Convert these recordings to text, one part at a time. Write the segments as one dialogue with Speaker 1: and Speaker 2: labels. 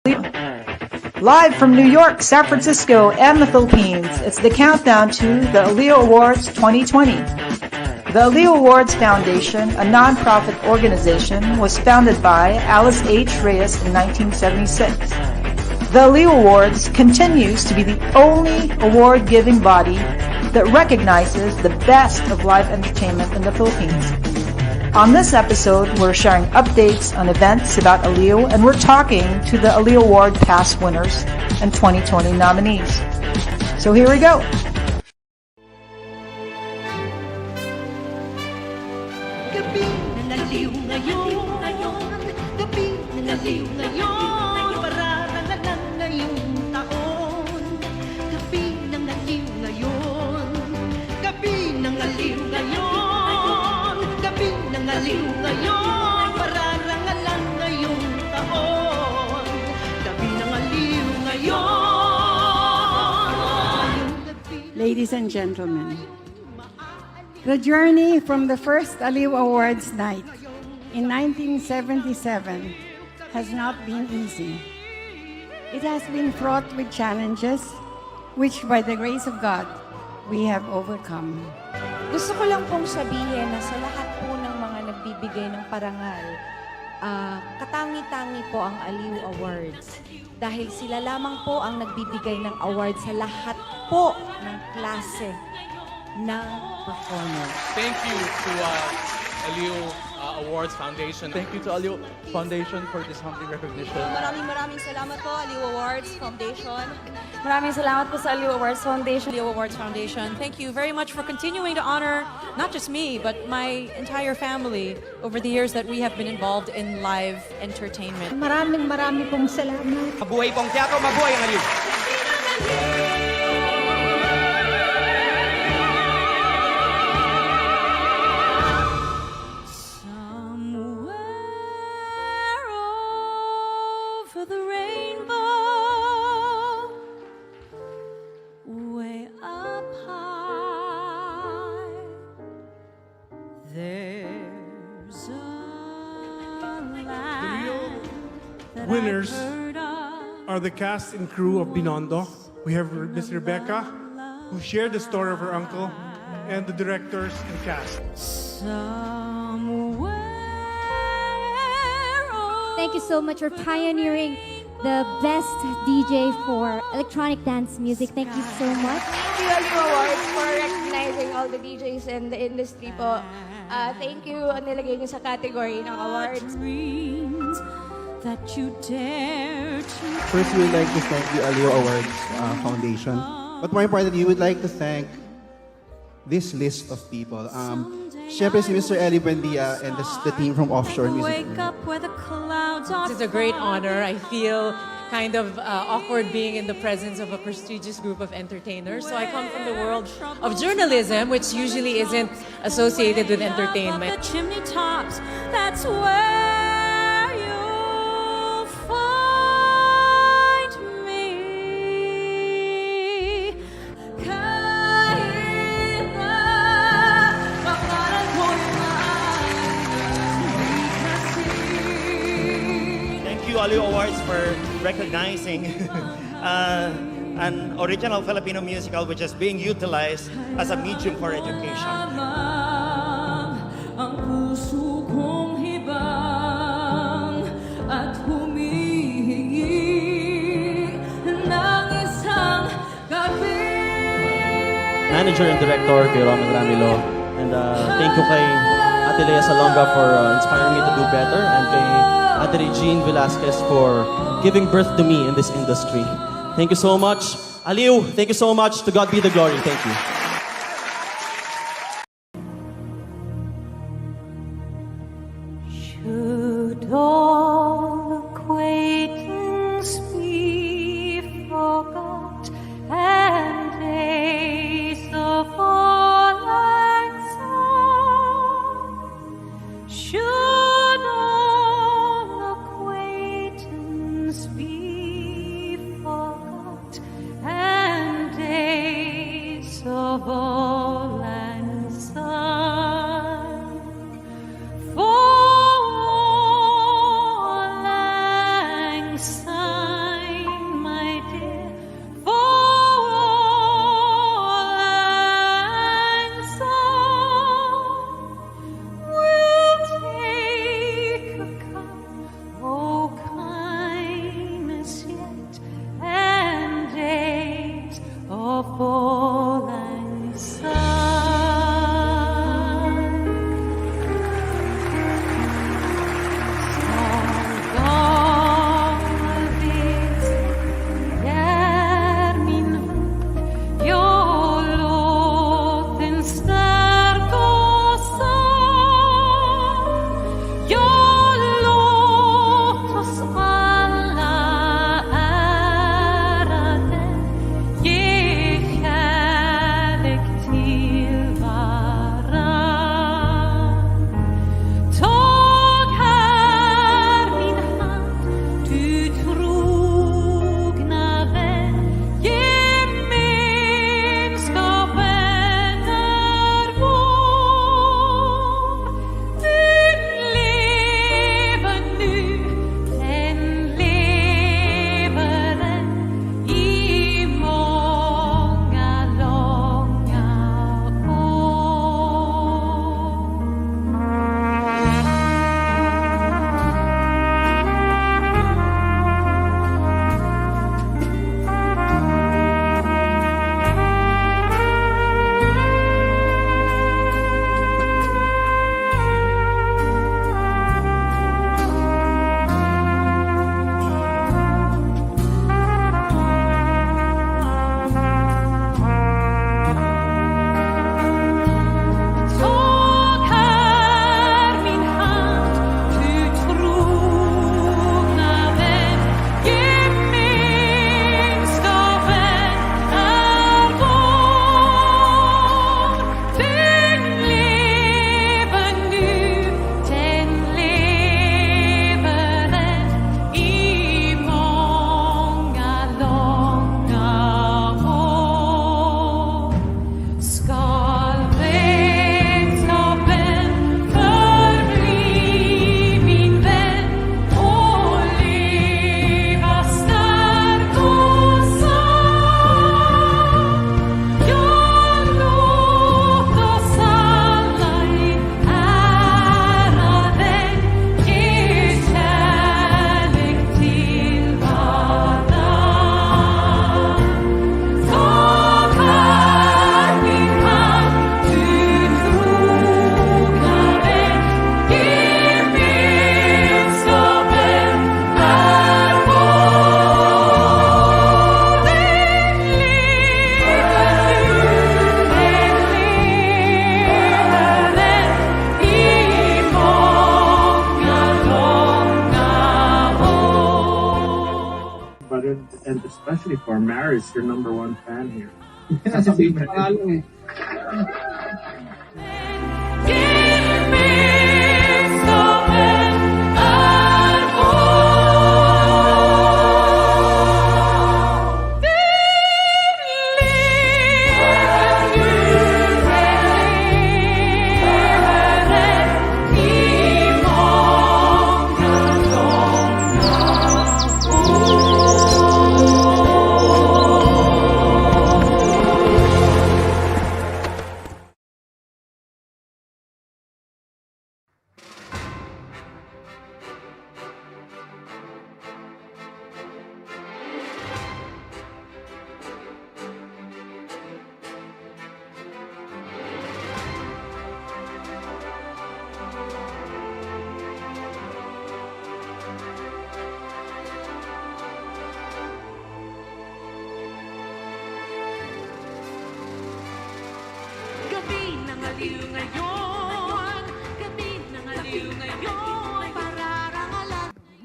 Speaker 1: Live from New York, San Francisco, and the Philippines, it's the countdown to the aALIW Awards 2020. The aALIW Awards Foundation, a non-profit organization, was founded by Alice H. Reyes in 1976. The aALIW Awards continues to be the only award-giving body that recognizes the best of live entertainment in the Philippines. On this episode, we're sharing updates on events about aALIW, and we're talking to the aALIW Award past winners and 2020 nominees. So here we go.
Speaker 2: Gabi na naliw ngayon, gabi na naliw ngayon, pararangalan ngayong taon. Gabi na naliw ngayon, gabi na naliw ngayon, gabi na naliw ngayon, pararangalan ngayong taon. Gabi na naliw ngayon.
Speaker 3: Ladies and gentlemen, the journey from the first aALIW Awards night in 1977 has not been easy. It has been fraught with challenges, which by the grace of God, we have overcome.
Speaker 4: Gusto ko lang pong sabihin na sa lahat po ng mga nagbibigay ng parangal, katangi-tangi po ang aALIW Awards. Dahil sila lamang po ang nagbibigay ng award sa lahat po ng klase ng performer.
Speaker 5: Thank you to aALIW Awards Foundation.
Speaker 6: Thank you to aALIW Foundation for this humbling recognition.
Speaker 7: Maraming salamat po, aALIW Awards Foundation.
Speaker 4: Maraming salamat po sa aALIW Awards Foundation.
Speaker 7: aALIW Awards Foundation. Thank you very much for continuing to honor not just me, but my entire family over the years that we have been involved in live entertainment.
Speaker 3: Maraming pong salamat.
Speaker 5: Mabuhay pong teatro, mabuhay ang aALIW!
Speaker 2: The rainbow, way up high, there's a land that
Speaker 8: Winners
Speaker 2: I've heard of.
Speaker 8: are the cast and crew of Biando. We have Miss Rebecca, who shared the story of her uncle, and the directors and cast.
Speaker 2: Somewhere
Speaker 9: Thank you so much for pioneering the best DJ for electronic dance music. Thank you so much.
Speaker 10: Thank you, aALIW Awards, for recognizing all the DJs in the industry po. Thank you, nilagay niyo sa category ng awards.
Speaker 2: dreams that you dare to
Speaker 6: First, we would like to thank the aALIW Awards Foundation. But more importantly, we would like to thank this list of people. Siyempre si Mr. Eli Buendia and the team from Offshore Music.
Speaker 2: wake up where the clouds are.
Speaker 7: It's a great honor. I feel kind of awkward being in the presence of a prestigious group of entertainers. So I come from the world of journalism, which usually isn't associated with entertainment.
Speaker 2: The chimney tops, that's where you'll find me. Kahit na makalat mo yung
Speaker 11: Thank you, aALIW Awards, for recognizing an original Filipino musical which is being utilized as a medium for education.
Speaker 2: Ang puso kong hibang at humihingi ng isang gabi.
Speaker 6: Manager and director kay Romel Ramilo. And thank you kay Ate Lea Salonga for inspiring me to do better, and kay Ate Regine Velasquez for giving birth to me in this industry. Thank you so much. aALIW, thank you so much. To God be the glory. Thank you.
Speaker 2: Should all acquaintance be forgot and days of all and song? Should all acquaintance be forgot and days of all and song? For
Speaker 12: especially for Maris, your number one fan here. Sasabihin mo na lang eh.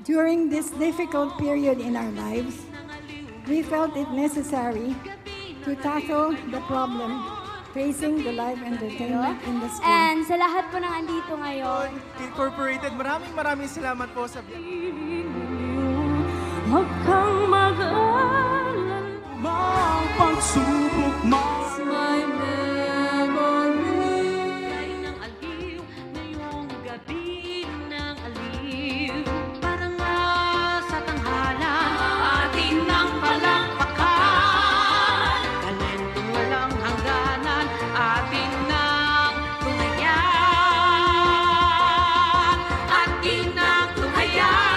Speaker 3: During this difficult period in our lives, we felt it necessary to tackle the problem facing the live entertainment industry.
Speaker 9: And sa lahat po ng andito ngayon,
Speaker 13: Incorporated, maraming salamat po sa
Speaker 2: Huwag kang mag-alala.
Speaker 13: pagsubok
Speaker 2: My memory ay ng aliw, ngayong gabi ng aliw. Parang nga sa tanghalan, atin ng palakpakan. Talentong walang hangganan, atin ng tunghayan. Atin ng tunghayan.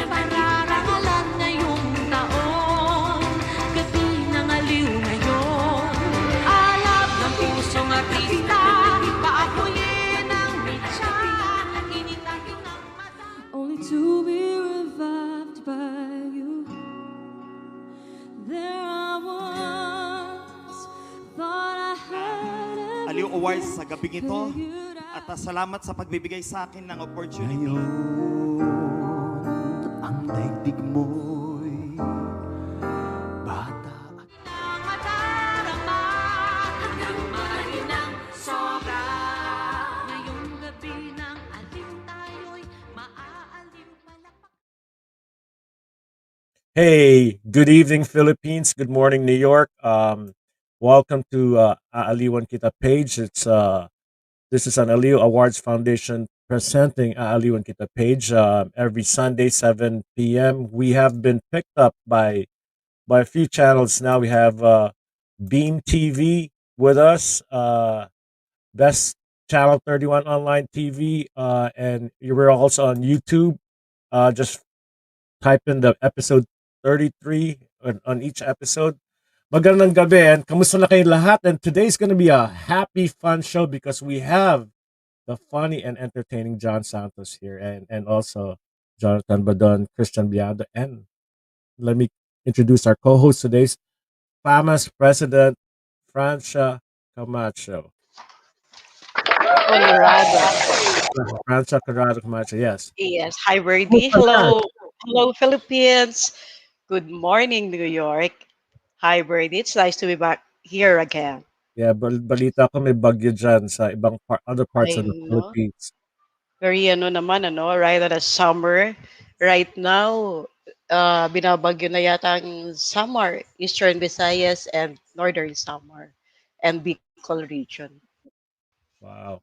Speaker 2: Pararangalan ngayong taon, gabi ng aliw ngayon. Alab ng pusong artista, paapuyin ang mitya, initakin ang mata. Only to be revived by you. There I was, thought I had it.
Speaker 11: Aliw Awards sa gabing ito at salamat sa pagbibigay sa akin ng opportunity.
Speaker 13: ang daigdig mo'y bata at
Speaker 2: Madarama hanggang mahinang sobra. Ngayong gabi ng aliw tayo'y maaaliw palapak.
Speaker 14: Hey, good evening, Philippines. Good morning, New York. Welcome to aALIWin Kita page. This is an aALIW Awards Foundation presenting aALIWin Kita page every Sunday, 7 p.m. We have been picked up by a few channels now. We have Beam TV with us, Best Channel 31 Online TV, and we're also on YouTube. Just type in the episode 33 on each episode. Magandang gabi and kamusta na kayo lahat? And today's gonna be a happy, fun show because we have the funny and entertaining John Santos here and also Jonathan Badon, Christian Biando, and let me introduce our co-host today's FAMAS President, Francia Camacho.
Speaker 15: Colorado.
Speaker 14: Francia Camacho, yes.
Speaker 15: Yes. Hi, Birdie. Hello. Hello, Philippines. Good morning, New York. Hi, Birdie. It's nice to be back here again.
Speaker 14: Yeah, balita ko may bagyo dyan sa ibang other parts
Speaker 15: I
Speaker 14: of the
Speaker 15: know.
Speaker 14: Philippines.
Speaker 15: Very right at the summer. Right now, binabagyo na yata ang Samar, Eastern Visayas, and Northern Samar, and Bicol region.
Speaker 14: Wow.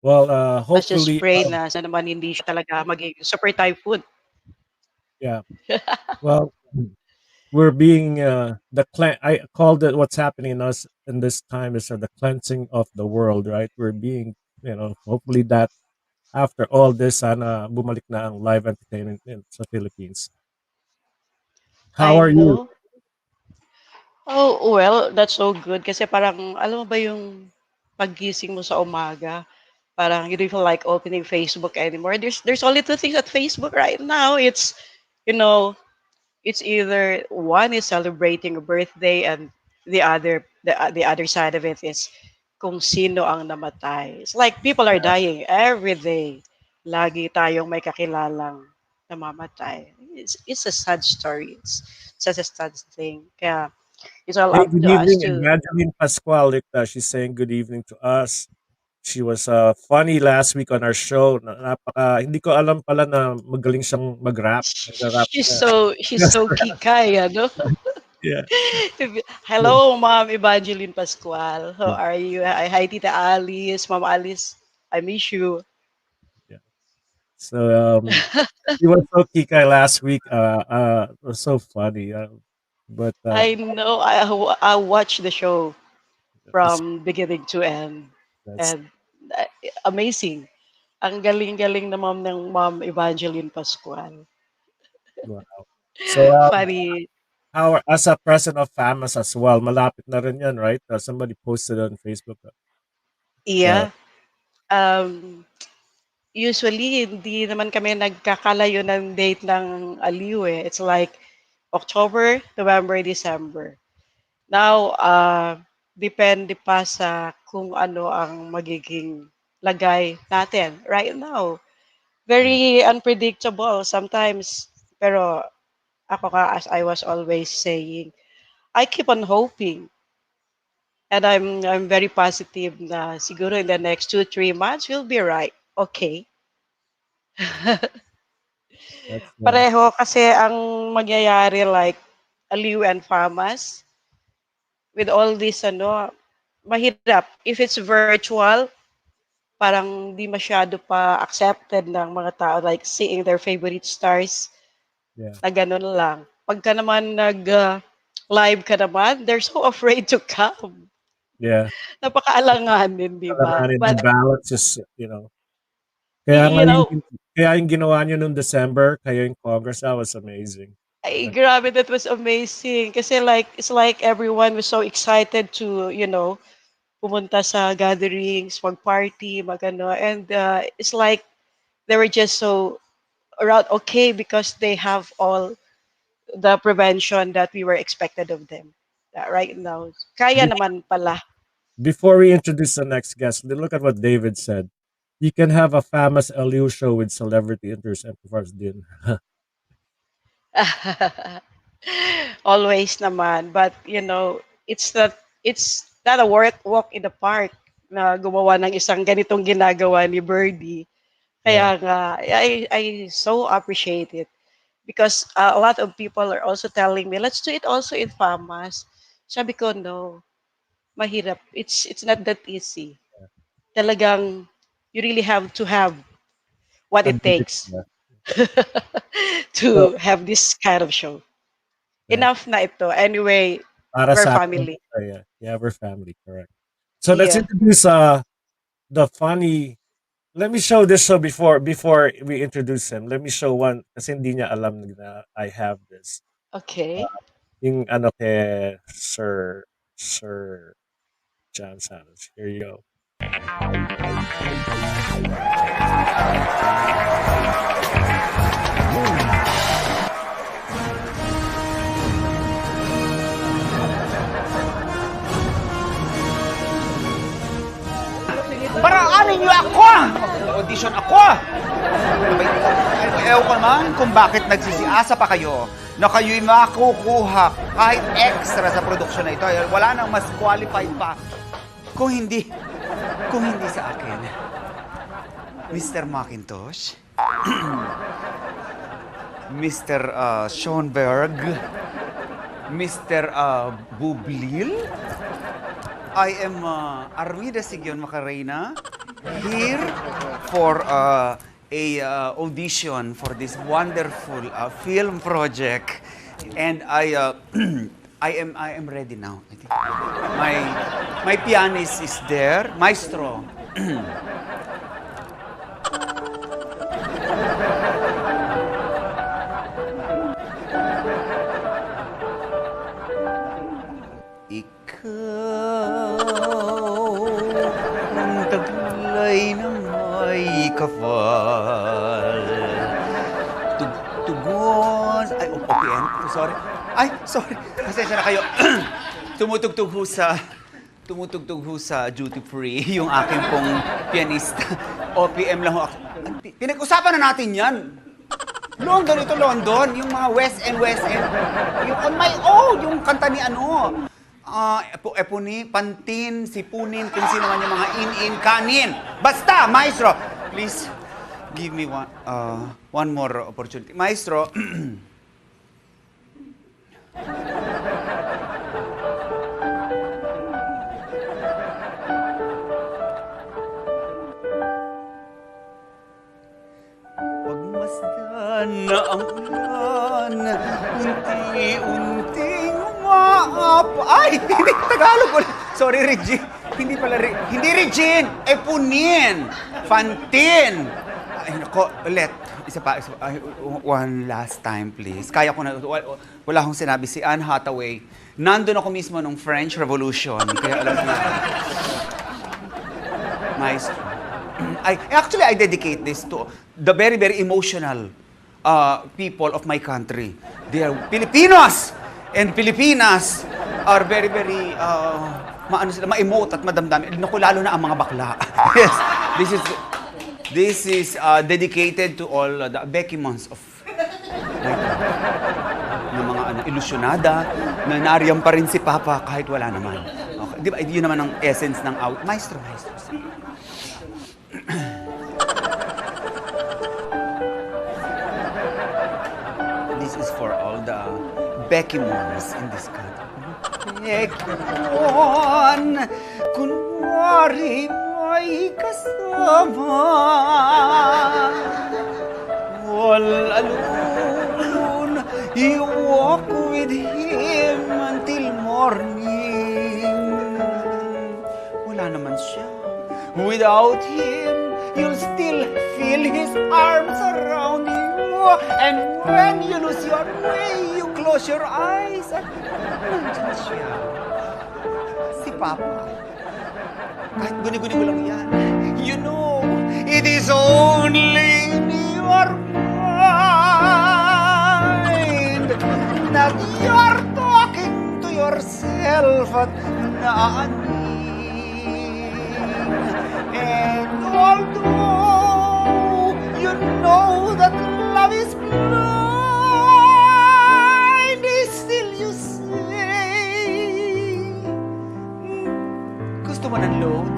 Speaker 14: Well,
Speaker 15: Let's just
Speaker 14: hopefully,
Speaker 15: pray na sana naman hindi siya talaga maging super typhoon.
Speaker 14: yeah. Well, we're being I called it what's happening in us in this time is the cleansing of the world, right? We're being, hopefully that after all this, sana bumalik na ang live entertainment sa Philippines. How
Speaker 15: I
Speaker 14: are you?
Speaker 15: know. Oh, well, that's so good. Kasi parang, alam mo ba yung paggising mo sa umaga, parang you don't feel like opening Facebook anymore. There's only two things at Facebook right now. It's, you know, it's either one is celebrating a birthday and the other side of it is kung sino ang namatay. It's like people are dying every day. lagi tayong may kakilalang namamatay. It's a sad story. It's such a sad thing. Kaya it's all
Speaker 14: Hey,
Speaker 15: up
Speaker 14: good
Speaker 15: to us
Speaker 14: evening,
Speaker 15: to.
Speaker 14: Evangeline Pascual. She's saying good evening to us. She was funny last week on our show. Hindi ko alam pala na magaling siyang mag-rap. Nag-rap siya.
Speaker 15: She's so kikay, ano?
Speaker 14: Yeah.
Speaker 15: Hello, Ma'am Evangeline Pascual. How
Speaker 14: Yeah.
Speaker 15: are you? Hi, Tita Alice. Ma'am Alice, I miss you.
Speaker 14: So he was so kikay last week. It was so funny. But
Speaker 15: I know. I watched the show
Speaker 14: it's,
Speaker 15: from beginning to end,
Speaker 14: that's
Speaker 15: and uh, amazing. Ang galing-galing na ma'am ng Ma'am Evangeline Pascual.
Speaker 14: wow. So
Speaker 15: Funny.
Speaker 14: how as a president of FAMAS as well, malapit na rin yan, right? Somebody posted on Facebook.
Speaker 15: Yeah. Um, Usually, hindi naman kami nagkakalayo ng date ng Aliw eh. It's like October, November, December. Now, depende pa sa kung ano ang magiging lagay natin right now. Very unpredictable sometimes. Pero ako nga, as I was always saying, I keep on hoping. And I'm very positive na siguro in the next 2, 3 months, we'll be right. Okay.
Speaker 14: That's
Speaker 15: Pareho kasi ang mangyayari like Aliw and Famas with all this mahirap. If it's virtual, parang di masyado pa accepted ng mga tao like seeing their favorite stars
Speaker 14: yeah.
Speaker 15: na ganun lang. Pagka naman live ka naman, they're so afraid to come.
Speaker 14: Yeah.
Speaker 15: Napakaalanganin, di ba?
Speaker 14: Alanganin,
Speaker 15: But,
Speaker 14: the balance is, kaya nga
Speaker 15: you know,
Speaker 14: yung ginawa nyo noong December, kayo yung Congress, that was amazing.
Speaker 15: ay, grabe, that was amazing. Kasi like, it's like everyone was so excited to, pumunta sa gatherings, mag-party, mag-ano. And it's like they were just so around okay because they have all the prevention that we were expected of them right now. Kaya
Speaker 14: Be-
Speaker 15: naman pala.
Speaker 14: Before we introduce the next guest, look at what David said. You can have a famous LU show with celebrity interest and performance din.
Speaker 15: Always naman. But, it's not a walk in the park na gumawa ng isang ganitong ginagawa ni Birdie. Kaya nga, I so appreciate it. Because a lot of people are also telling me, let's do it also in FAMAS. Sabi ko, no, mahirap. It's not that easy. Talagang, you really have to have what it takes
Speaker 14: So,
Speaker 15: to have this kind of show.
Speaker 14: yeah.
Speaker 15: Enough na ito. Anyway,
Speaker 14: Para
Speaker 15: we're
Speaker 14: sa
Speaker 15: family.
Speaker 14: yeah, we're family, correct. So let's
Speaker 15: Yeah.
Speaker 14: introduce the funny. Let me show this show before we introduce him. Let me show one kasi hindi niya alam na I have this.
Speaker 15: Okay.
Speaker 14: Yung kay Sir John Santos. Here you go.
Speaker 16: Paraanin niyo ako! Mag-audition ako! Ewan ko naman kung bakit nagsisiasa pa kayo na kayo'y makukuha kahit extra sa produksyon na ito. Wala nang mas qualified pa kung hindi sa akin. Mr. Macintosh, Mr. Schoenberg, Mr. Bublil, I am Armida Sigyon Macarena here for a audition for this wonderful film project, and I am ready now. I think my pianist is there, maestro. Ang taglay ng may kapal. Tugon. Ay, OPM. Sorry. Ay, sorry. Pasensya na kayo. Tumutugtog ho sa duty free yung aking pong pianista. OPM lang ho ako. Pinag-usapan na natin yan. London, ito London. Yung mga West End. Yung On My Own, yung kanta ni Epuni, Pantin, Sipunin, kung sino man yung mga in, kanin. Basta, maestro, please, give me one more opportunity. Maestro, pagmasdan na ang ulan, unti-unting Ay, hindi Tagalog ulit. Sorry, Regine. Hindi pala, hindi Regine. Epunin. Fantin. Ay, nako, ulit. Isa pa. Ay, one last time, please. Kaya ko na, wala akong sinabi. Si Anne Hathaway. Nandun ako mismo nung French Revolution. Kaya alam ko. Maestro. Actually, I dedicate this to the very, very emotional people of my country. They are Filipinos! And Pilipinas are very, very, ma-emote at madamdami. Naku, lalo na ang mga bakla. Yes, this is dedicated to all the Beckymons of ng mga ilusyonada na nariyam pa rin si Papa kahit wala naman. Okay. Di ba, yun naman ang essence ng awit. Maestro. This is for all the Beckymons in this country. Beckymon, kunwari may kasama. All alone, you walk with him until morning. Wala naman siya. Without him, you'll still feel his arms around you. And when you lose your way, you close your eyes at nandyan siya. Si Papa. Kahit guni-guni mo lang yan. You know, it is only in your mind that you're talking to yourself at naaning. And although you know that love is blind, still you say, gusto mo ng load?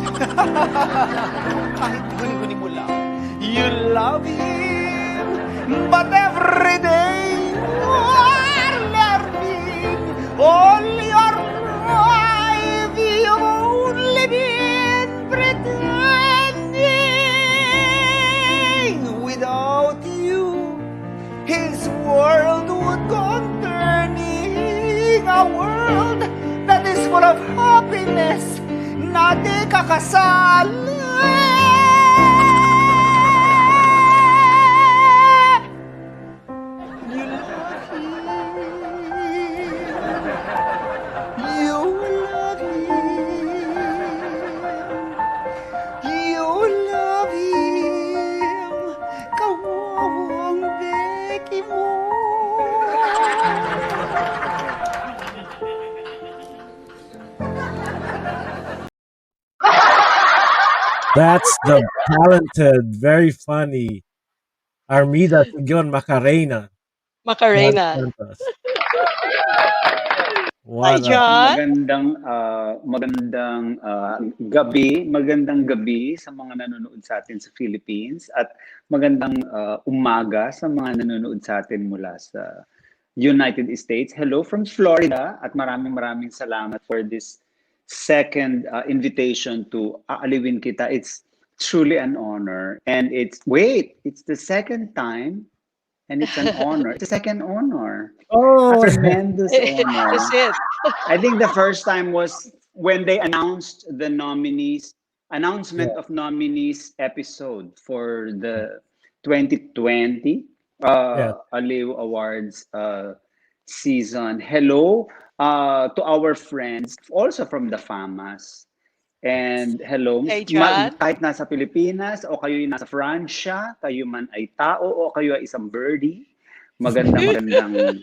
Speaker 16: Kahit guni-guni mo lang, you love him, but every day you are learning all your life you've only been pretending. Without you, his world would go on turning, a world that is full of happiness na di kakasali. You love him. You love him. You love him. Kawawang Becky mo.
Speaker 14: That's the talented, very funny Armida Sigon Macarena.
Speaker 15: Macarena.
Speaker 14: Santos.
Speaker 15: Hi, John.
Speaker 16: Magandang gabi sa mga nanonood sa atin sa Philippines at magandang umaga sa mga nanonood sa atin mula sa United States. Hello from Florida at maraming salamat for this second invitation to aALIWin kita. It's truly an honor and it's the second time and it's an honor. It's the second honor.
Speaker 14: Oh,
Speaker 16: a tremendous honor.
Speaker 15: That's it.
Speaker 16: I think the first time was when they announced the announcement of nominees episode for the 2020 aALIW Awards season. Hello to our friends, also from the FAMAS. And hello,
Speaker 15: Hey, John.
Speaker 16: kahit nasa Pilipinas o kayo nasa Francia, kayo man ay tao o kayo ay isang birdie, magandang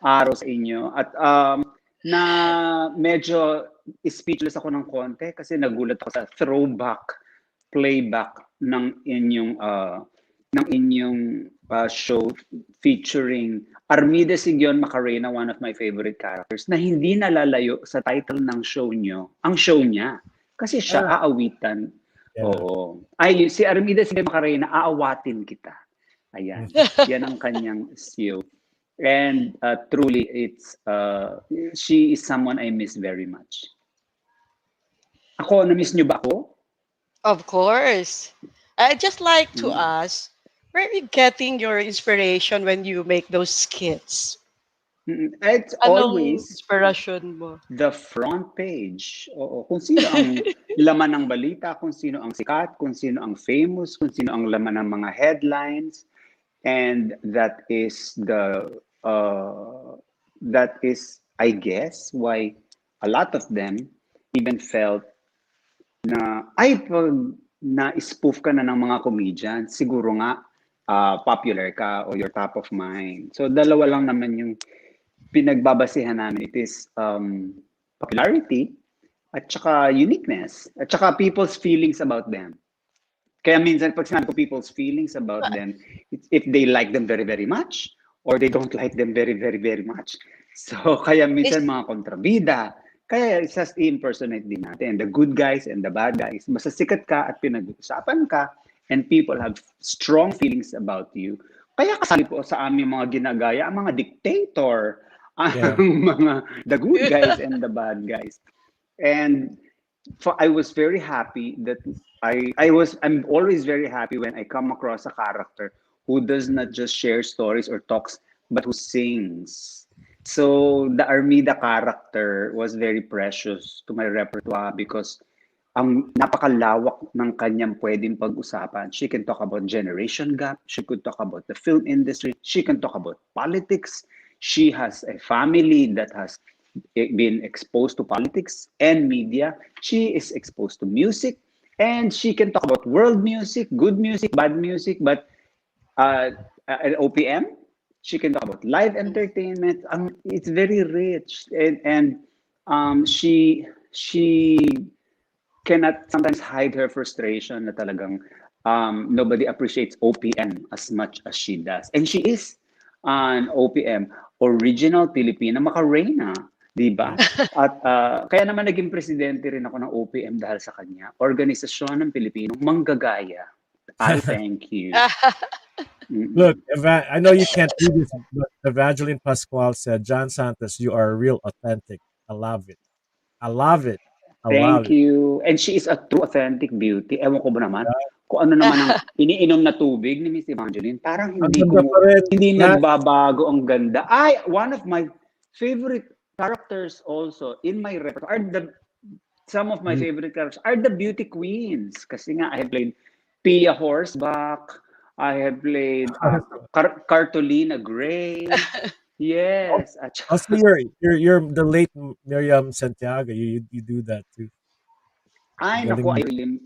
Speaker 16: araw sa inyo. At na medyo speechless ako ng konti kasi nagulat ako sa playback ng inyong
Speaker 17: ng inyong show featuring Armida Sigyon Macarena, one of my favorite characters, na hindi nalalayo sa title ng show nyo, ang show niya. Kasi siya, aawitan. Oo. Ay, si Armida Sigyon Macarena, aawatin kita. Ayan. Yan ang kanyang show. And truly, she is someone I miss very much. Ako, na-miss nyo ba ako?
Speaker 15: Of course. I'd just like to ask, where are you getting your inspiration when you make those skits?
Speaker 17: It's
Speaker 15: Anong
Speaker 17: always
Speaker 15: inspiration mo?
Speaker 17: the front page. Oo, kung sino ang laman ng balita, kung sino ang sikat, kung sino ang famous, kung sino ang laman ng mga headlines. And that is I guess, why a lot of them even felt na, ay, pag na-spoof ka na ng mga comedians, siguro nga, popular ka or you're top of mind. So, dalawa lang naman yung pinagbabasihan namin. It is popularity at saka uniqueness at saka people's feelings about them. Kaya minsan pag sinabi ko people's feelings about them, it's if they like them very, very much or they don't like them very, very, very much. So, kaya minsan mga kontrabida. Kaya just impersonate din natin. The good guys and the bad guys. Basta sikat ka at pinag-uusapan ka and people have strong feelings about you. Kaya kasali po sa aming mga ginagaya ang mga dictator, the good guys and the bad guys. And I was very happy that I'm always very happy when I come across a character who does not just share stories or talks, but who sings. So the Armida character was very precious to my repertoire because ang napakalawak ng kanyang pwedeng pag-usapan. She can talk about generation gap. She could talk about the film industry. She can talk about politics. She has a family that has been exposed to politics and media. She is exposed to music. And she can talk about world music, good music, bad music. But at OPM, she can talk about live entertainment. It's very rich. And she cannot sometimes hide her frustration na talagang nobody appreciates OPM as much as she does. And she is an OPM, original Filipina Macarena, di ba? At kaya naman naging presidente rin ako ng OPM dahil sa kanya. Organisasyon ng Pilipinong Manggagaya. I thank you.
Speaker 14: Look, I know you can't do this, but Evangeline Pascual said, John Santos, you are real authentic. I love it. I love it.
Speaker 17: Thank you. And she is a true authentic beauty. Ewan ko ba naman, kung ano naman ang iniinom na tubig ni Miss Evangeline, parang hindi nagbabago ang ganda. One of my favorite characters also in my repertoire some of my favorite characters are the beauty queens. Kasi nga, I have played Pia Horseback, I have played Cartolina Gray. Yes.
Speaker 14: Also, you're the late Miriam Santiago. You do that too.
Speaker 17: Ay, naku,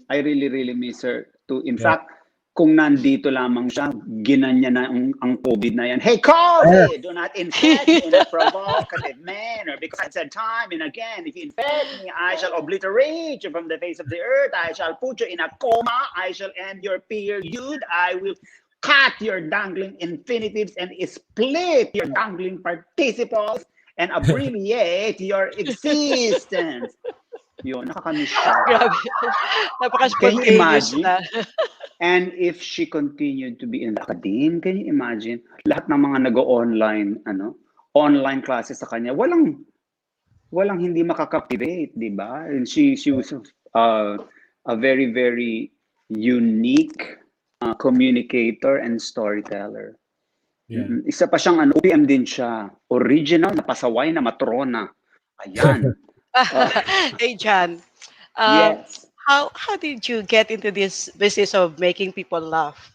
Speaker 17: I really miss her too. In fact, kung nandito lamang siya, ginanya na ang COVID na yan. Hey, COVID! Do not infect me in a provocative manner because I said time and again, if you infect me, I shall obliterate you from the face of the earth. I shall put you in a coma. I shall end your period. I will cut your dangling infinitives and split your dangling participles and abbreviate your existence. Yun, nakakamiss siya.
Speaker 15: Grabe. Napaka-spontaneous na.
Speaker 17: And if she continued to be in the academe, can you imagine? Lahat ng mga nag-online, online classes sa kanya, walang hindi makaka-captivate, di ba? And she was a very, very unique communicator and storyteller. Isa pa siyang OPM din siya. Original na pasaway na matrona. Ayan.
Speaker 15: Hey, John.
Speaker 17: Yes.
Speaker 15: How did you get into this business of making people laugh?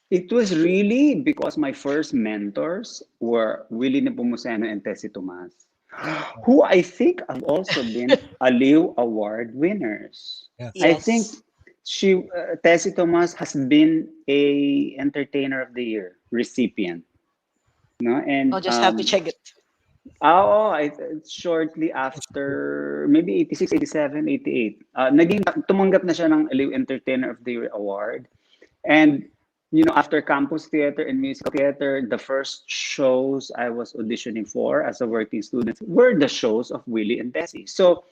Speaker 17: It was really because my first mentors were Willie Nepomuceno and Tessie Tomas, who I think have also been aALIW Award winners.
Speaker 15: Yes.
Speaker 17: I think Tessie Tomas has been a Entertainer of the Year recipient. No? And
Speaker 15: I'll just have to check it.
Speaker 17: Shortly after, maybe 86, 87, 88. Tumanggap na siya ng aALIW Entertainer of the Year Award. And after campus theater and musical theater, the first shows I was auditioning for as a working student were the shows of Willie and Tessie. So,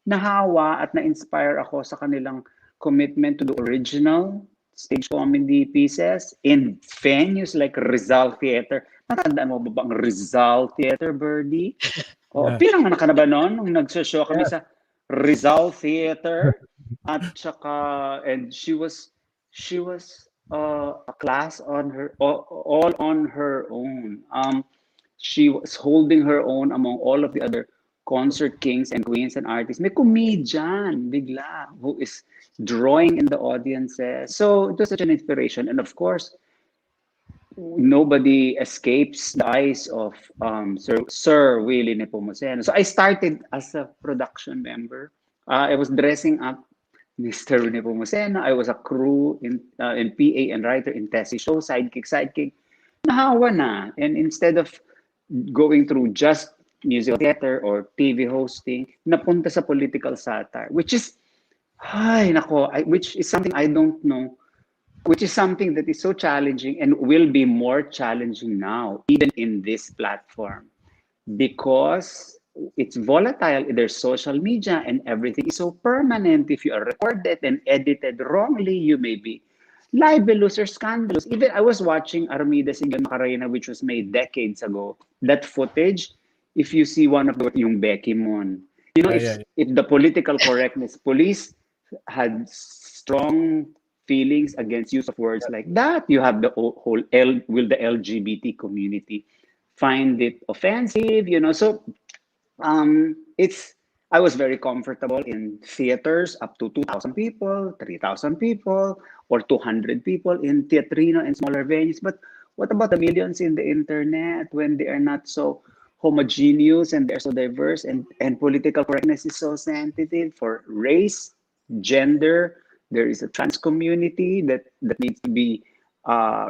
Speaker 17: nahawa at na-inspire ako sa kanilang commitment to the original stage comedy pieces in venues like Rizal Theater. Natandaan mo ba bang Rizal Theater, Birdie? O, pinanganak ka na ba noon nung nagsashow kami sa Rizal Theater? At saka, and she was a class on her, all on her own. She was holding her own among all of the other concert kings and queens and artists. May comedian, bigla, who is drawing in the audiences. So it was such an inspiration. And of course, nobody escapes the eyes of Sir Willie Nepomuceno. So I started as a production member. I was dressing up Mr. Nepomuceno. I was a crew in PA and writer in Tessie Show, sidekick. Nahawa na. And instead of going through just musical theater or TV hosting, napunta sa political satire, which is, which is something I don't know, which is something that is so challenging and will be more challenging now, even in this platform, because it's volatile. There's social media and everything is so permanent. If you are recorded and edited wrongly, you may be libelous or scandalous. Even I was watching Armida Sigan Macarena, which was made decades ago. That footage, if you see one of the yung Becky Mon, if the political correctness police had strong feelings against use of words like that, you have the whole the LGBT community find it offensive, So I was very comfortable in theaters up to 2,000 people, 3,000 people, or 200 people in Teatrino and smaller venues. But what about the millions in the internet when they are not so homogeneous and they're so diverse and political correctness is so sensitive for race, gender? There is a trans community that needs to be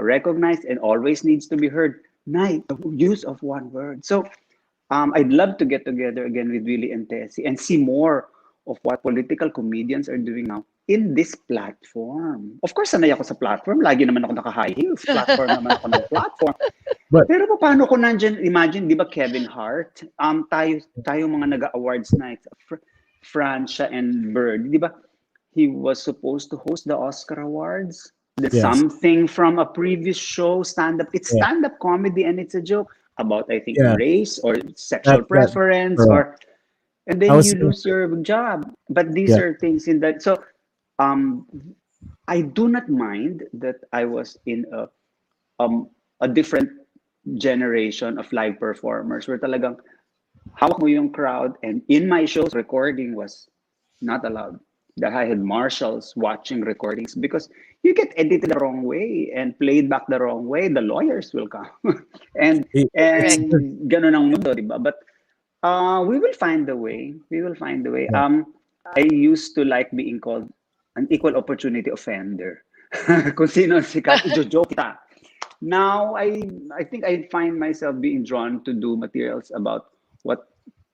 Speaker 17: recognized and always needs to be heard. The use of one word. So I'd love to get together again with Willie and Tessie and see more of what political comedians are doing now in this platform. Of course, sanay ako sa platform. Lagi naman ako naka-high heels. Platform naman ako ng platform. Pero paano ko nandyan, imagine, di ba Kevin Hart? Tayo mga nag-awards nights, Francia and Bird, di ba? He was supposed to host the Oscar Awards. Something from a previous show, stand-up. It's stand-up comedy and it's a joke about, I think, race or sexual preference, and then you lose your job. But these are things in that. So I do not mind that I was in a different generation of live performers where talagang hawak mo yung crowd, and in my shows, recording was not allowed. That I had marshals watching recordings because you get edited the wrong way and played back the wrong way. The lawyers will come and ganun ang mundo, diba? But we will find a way. We will find a way. I used to like being called an equal opportunity offender. Kung sino sikat, i-joke kita. Now I think I find myself being drawn to do materials about what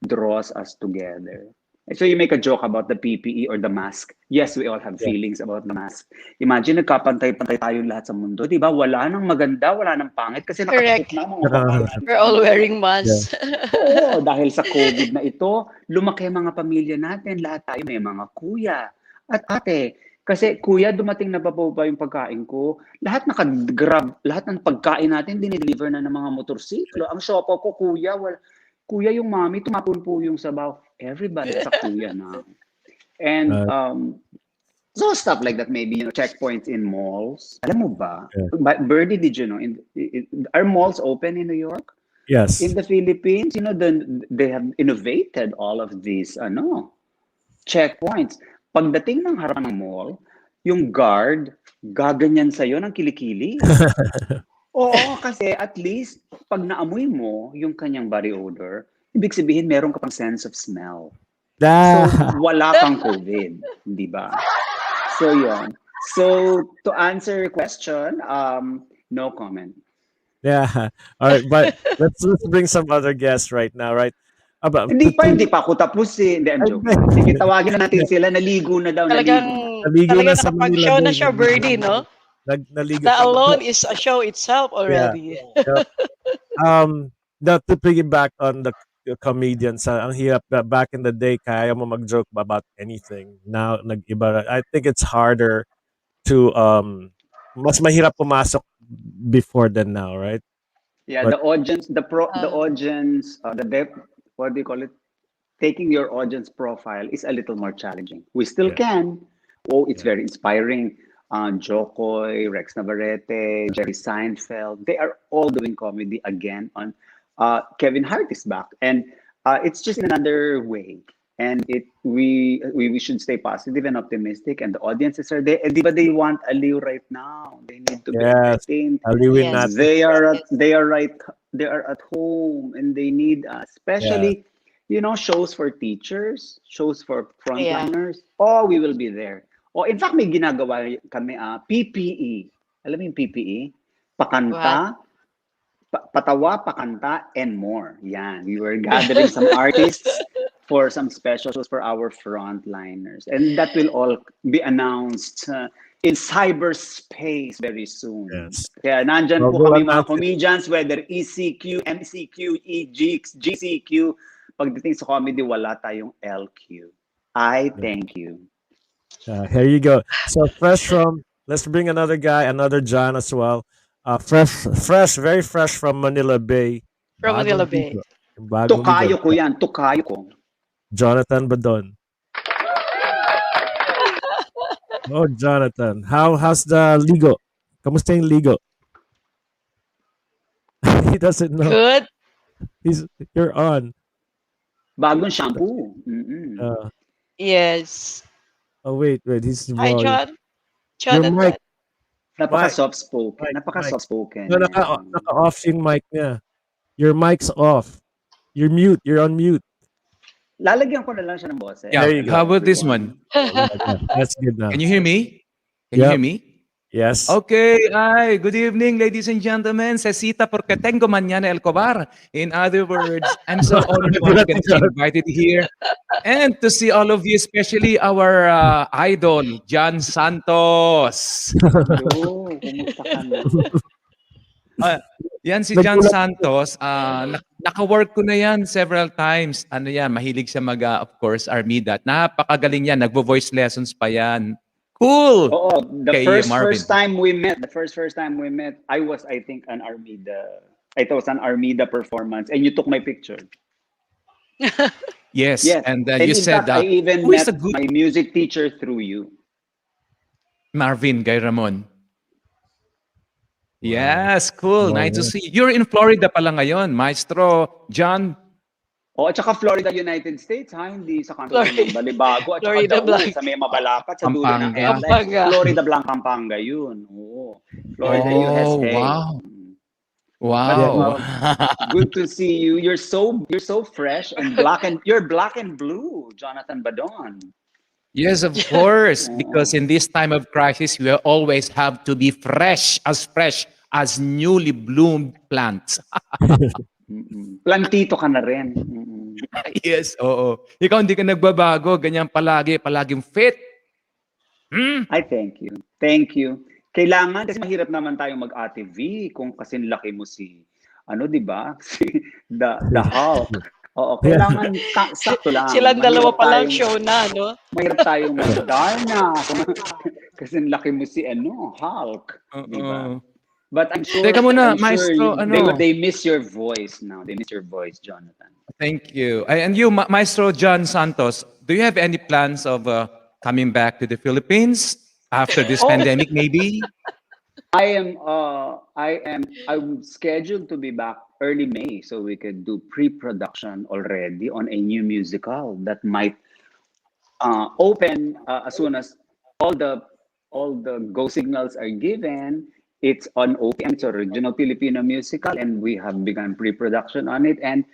Speaker 17: draws us together. So you make a joke about the PPE or the mask. Yes, we all have feelings about the mask. Imagine, nagkapantay-pantay tayong lahat sa mundo. Di ba? Wala nang maganda, wala nang pangit kasi nakatakot na mga babae.
Speaker 15: We're all wearing masks.
Speaker 17: Oo, dahil sa COVID na ito, lumaki ang mga pamilya natin. Lahat tayo may mga kuya at ate. Kasi kuya, dumating na ba yung pagkain ko? Lahat nakagrab, lahat ng pagkain natin dinideliver na ng mga motorsiklo. Ang siopo ko, kuya, kuya, yung mami, tumapon po yung sabaw. Everybody sa kuya na. And so stuff like that, maybe, checkpoints in malls. Alam mo ba? Birdie, did you know? Are malls open in New York?
Speaker 14: Yes.
Speaker 17: In the Philippines, they have innovated all of these checkpoints. Pagdating ng harapan ng mall, yung guard, gaganyan sa'yo ng kilikili. Oo, kasi at least, pag naamoy mo yung kanyang body odor, ibig sabihin meron ka pang sense of smell. So, wala kang COVID, di ba? So, yun. So, to answer your question, no comment.
Speaker 14: Yeah. All right, but let's bring some other guests right now, right?
Speaker 17: Hindi pa ako tapos eh. Hindi, I'm joking. Sige, tawagin na natin sila. Naligo na daw.
Speaker 15: Talagang nakapag-show na siya, Birdie, no?
Speaker 14: Naligo.
Speaker 15: That alone is a show itself
Speaker 14: Yeah.
Speaker 15: already.
Speaker 14: Yep. To piggyback on the comedians, ang hirap back in the day, kaya mo mag-joke about anything. Now, nag-iba. I think it's harder to, mas mahirap pumasok before than now, right?
Speaker 17: Yeah,
Speaker 14: But
Speaker 17: the audience, the audience, the depth, what do you call it? Taking your audience profile is a little more challenging. We still can. Oh, it's very inspiring. Jokoy, Rex Navarrete, Jerry Seinfeld, they are all doing comedy again on Kevin Hart is back. And it's just in another way. And we should stay positive and optimistic. And the audiences are there. And di ba they want Aliw right now? They need to be
Speaker 14: yes,
Speaker 17: entertained.
Speaker 14: aALIWin natin.
Speaker 17: They are at home and they need especially shows for teachers, shows for frontliners. Oh, we will be there. Oh, in fact, may ginagawa kami PPE. Alam mo yung PPE? Pakanta, patawa, pakanta, and more. Yan. We were gathering some artists for some special shows for our frontliners. And that will all be announced in cyberspace very soon.
Speaker 14: Yes.
Speaker 17: Kaya nandyan po kami mga comedians, whether ECQ, MCQ, GCQ. Pagdating sa comedy, wala tayong LQ. I thank you.
Speaker 14: Here you go. So let's bring another guy, another John as well. Very fresh from Manila Bay.
Speaker 15: From Manila Bay.
Speaker 17: Tukayo ko yan, tukayo ko.
Speaker 14: Jonathan Badon. Oh, Jonathan. How's the ligo? Kamusta yung ligo? He doesn't know.
Speaker 15: Good.
Speaker 14: You're on.
Speaker 17: Bagong shampoo.
Speaker 15: Yes.
Speaker 14: Oh, wait. He's
Speaker 15: Hi,
Speaker 14: raw.
Speaker 15: John.
Speaker 14: Your mic.
Speaker 17: Napaka-soft-spoken. Napaka-soft-spoken.
Speaker 14: No, naka-off yung mic niya. Your mic's off. You're mute. You're on mute.
Speaker 17: Lalagyan ko na lang siya ng boses.
Speaker 5: Yeah. How about this one?
Speaker 14: That's good now.
Speaker 5: Can you hear me? Can you hear me?
Speaker 14: Yes.
Speaker 5: Okay. Hi. Good evening, ladies and gentlemen. Cecita porque tengo mañana el cobar. In other words, I'm so honored to once again be invited here and to see all of you, especially our idol, John Santos. Yan si John Santos. Naka-work ko na yan several times. Ano yan, mahilig siya of course, Armida. Napakagaling yan. Nagvo-voice lessons pa yan. Cool.
Speaker 17: Oh, the first time we met, I was, I think, an Armida. It was an Armida performance, and you took my picture.
Speaker 5: Yes. And
Speaker 17: and
Speaker 5: you
Speaker 17: in
Speaker 5: said
Speaker 17: fact, I even
Speaker 5: who is
Speaker 17: met
Speaker 5: a good
Speaker 17: my music teacher through you.
Speaker 5: Marvin Gay Ramon. Yes, cool. Nice to see you. You're in Florida pala ngayon, Maestro John.
Speaker 17: Oh, at saka Florida, United States, ha? Hindi sa kanto ng Balibago. At saka Daul, sa may Mabalacat, sa dulo ng
Speaker 15: Pampanga.
Speaker 17: Florida Blanc, Pampanga yun. Oo. Florida, USA.
Speaker 5: Wow. Wow.
Speaker 17: Good to see you. You're so fresh and you're black and blue, Jonathan Badon.
Speaker 5: Yes, of course. Because in this time of crisis, we always have to be fresh as newly bloomed plants.
Speaker 17: Plantito ka na rin.
Speaker 5: Yes, oo. Ikaw hindi ka nagbabago, ganyan palaging fit.
Speaker 17: I thank you. Thank you. Kailangan, kasi mahirap naman tayong mag-Ate V kung kasin laki mo si, di ba? Si the Hulk. Oo, kailangan sakto lang.
Speaker 15: Silang dalawa pa lang show na, no?
Speaker 17: Mahirap tayong mag-Darna. Kasi laki mo si, Hulk. Di ba? But I'm sure,
Speaker 5: Teka muna, Maestro,
Speaker 17: they miss your voice now. They miss your voice, Jonathan.
Speaker 5: Thank you. And you, Maestro John Santos, do you have any plans of coming back to the Philippines after this pandemic, maybe?
Speaker 17: I'm scheduled to be back early May, so we could do pre-production already on a new musical that might open as soon as all the go signals are given. It's on OPM, it's original Filipino musical, and we have begun pre-production on it. And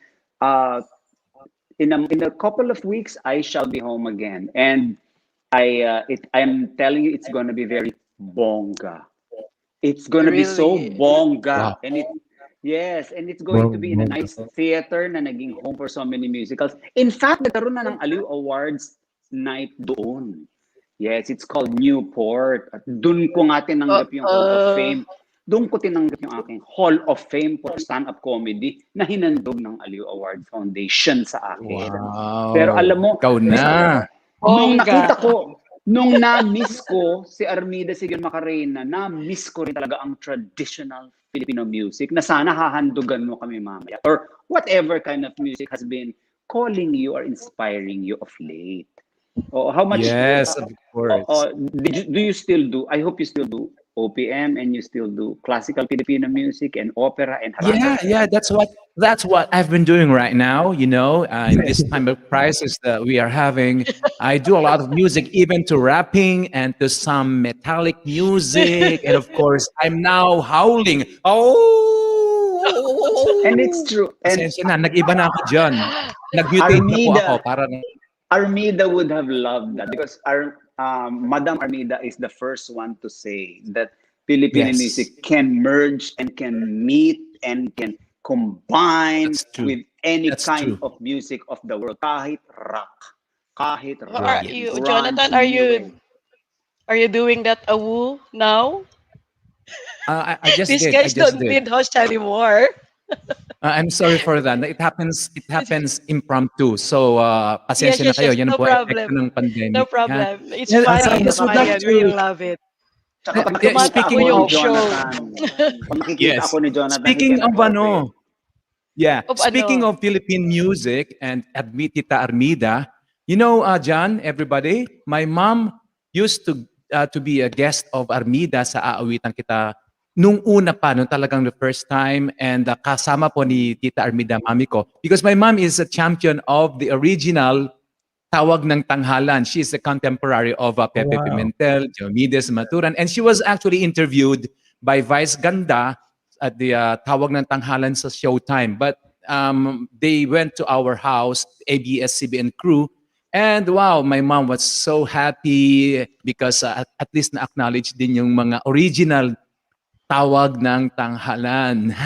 Speaker 17: in a couple of weeks, I shall be home again. And I'm telling you, it's going to be very bongga. It's going to be so bongga. Wow. And it's going to be in a nice theater na naging home for so many musicals. In fact, nagkaroon na ng aALIW Awards night doon. Yes, it's called Newport. At doon ko nga tinanggap yung Hall of Fame. Doon ko tinanggap yung aking Hall of Fame for stand-up comedy na hinandog ng Aliw Award Foundation sa akin.
Speaker 5: Wow.
Speaker 17: Pero alam mo,
Speaker 5: Ikaw na.
Speaker 17: nung nakita ko, nung na-miss ko si Armida Sigil Macarena, na-miss ko rin talaga ang traditional Filipino music na sana hahandugan mo kami mamaya. Or whatever kind of music has been calling you or inspiring you of late. Oh, how much?
Speaker 5: Yes, of course.
Speaker 17: Do you still do? I hope you still do OPM and you still do classical Filipino music and opera and
Speaker 5: Yeah, that's what I've been doing right now. You know, in this time of crisis that we are having, I do a lot of music, even to rapping and to some metallic music, and of course, I'm now howling. Oh,
Speaker 17: and it's true. And
Speaker 5: pasensya na, nag-iba na ako dyan. Nag-mutate na po ako para.
Speaker 17: Armida would have loved that because Madam Armida is the first one to say that Filipino music can merge and can meet and can combine with any kind of music of the world. Kahit rock, kahit rock.
Speaker 15: Jonathan, are you doing that awoo now?
Speaker 5: I just
Speaker 15: These
Speaker 5: did.
Speaker 15: guys don't need host anymore.
Speaker 5: I'm sorry for that. It happens impromptu. So, pasensya na kayo. Yan
Speaker 15: no
Speaker 5: po
Speaker 15: problem.
Speaker 5: epekto ng pandemic.
Speaker 15: No problem. It's
Speaker 5: Yeah,
Speaker 15: funny. It's funny. I really love it.
Speaker 5: Speaking of
Speaker 17: Jonathan, makikita ako ni Jonathan.
Speaker 5: Speaking of speaking
Speaker 15: ano?
Speaker 5: of Philippine music and admit Tita Armida, you know, John, everybody, my mom used to be a guest of Armida sa Aawitan Kita nung una pa, nung talagang the first time, and kasama po ni Tita Armida, mami ko. Because my mom is a champion of the original Tawag ng Tanghalan. She is a contemporary of Pepe Pimentel, Diomedes Maturan, and she was actually interviewed by Vice Ganda at the Tawag ng Tanghalan sa Showtime. But they went to our house, ABS-CBN crew, and wow, my mom was so happy because at least na-acknowledge din yung mga original Tawag ng Tanghalan.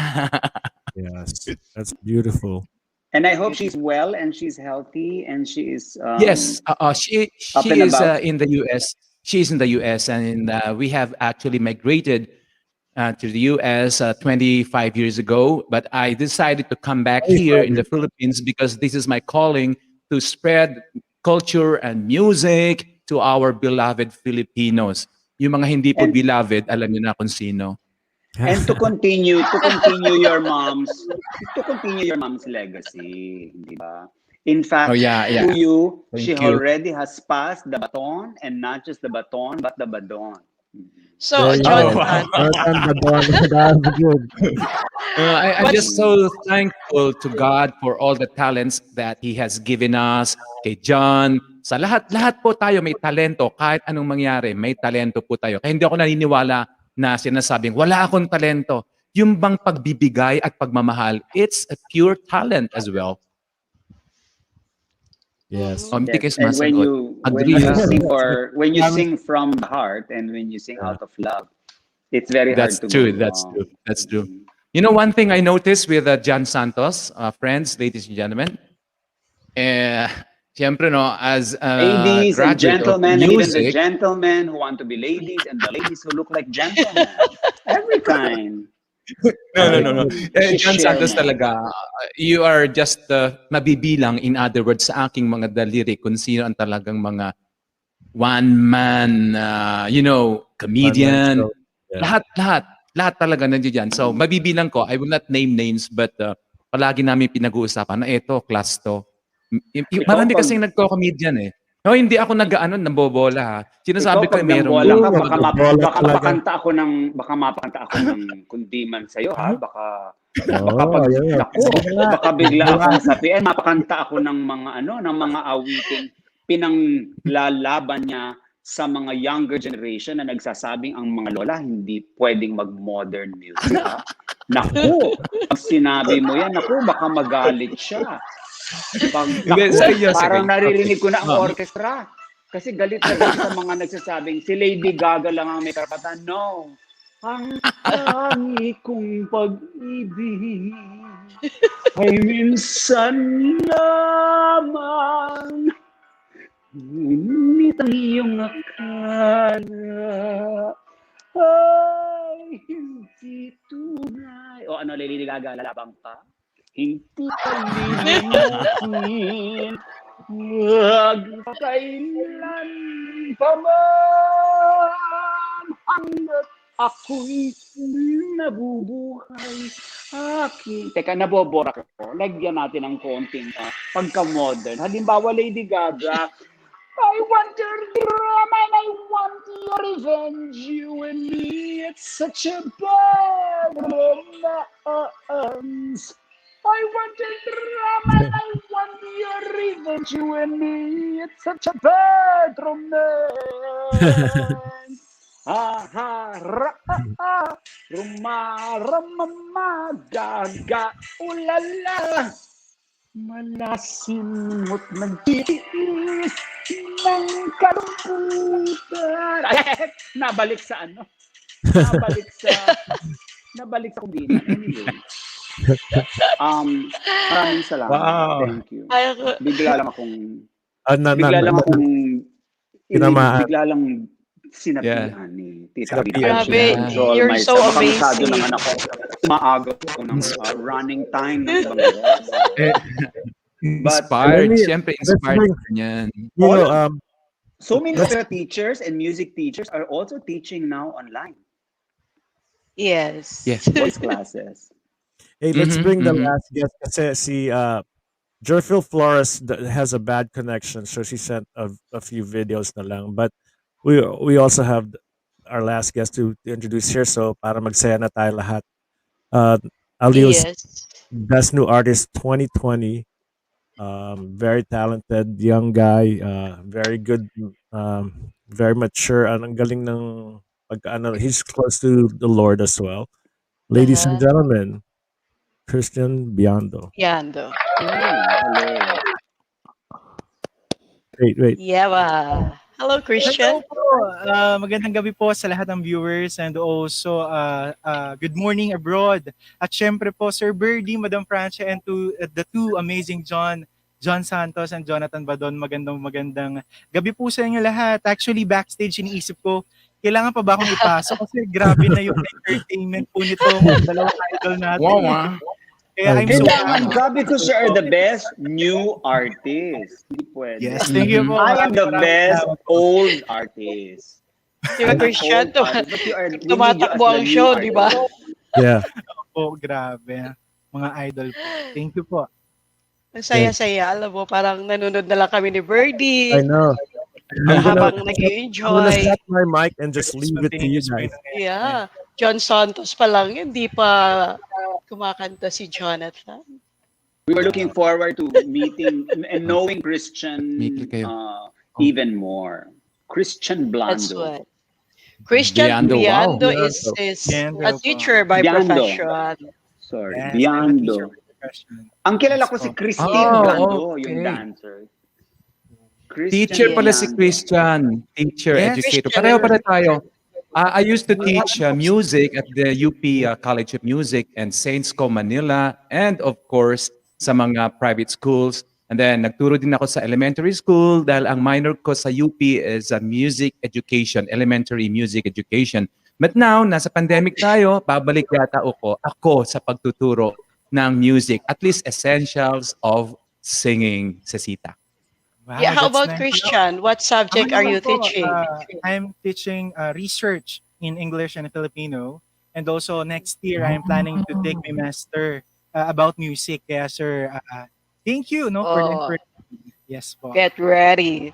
Speaker 14: Yes, that's beautiful.
Speaker 17: And I hope she's well and she's healthy and she is.
Speaker 5: Yes, she is in the U.S. She's in the U.S. and we have actually migrated to the U.S. 25 years ago. But I decided to come back here in the Philippines because this is my calling to spread culture and music to our beloved Filipinos. Yung mga hindi po beloved, alam niyo na kung sino.
Speaker 17: And to continue your mom's legacy, di ba? In fact, to you, she already has passed the baton, and not just the baton, but the badon.
Speaker 15: So, Jonathan,
Speaker 5: I'm just so thankful to God for all the talents that He has given us. Kay John, sa lahat po tayo may talento. Kahit anong mangyari, may talento po tayo. Kaya hindi ako naniniwala na sinasabing, wala akong talento. Yung bang pagbibigay at pagmamahal, it's a pure talent as well.
Speaker 14: Yes.
Speaker 17: And when you sing from the heart and when you sing out of love, it's very hard to go wrong.
Speaker 5: That's true. You know, one thing I noticed with John Santos, friends, ladies and gentlemen, siyempre, no, as
Speaker 17: ladies and gentlemen, and even the
Speaker 5: music,
Speaker 17: gentlemen who want to be ladies and the ladies who look like gentlemen. Every kind.
Speaker 5: No. John Santos talaga, you are just mabibilang, in other words, sa aking mga daliri kung sino ang talagang mga one-man, comedian. Lahat talaga nandiyan. So, mabibilang ko, I will not name names, but palagi namin pinag-uusapan na ito, class to. Marami kasing nagko-comedian eh. No, hindi ako nagbobola ha. Sinasabi ko merong
Speaker 17: baka mapakanta ako ng kundiman sa iyo ha. Baka bigla akong sabihin mapakanta ako ng mga awiting pinanglalaban niya sa mga younger generation na nagsasabing ang mga lola hindi pwedeng mag-modern music ha. Naku, pag sinabi mo yan, baka magalit siya. Parang naririnig ko na ang orchestra. Kasi galit na sa mga nagsasabing si Lady Gaga lang ang may karapatan. No. Ang tangi kong pag-ibig ay minsan lamang. Ngunit ang iyong akala Ay, hindi tunay. O ano, Lady Gaga, lalabang pa? Hindi ka lilimutin. Huwag kailan pa man hanggat ako'y nabubuhay. Teka, nabobora ko. Lagyan natin ng konting pagka-modern. Halimbawa, Lady Gaga, I want your drama and I want your revenge. You and me, it's such a bad romance. I want your drama and I want your revenge. You and me, it's such a bad romance. Ha ha ra ruma gaga ulala. Malasimot nagtitiis ng kalungkutan. Ay, nabalik sa ano? Nabalik sa kumbina. Anyway. Maraming salamat.
Speaker 14: Wow.
Speaker 17: Thank you. Bigla lang akong sinabihan ni Tita Bida.
Speaker 15: Grabe, you're so amazing.
Speaker 17: Naman ako. Maaga ko ng running time ng ibang guest.
Speaker 5: Inspired. Siyempre, inspired yan.
Speaker 14: You know,
Speaker 17: so many opera teachers and music teachers are also teaching now online.
Speaker 15: Yes.
Speaker 17: Voice classes.
Speaker 14: Hey, let's bring the last guest kasi si GErphil Flores has a bad connection, so she sent a few videos na lang. But we also have our last guest to introduce here, so para magsaya na tayo lahat. aALIW's Best New Artist 2020. Very talented young guy, very good, very mature. Ang galing ng he's close to the Lord as well. Ladies and gentlemen, Christian Biando.
Speaker 15: Biando.
Speaker 17: Hello.
Speaker 14: Wait.
Speaker 15: Yeah. Hello, Christian.
Speaker 13: Hello po. Magandang gabi po sa lahat ng viewers and also good morning abroad. At syempre po, Sir Birdie, Madam Francia, and to the two amazing John Santos and Jonathan Badon. Magandang gabi po sa inyo lahat. Actually, backstage iniisip ko, kailangan pa ba akong ipasok? Kasi grabe na yung entertainment po nitong dalawang idol natin.
Speaker 5: Wow.
Speaker 13: Kaya I'm so happy.
Speaker 17: Grabe ko siya are the best new artist. Hindi pwede.
Speaker 13: Yes, thank you po.
Speaker 17: I am the best old artist.
Speaker 15: Di ba, Christian? Tumatakbo ang show, di ba?
Speaker 14: Yeah.
Speaker 13: Po, grabe. Mga idol po. Thank you po.
Speaker 15: Ang saya-saya. Alam mo, parang nanonood na lang kami ni Birdie.
Speaker 14: I know.
Speaker 15: Habang
Speaker 14: I'm gonna
Speaker 15: nag-enjoy.
Speaker 14: shut my mic and just leave it to you guys.
Speaker 15: Yeah. John Santos pa lang yun. Di pa kumakanta si Jonathan.
Speaker 17: We were looking forward to meeting and knowing Christian even more. Christian
Speaker 15: That's
Speaker 17: Blando.
Speaker 15: what. Christian Biando
Speaker 5: wow.
Speaker 15: is a teacher by profession.
Speaker 17: Sorry,
Speaker 13: Yes,
Speaker 17: Biando. Ang kilala ko si Christine Blando, yung dancer.
Speaker 5: Teacher pala si Christian. Teacher,
Speaker 13: Yes,
Speaker 5: educator.
Speaker 15: Christian.
Speaker 5: Pareho tayo. I used to teach music at the UP College of Music and Saints Co Manila, and of course sa mga private schools. And then nagturo din ako sa elementary school dahil ang minor ko sa UP is music education, elementary music education. But now, nasa pandemic tayo, babalik yata ako sa pagtuturo ng music, at least essentials of singing, Cecita.
Speaker 13: Wow,
Speaker 15: Yeah, how
Speaker 13: that's
Speaker 15: about
Speaker 13: nice.
Speaker 15: Christian? What subject
Speaker 13: Ako
Speaker 15: are you
Speaker 13: naman po,
Speaker 15: teaching?
Speaker 13: I'm teaching research in English and Filipino. And also next year, I'm planning to take my master about music. Kaya sir, thank you for the encouragement. Yes po.
Speaker 15: Get ready.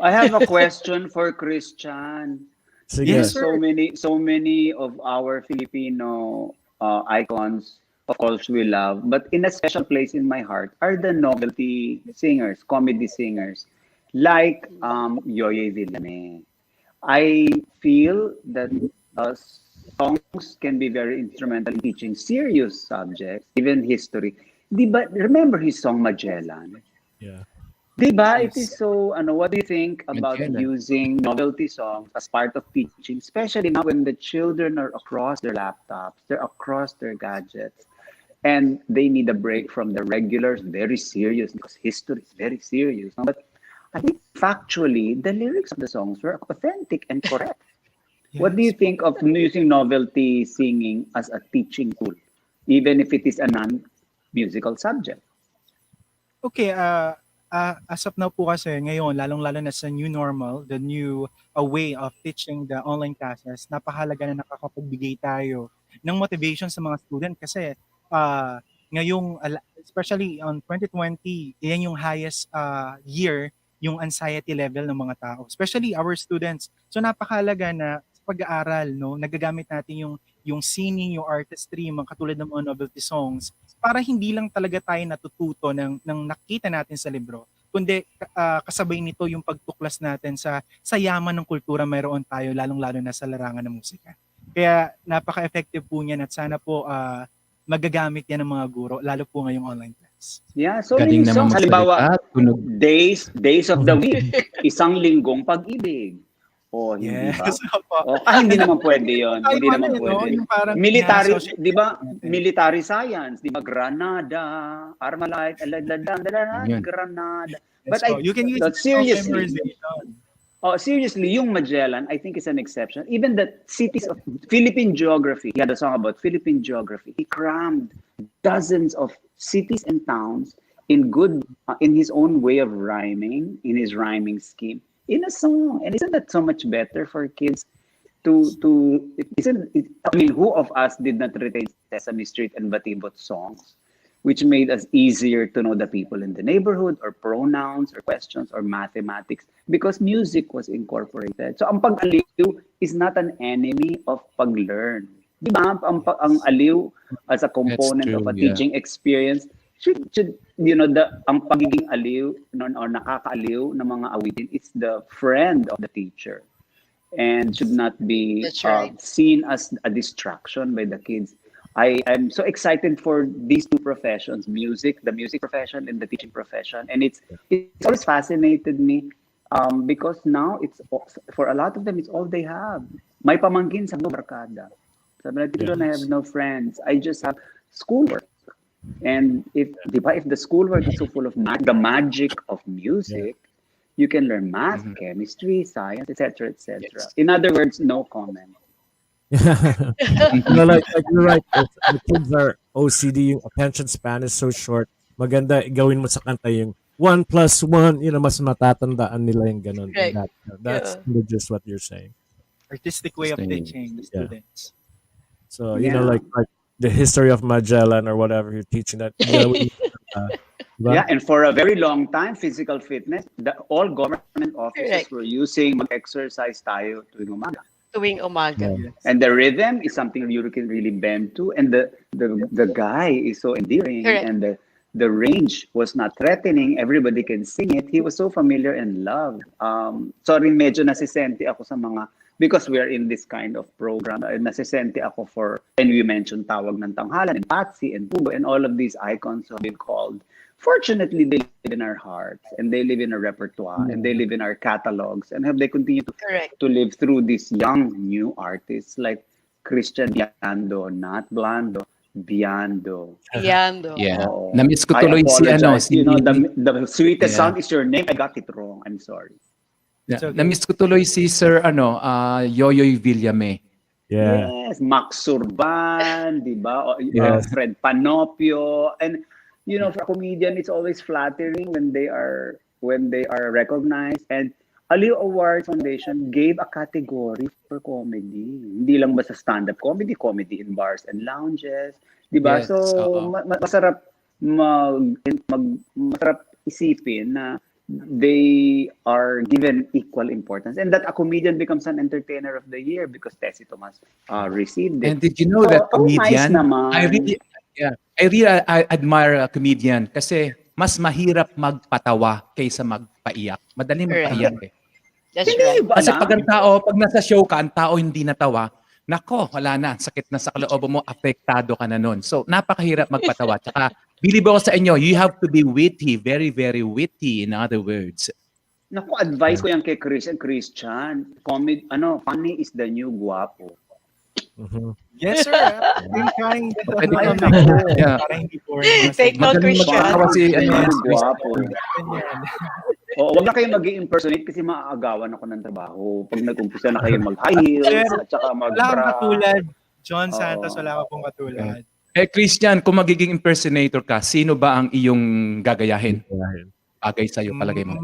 Speaker 17: I have a question for Christian.
Speaker 14: Sige.
Speaker 13: Yes, sir.
Speaker 17: So many of our Filipino icons, of course, we love, but in a special place in my heart are the novelty singers, comedy singers, like Yoye Villame. I feel that songs can be very instrumental in teaching serious subjects, even history. Diba, remember his song Magellan?
Speaker 14: Yeah.
Speaker 17: Diba, it is so, what do you think about
Speaker 5: Magellan.
Speaker 17: using novelty songs as part of teaching, especially now when the children are across their laptops, they're across their gadgets, and they need a break from the regulars, very serious, because history is very serious. But I think factually, the lyrics of the songs were authentic and correct. What do you think of using novelty singing as a teaching tool, even if it is a non-musical subject?
Speaker 13: Okay, as of now po kasi ngayon, lalong-lalo na sa new normal, the new way of teaching the online classes, napakahalaga na nakakapagbigay tayo ng motivation sa mga student kasi ngayong, especially on 2020, yan yung highest year, yung anxiety level ng mga tao, especially our students. So napakahalaga na sa pag-aaral, no, nagagamit natin yung singing, yung artistry, mga katulad ng mga novelty songs, para hindi lang talaga tayo natututo ng nakita natin sa libro, kundi kasabay nito yung pagtuklas natin sa yaman ng kultura mayroon tayo, lalong-lalo na sa larangan ng musika. Kaya napaka-effective po niyan at sana po magagamit yan ng mga guro, lalo po ngayong online class.
Speaker 17: Yeah, so
Speaker 5: Galing
Speaker 17: many
Speaker 5: naman
Speaker 17: songs. Halimbawa, days of the week, isang linggong pag-ibig. Oh, hindi
Speaker 13: Yes.
Speaker 17: ba? Hindi naman pwede yun. Hindi naman pwede.
Speaker 13: Yung parang
Speaker 17: Military,
Speaker 13: social-
Speaker 17: di ba? Military science, di ba? Granada, Armalite,
Speaker 5: Yun.
Speaker 17: Granada.
Speaker 13: But you can use it for
Speaker 17: seriously,
Speaker 13: memorization.
Speaker 17: seriously, yung Magellan, I think is an exception. Even the cities of Philippine geography, he had a song about Philippine geography. He crammed dozens of cities and towns in his own way of rhyming, in his rhyming scheme, in a song. And isn't that so much better for kids who of us did not retain Sesame Street and Batibot songs, which made us easier to know the people in the neighborhood, or pronouns, or questions, or mathematics, because music was incorporated. So ang pag-aliw is not an enemy of pag-learn. Di ba? Ang aliw as a component of a teaching experience should ang pagiging aliw or nakakaaliw ng mga awitin is the friend of the teacher and should not be seen as a distraction by the kids. I'm so excited for these two professions, the music profession and the teaching profession. And it's always fascinated me because now it's, for a lot of them, it's all they have. May pamangkin sa barkada. Sabi na, Tito, I have no friends. I just have schoolwork. And if the schoolwork is so full of the magic of music, you can learn math, chemistry, science, etc., etc. In other words, no comment.
Speaker 14: Like you're right. If the kids are OCD, yung attention span is so short. Maganda gawin mo sa kanta yung 1 + 1, mas matatandaan nila yung ganun. That's just what you're saying.
Speaker 13: Artistic way of teaching the students.
Speaker 14: So, like the history of Magellan or whatever you're teaching that.
Speaker 17: And for a very long time, physical fitness, all government offices were using mag-exercise tayo tuwing umaga. And the rhythm is something you can really bend to, and the guy is so endearing, and the range was not threatening. Everybody can sing it. He was so familiar and loved. Sorry, medyo nasisente ako sa mga, because we are in this kind of program, nasisente ako and we mentioned Tawag ng Tanghalan and Patsy and Pugo and all of these icons have been called. Fortunately, they live in our hearts, and they live in our repertoire, and they live in our catalogs, and they continue to live through these young new artists like Christian Biando, not Blando, Biando.
Speaker 15: Biando.
Speaker 5: Yeah. Na-miss ko tuloy
Speaker 17: the sweetest sound is your name. I got it wrong. I'm sorry.
Speaker 5: Na-miss ko tuloy si Sir Yoyoy Villame.
Speaker 17: Yes, Max Surban, di ba? Fred Panopio, and for a comedian, it's always flattering when they are recognized. And Aliw Awards Foundation gave a category for comedy. Hindi lang basta stand-up comedy in bars and lounges, di ba?
Speaker 5: Yes,
Speaker 17: so masarap masarap isipin na they are given equal importance, and that a comedian becomes an entertainer of the year because Tessie Tomas received it.
Speaker 5: And did you know that comedian?
Speaker 17: Nice
Speaker 5: I really admire a comedian kasi mas mahirap magpatawa kaysa magpaiyak. Madali magpaiyak eh.
Speaker 15: That's right.
Speaker 5: Kasi pag nasa show ka, ang tao hindi natawa, nako, wala na, sakit na sa kalooban mo, apektado ka na nun. So, napakahirap magpatawa. Tsaka, believe ako sa inyo, you have to be witty, very, very witty, in other words.
Speaker 17: Naku, advice ko yan kay Chris and Christian. Funny is the new guwapo.
Speaker 13: Yes, sir. I'm trying
Speaker 15: Take note, Christian.
Speaker 17: Oo, wag na kayo mag-impersonate kasi maaagawan ako ng trabaho. Pag nag-umpisa na kayo mag-high heels at saka
Speaker 13: Wala kang
Speaker 17: mag-bra.
Speaker 13: katulad. John
Speaker 17: Oo.
Speaker 13: Santos, wala ka pong katulad.
Speaker 5: Christian, kung magiging impersonator ka, sino ba ang iyong gagayahin? Bagay sa'yo, palagay mo.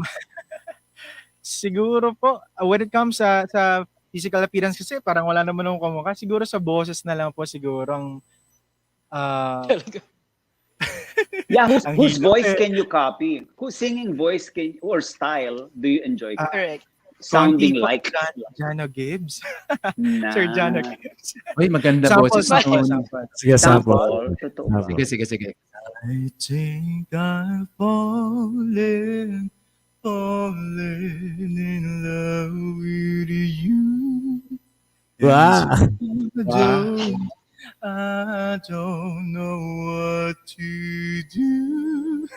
Speaker 13: Siguro po, when it comes sa physical appearance kasi parang wala naman akong kamukha. Siguro sa boses na lang po siguro ang
Speaker 17: Yeah,
Speaker 13: ang
Speaker 17: whose
Speaker 13: hilo.
Speaker 17: voice can you copy? Whose singing voice or style do you enjoy?
Speaker 15: Correct.
Speaker 17: Sounding
Speaker 13: Konti po,
Speaker 17: like
Speaker 13: Jano Gibbs.
Speaker 17: na.
Speaker 13: Sir Jano Gibbs.
Speaker 5: Uy, maganda
Speaker 13: Sample,
Speaker 5: boses
Speaker 13: sample,
Speaker 5: nun.
Speaker 13: sample.
Speaker 14: Sige, sample.
Speaker 17: Totoo ba?
Speaker 5: Sige.
Speaker 13: I think I'm falling in love with you.
Speaker 14: Wow.
Speaker 13: I don't know what to do.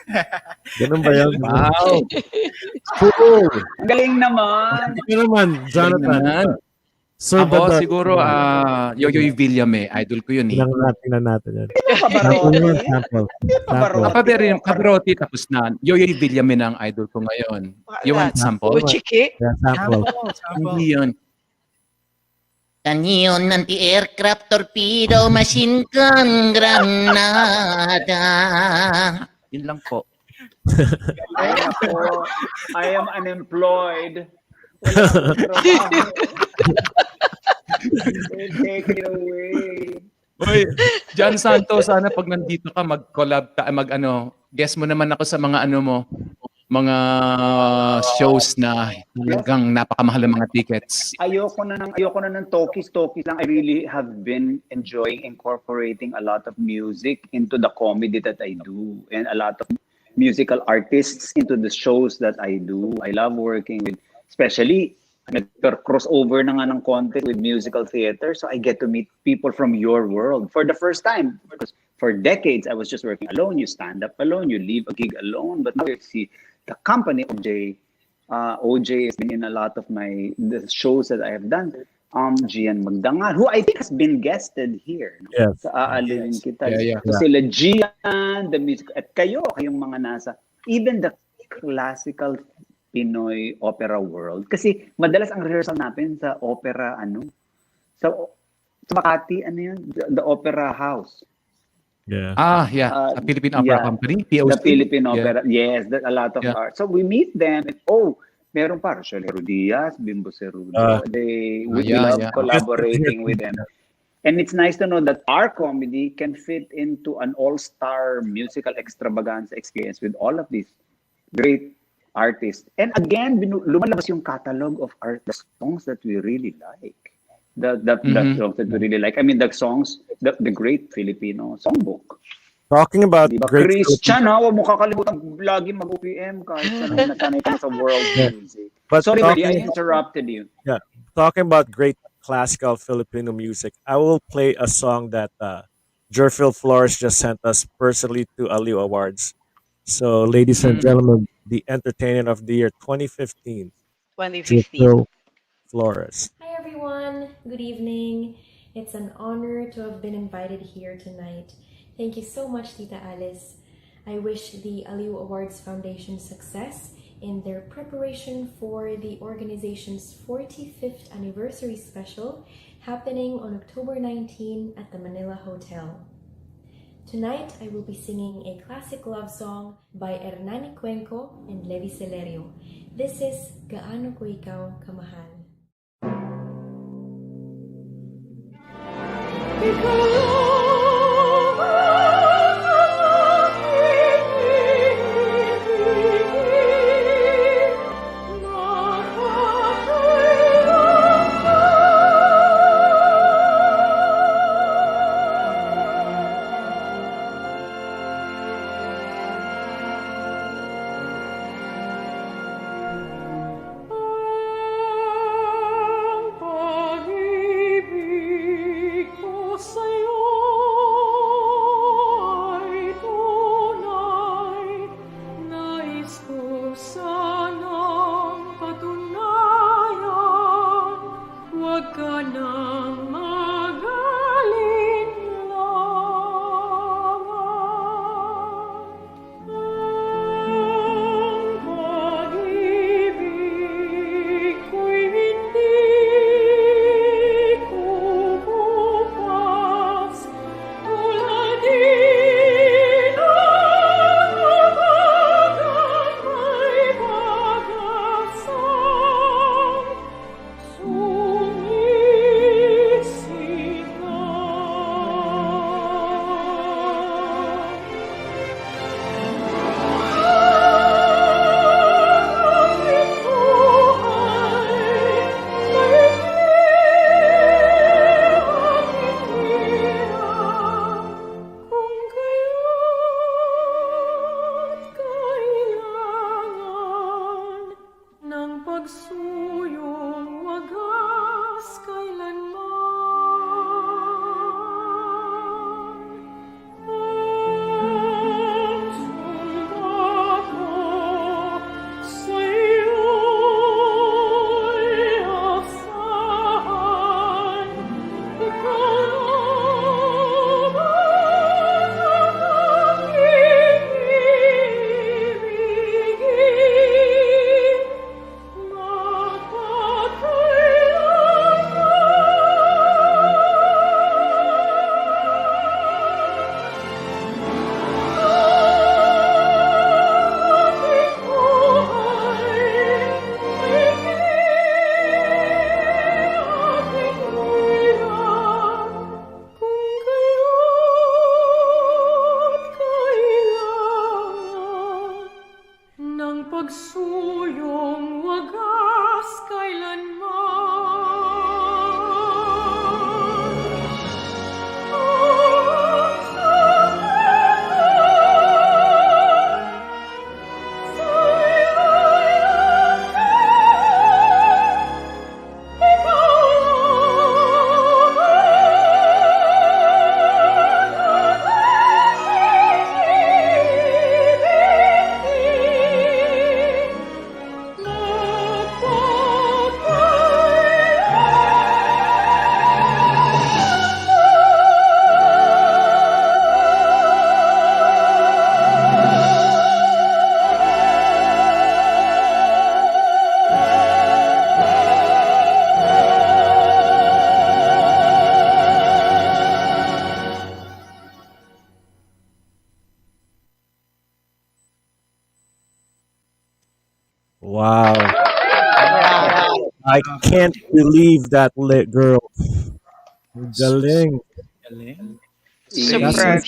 Speaker 14: Ganun ba yan?
Speaker 5: Wow.
Speaker 14: Cool.
Speaker 17: Ang galing naman.
Speaker 14: Ito naman, Jonathan. Sir
Speaker 5: Ako
Speaker 14: Badon.
Speaker 5: siguro, Yoyoy Villame, idol ko yun eh.
Speaker 14: Tingnan natin yan.
Speaker 17: Kabaroti.
Speaker 14: Sample.
Speaker 5: Kabaroti, tapos na. Yoyoy Villame na ang idol ko ngayon. You want sample?
Speaker 15: Uchiki?
Speaker 14: Yeah, sample.
Speaker 5: Hindi yun.
Speaker 18: Kanyon anti-aircraft torpedo machine gun granada.
Speaker 5: Yun lang po.
Speaker 17: I am unemployed. Wala akong trabaho. Take it away.
Speaker 5: Uy, John Santos, sana pag nandito ka, mag-collab ka, guest mo naman ako sa mga mga shows na talagang napakamahal ng mga tickets.
Speaker 17: Ayoko na ng talkies lang. I really have been enjoying incorporating a lot of music into the comedy that I do and a lot of musical artists into the shows that I do. I love working with, especially nag-crossover na nga ng content with musical theater, so I get to meet people from your world for the first time. Because for decades, I was just working alone. You stand up alone, you leave a gig alone, but now you see the company OJ. OJ has been in a lot of the shows that I have done. Gian Magdangal, who I think has been guested here.
Speaker 14: Yes.
Speaker 17: Sa aALIWin kita.
Speaker 5: Yeah.
Speaker 17: So sila Gian, the music, at kayong mga nasa, even the classical Pinoy opera world. Kasi madalas ang rehearsal natin sa opera, sa Makati, the opera house.
Speaker 14: Yeah.
Speaker 5: Sa Philippine Opera Company, POC.
Speaker 17: The Philippine Opera, yes, a lot of art. So we meet them, and meron pa, Rochelle Herodias, Bimbo Cerudo. We love collaborating with them. And it's nice to know that our comedy can fit into an all-star musical extravaganza experience with all of these great artists. And again, lumalabas yung catalog of the songs that we really like. The songs that we really like. I mean, the songs, the great Filipino songbook.
Speaker 14: Talking about great
Speaker 17: Christian, huwag mo kakalimutan lagi mag-OPM kahit sanay ka sa world music.
Speaker 14: But
Speaker 17: sorry, buddy, I interrupted you.
Speaker 14: Yeah, talking about great classical Filipino music, I will play a song that GErphil Flores just sent us personally to aALIW Awards. So, ladies and gentlemen, the Entertainer of the Year 2015.
Speaker 15: 2015.
Speaker 14: GErphil Flores.
Speaker 19: Hi everyone, good evening. It's an honor to have been invited here tonight. Thank you so much, Tita Alice. I wish the aALIW Awards Foundation success in their preparation for the organization's 45th anniversary special happening on October 19 at the Manila Hotel. Tonight, I will be singing a classic love song by Hernani Cuenco and Levi Celerio. This is Gaano Ko Ikaw Kamahal.
Speaker 2: Pag-ibig ko sa'yo pagsuyong wagas kailanman. Ang sumba ko sa'yo'y asahan. Ikaw naman ang aking ibigin. Ng pagsuyong wagas kailanman.
Speaker 14: Wow. I can't believe that lit girl. Galing.
Speaker 15: Superb.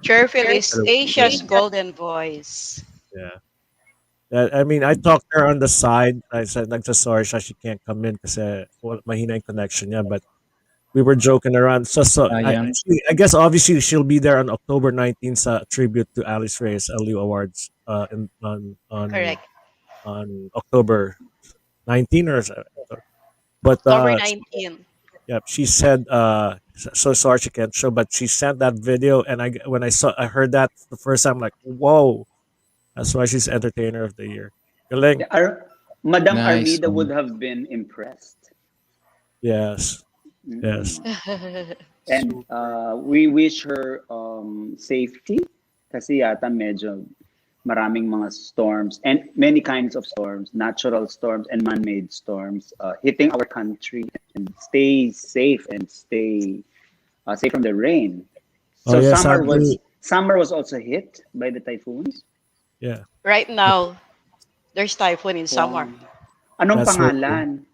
Speaker 15: GErphil is
Speaker 14: Hello.
Speaker 15: Asia's golden voice.
Speaker 14: Yeah. I mean, I talked to her on the side. I said, nagsasorry siya, she can't come in kasi mahina yung connection niya. But we were joking around. So I guess obviously she'll be there on October 19th sa tribute to Alice Reyes Aliw Awards
Speaker 15: Correct.
Speaker 14: on October 19 or so. But
Speaker 15: October 19.
Speaker 14: yeah, she said so sorry she can't show, but she sent that video, and when I heard that the first time, like, whoa, that's why she's entertainer of the year. Galing.
Speaker 17: Madam
Speaker 5: Nice.
Speaker 17: Armida would have been impressed.
Speaker 14: Yes. Yes.
Speaker 17: And we wish her safety kasi yata medyo maraming mga storms and many kinds of storms, natural storms and man-made storms hitting our country, and stay safe and stay safe from the rain. So summer was also hit by the typhoons.
Speaker 14: Yeah.
Speaker 15: Right now, there's typhoon in summer.
Speaker 17: Anong pangalan?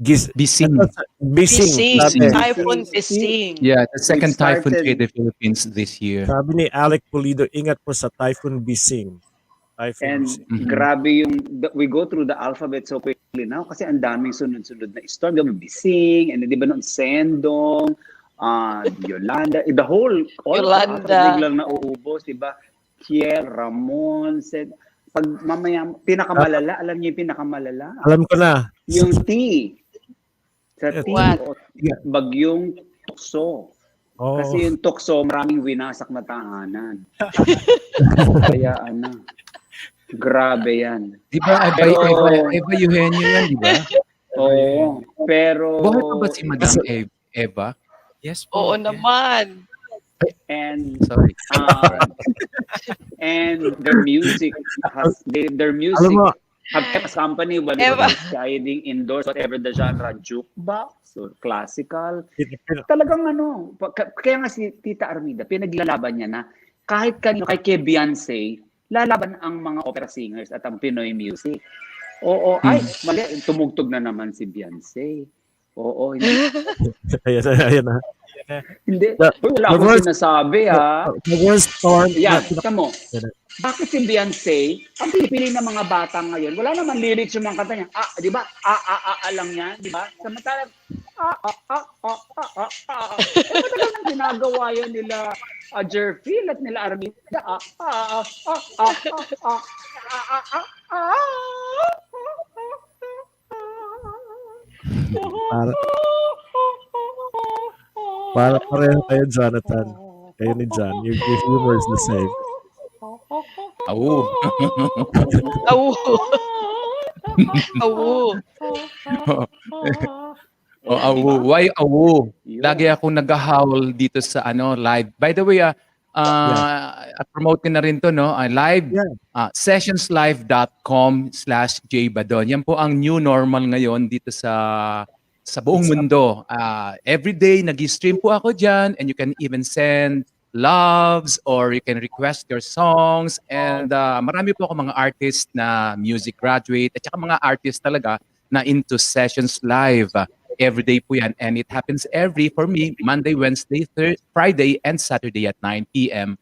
Speaker 5: Bising.
Speaker 15: Bising. Typhoon Bising.
Speaker 5: Yeah, the second typhoon to hit the Philippines this year.
Speaker 14: Sabi ni Alec Pulido, ingat po sa Typhoon Bising.
Speaker 17: And grabe yung, we go through the alphabet so quickly now kasi ang daming sunod-sunod na storm. Di ba Bising, and di ba noon Sendong, Yolanda, all
Speaker 15: Yolanda.
Speaker 17: biglang nauubos, di ba? Kiel, Ramon, said, pag mamaya, pinakamalala, alam niyo yung pinakamalala?
Speaker 14: Alam ko na.
Speaker 17: Yung T. Sa T,
Speaker 15: What?
Speaker 17: bagyong tukso.
Speaker 14: Oh.
Speaker 17: Kasi yung tukso, maraming winasak na tahanan. Kaya grabe yan.
Speaker 5: Di ba? Eva Eugenio yan, di ba?
Speaker 17: Oo. Pero...
Speaker 5: Buhay pa ba si Madam Eva?
Speaker 13: Yes po.
Speaker 15: Oo naman.
Speaker 17: And
Speaker 5: sorry.
Speaker 17: And their music have kept us company when we were riding indoors, whatever the genre, jukebox or classical. Talagang kaya nga si Tita Armida, pinaglalaban niya na kahit kanino, kay Beyonce, lalaban ang mga opera singers at ang Pinoy music. Oo, ay, mali, tumugtog na naman si Beyonce. Oo, hindi.
Speaker 14: Ayan na.
Speaker 17: Hindi. Wala akong sinasabi, ha?
Speaker 14: Storm.
Speaker 17: Yan, kita mo. Bakit si Beyonce, ang pinipili ng mga bata ngayon, wala naman lyrics yung mga kanta niya. Di ba? Lang yan, di ba? Samantala, matagal nang ginagawa yan nila GErphil at nila Armida.
Speaker 14: Para, para pareho kayo, Jonathan. Kayo ni John. Your humor is the same.
Speaker 5: Awu.
Speaker 15: Awu. Awu.
Speaker 5: Oh, awu. Why awu? Lagi akong nag-howl dito sa live. By the way, promote ko na rin to, no? Live, sessionslive.com/jbadon. Yan po ang new normal ngayon dito sa buong mundo. Every day, nag-stream po ako dyan, and you can even send loves or you can request your songs. And marami po ako mga artist na music graduate at saka mga artist talaga na into sessions live. Every day po yan. And it happens for me, Monday, Wednesday, Friday, and Saturday at 9 p.m.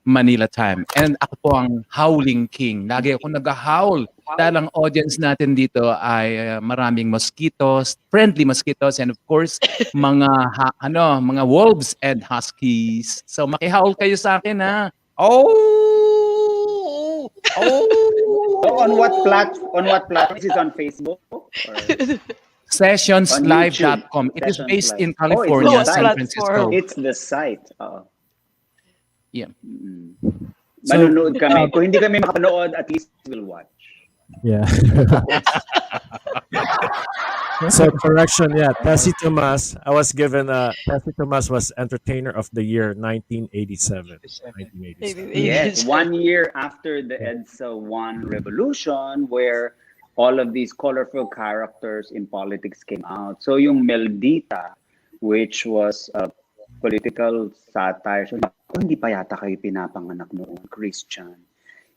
Speaker 5: Manila time. And ako po ang Howling King. Lagi ako nag-howl dahil ang audience natin dito ay maraming mosquitoes, friendly mosquitoes, and of course, mga wolves and huskies. So makihowl kayo sa akin, ha?
Speaker 17: Oh! So on what platform? Is it on Facebook? Or?
Speaker 5: Sessionslive.com. It is based in California, San Francisco.
Speaker 17: It's the site.
Speaker 5: Yeah.
Speaker 17: Manonood kami. Kung hindi kami makapanood, at least we'll watch.
Speaker 14: Yeah. So correction, Tessie Tomas. I was given Tessie Tomas was Entertainer of the Year 1987.
Speaker 17: Yes, 1 year after the EDSA 1 revolution, where all of these colorful characters in politics came out. So yung Meldita, which was a political satire. So, hindi pa yata kayo pinapanganak noon, Christian.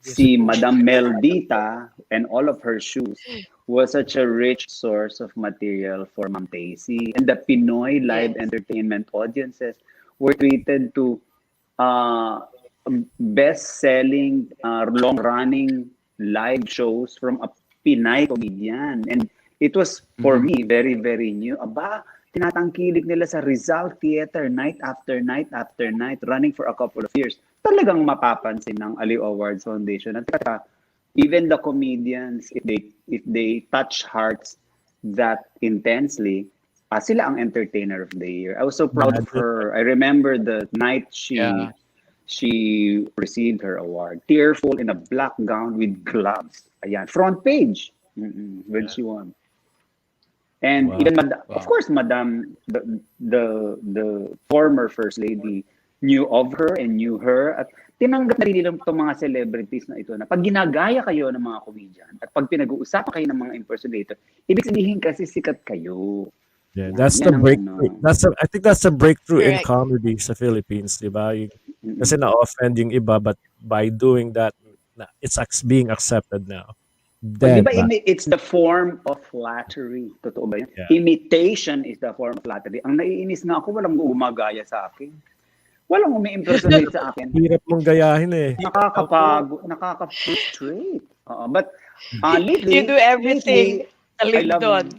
Speaker 17: Si Madam Meldita and all of her shoes was such a rich source of material for Ma'am Daisy. And the Pinoy live entertainment audiences were treated to best-selling, long-running live shows from a Pinay comedian. And it was, for me, very, very new. Aba, tinatangkilik nila sa Rizal Theater night after night after night, running for a couple of years. Talagang mapapansin ng Aliw Awards Foundation. At even the comedians, if they touch hearts that intensely, sila ang Entertainer of the Year. I was so proud of her. I remember the night she received her award. Tearful in a black gown with gloves. Ayan, front page when she won. And even of course, Madam, the former First Lady knew of her and knew her. At tinanggap na rin nila itong mga celebrities na ito na pag ginagaya kayo ng mga comedian at pag pinag-uusapan kayo ng mga impersonator, ibig sabihin kasi sikat kayo.
Speaker 14: Yeah, that's the breakthrough. I think that's the breakthrough in comedy sa Philippines, di ba? Kasi na-offend yung iba, but by doing that, it's being accepted now.
Speaker 17: Diba, it's the form of flattery. Totoo ba yun? Yeah. Imitation is the form of flattery. Ang naiinis nga ako, walang gumagaya sa akin. Walang umi-impersonate sa akin.
Speaker 14: Hirap mong gayahin eh.
Speaker 17: Nakakapagod, nakaka-frustrate. But lately,
Speaker 15: you do everything.
Speaker 17: I love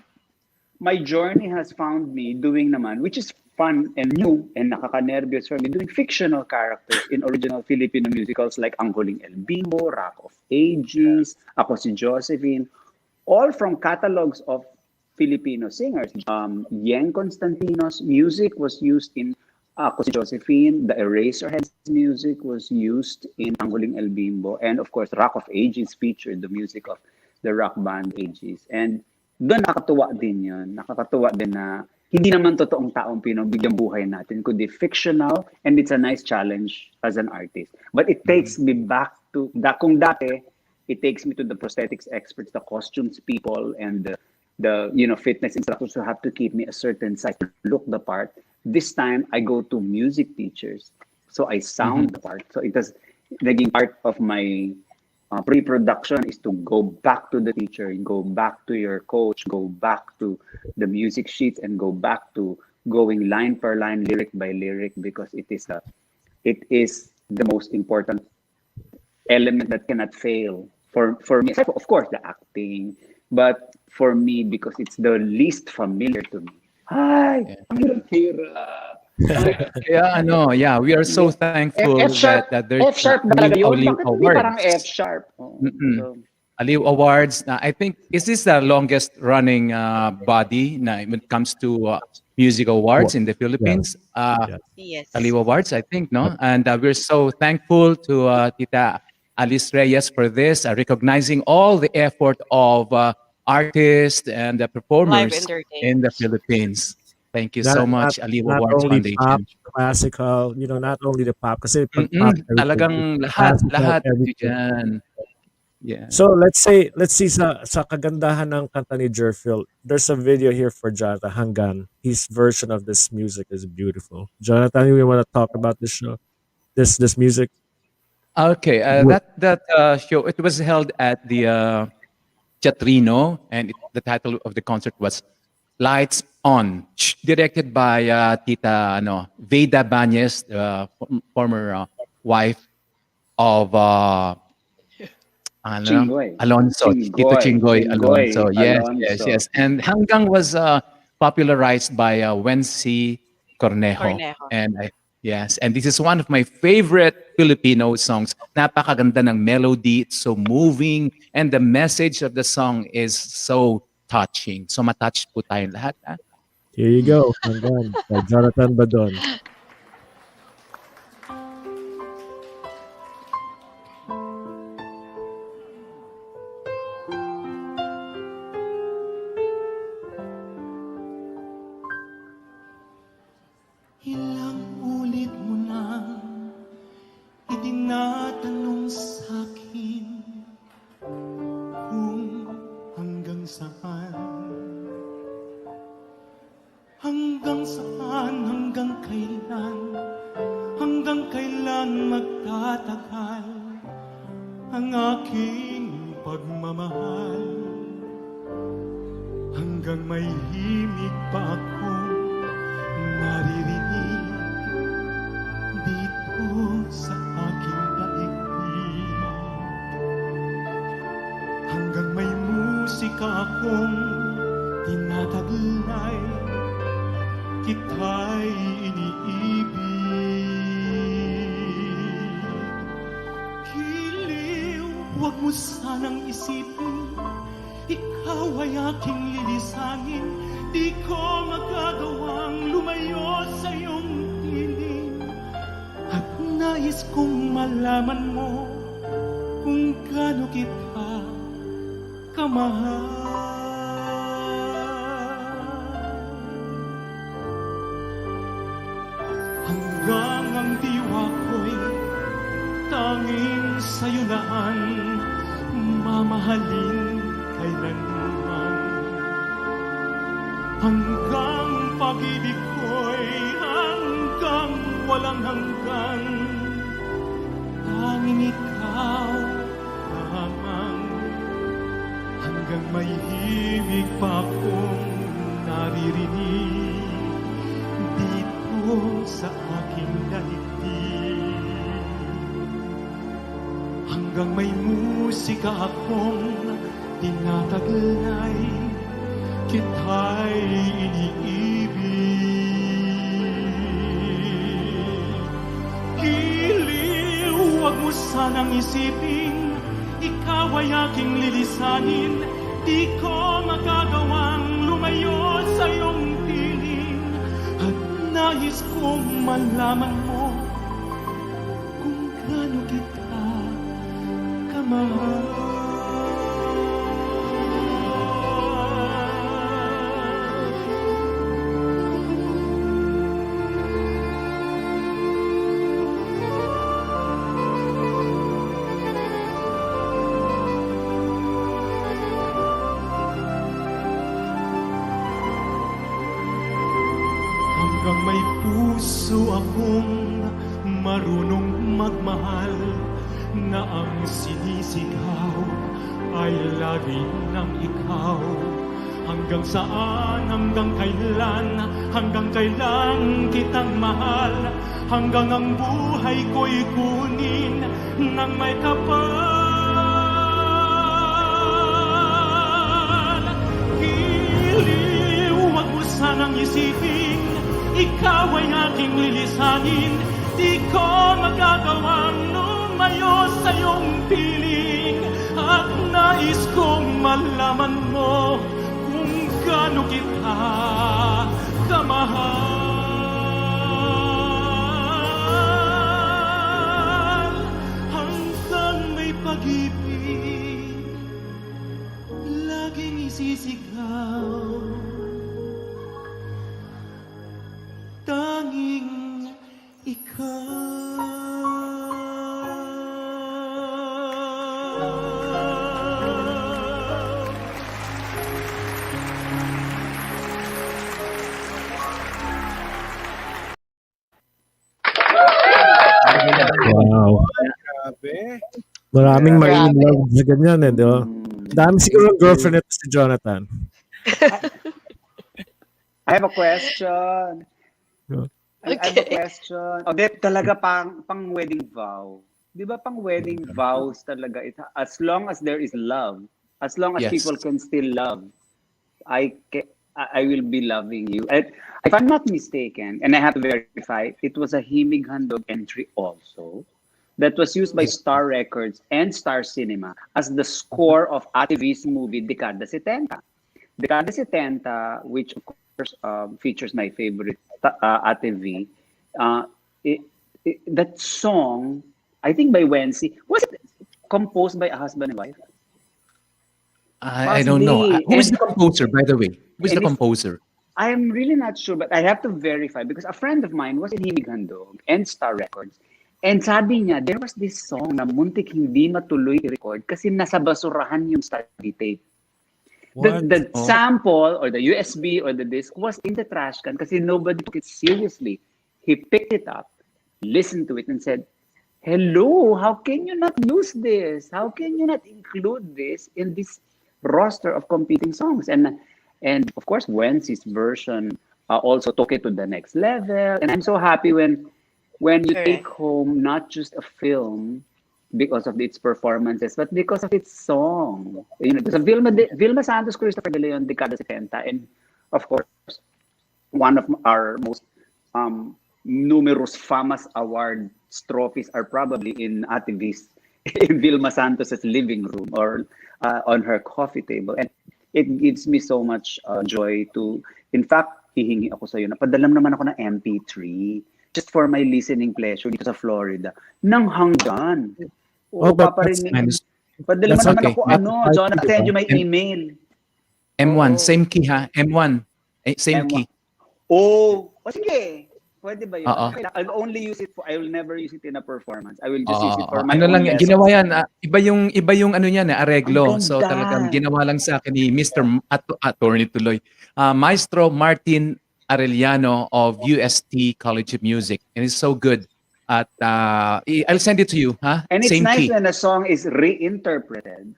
Speaker 17: my journey has found me doing naman, which is fun and new and nakaka-nervous for me, doing fictional characters in original Filipino musicals like Ang Huling El Bimbo, Rock of Ages, Ako si Josephine, all from catalogs of Filipino singers. Yeng Constantino's music was used in Ako si Josephine, the Eraserheads music was used in Ang Huling El Bimbo, and of course, Rock of Ages featured the music of the rock band Ages. And doon nakakatuwa din yun. Nakakatuwa din na hindi naman totoong taong pinagbigyan buhay natin, kundi fictional, and it's a nice challenge as an artist. But it takes me back to, kung dati, it takes me to the prosthetics experts, the costumes people, and the fitness instructors who have to keep me a certain size to look the part. This time, I go to music teachers. So I sound the part. So it was naging part of my pre-production is to go back to the teacher, go back to your coach, go back to the music sheets, and go back to going line per line, lyric by lyric, because it is the most important element that cannot fail for me. Except for, of course, the acting, but for me, because it's the least familiar to me. Hi, ang hirap-hirap.
Speaker 5: Kaya we are so thankful that there's
Speaker 17: F-sharp talaga yun.
Speaker 5: Aliw
Speaker 17: Bakit hindi
Speaker 5: Awards.
Speaker 17: parang F-sharp? So,
Speaker 5: Aliw Awards. I think, is this the longest running body when it comes to music awards in the Philippines?
Speaker 15: Yes.
Speaker 5: Aliw Awards, I think, no? And we're so thankful to Tita Alice Reyes for this, recognizing all the effort of artists and the
Speaker 15: Live
Speaker 5: performers in the
Speaker 15: entertainers.
Speaker 5: Philippines. Thank you
Speaker 14: Not
Speaker 5: so
Speaker 14: not
Speaker 5: much, Aliw
Speaker 14: not
Speaker 5: Awards
Speaker 14: only pop,
Speaker 5: Foundation.
Speaker 14: classical, not only the pop kasi pag pop everything,
Speaker 5: Talagang
Speaker 14: classical,
Speaker 5: lahat
Speaker 14: everything.
Speaker 5: dyan. Yeah.
Speaker 14: So let's see sa kagandahan ng kanta ni GErphil. There's a video here for Jonathan Hanggang. His version of this music is beautiful. Jonathan, you want to talk about this show? This music?
Speaker 5: Okay,
Speaker 14: Wo-
Speaker 5: that show, it was held at the Teatrino, and the title of the concert was Lights On, directed by Tita Veda Bañez, former wife of
Speaker 17: Chingoy.
Speaker 5: Alonso, Tito Chingoy Alonso. Yes,
Speaker 17: Alonso.
Speaker 5: yes. And Hanggang was popularized by Wency Cornejo.
Speaker 15: Cornejo.
Speaker 5: And yes, and this is one of my favorite Filipino songs. Napakaganda ng melody, it's so moving, and the message of the song is so touching. So matouch po tayong lahat.
Speaker 14: Here you go, Hanggang by Jonathan Badon.
Speaker 20: Ilang ulit mo nang itinatanong sa'kin kung hanggang saan, hanggang kailan magtatagal ang aking pagmamahal, hanggang may himig pa akong naririnig dito sa aking daigdig, hanggang may musika akong tinataglay, kita'y iniibig. Giliw, huwag mo sanang isipin, ikaw ay aking lilisanin, di ko magagawang lumayo sa iyong piling. At nais kong malaman mo kung gaano kita kamahal. Hanggang ang diwa ko'y tanging sa'yo naan, mamahalin kailanman. Hanggang pag-ibig ko'y hanggang walang hanggan, tanging ikaw lamang. Hanggang may himig pa akong naririnig dito sa aking daigdig, hanggang may musika akong tinataglay, kita'y iniibig. Giliw, huwag mo sanang isipin, ikaw ay aking lilisanin, di ko magagawang lumayo sa iyong piling. At nais kong malaman mo kung gaano kita kamahal. Hanggang may puso akong marunong magmahal, na ang sinisigaw ay lagi ng ikaw. Hanggang saan, hanggang kailan kitang mahal, hanggang ang buhay ko'y kunin ng may kapal. Giliw, huwag mo sanang isipin, ikaw ay aking lilisanin, di ko magagawang lumayo sa iyong piling. At nais kong malaman mo kung gaano kita kamahal. Hanggang may pag-ibig laging isisigaw, tanging ikaw.
Speaker 14: Wow.
Speaker 13: Grabe.
Speaker 14: Maraming
Speaker 17: Grabe.
Speaker 14: mai-love sa ganyan eh, di ba? Dami siguro ang girlfriend nito si Jonathan.
Speaker 17: I have a question. I have a question. O, talaga pang wedding vow. Di ba pang wedding vows talaga, as long as there is love, as long as
Speaker 5: Yes.
Speaker 17: people can still love, I will be loving you. And if I'm not mistaken, and I have to verify, it was a Himig Handog entry also that was used by Star Records and Star Cinema as the score of Ate V's movie Dekada 70. Dekada 70, which of course features my favorite Ate V. That song, I think by Wency, was it composed by a husband and wife?
Speaker 5: I don't know. Who is the composer, by the way? Who is the composer?
Speaker 17: I'm really not sure, but I have to verify because a friend of mine was in Himig Handog and Star Records. And sabi niya, there was this song na muntik hindi matuloy i-record kasi nasa basurahan yung study tape. The sample or the USB or the disc was in the trash can kasi nobody took it seriously. He picked it up, listened to it and said, hello, how can you not use this? How can you not include this in this roster of competing songs? And of course, Wency's version also took it to the next level. And I'm so happy when you take home not just a film because of its performances, but because of its song. You know, because of Vilma Santos, Christopher De Leon, Dekada 70, and of course, one of our most numerous famous award trophies are probably in Ate V's, in Vilma Santos's living room or on her coffee table. And it gives me so much joy to, in fact, hihingi ako sa'yo, napadalam naman ako ng MP3 just for my listening pleasure dito sa Florida. Nang hanggan. Paparinig. Padala mo naman ako, Jonathan, send you my email.
Speaker 5: M1, same key ha? M1, same key.
Speaker 17: Sige. Pwede ba yun? I'll only use it I will never use it in a performance. I will just use it for my
Speaker 5: ano
Speaker 17: own
Speaker 5: lang,
Speaker 17: lessons.
Speaker 5: ginawa yan, iba yung ano yan, areglo.
Speaker 17: Ang
Speaker 5: So
Speaker 17: ganda.
Speaker 5: talagang ginawa lang sa akin ni Mr. Attorney tuloy, Maestro Martin Arellano of UST College of Music. And it's so good. At I'll send it to you, ha?
Speaker 17: And it's
Speaker 5: Same
Speaker 17: nice
Speaker 5: key.
Speaker 17: when a song is reinterpreted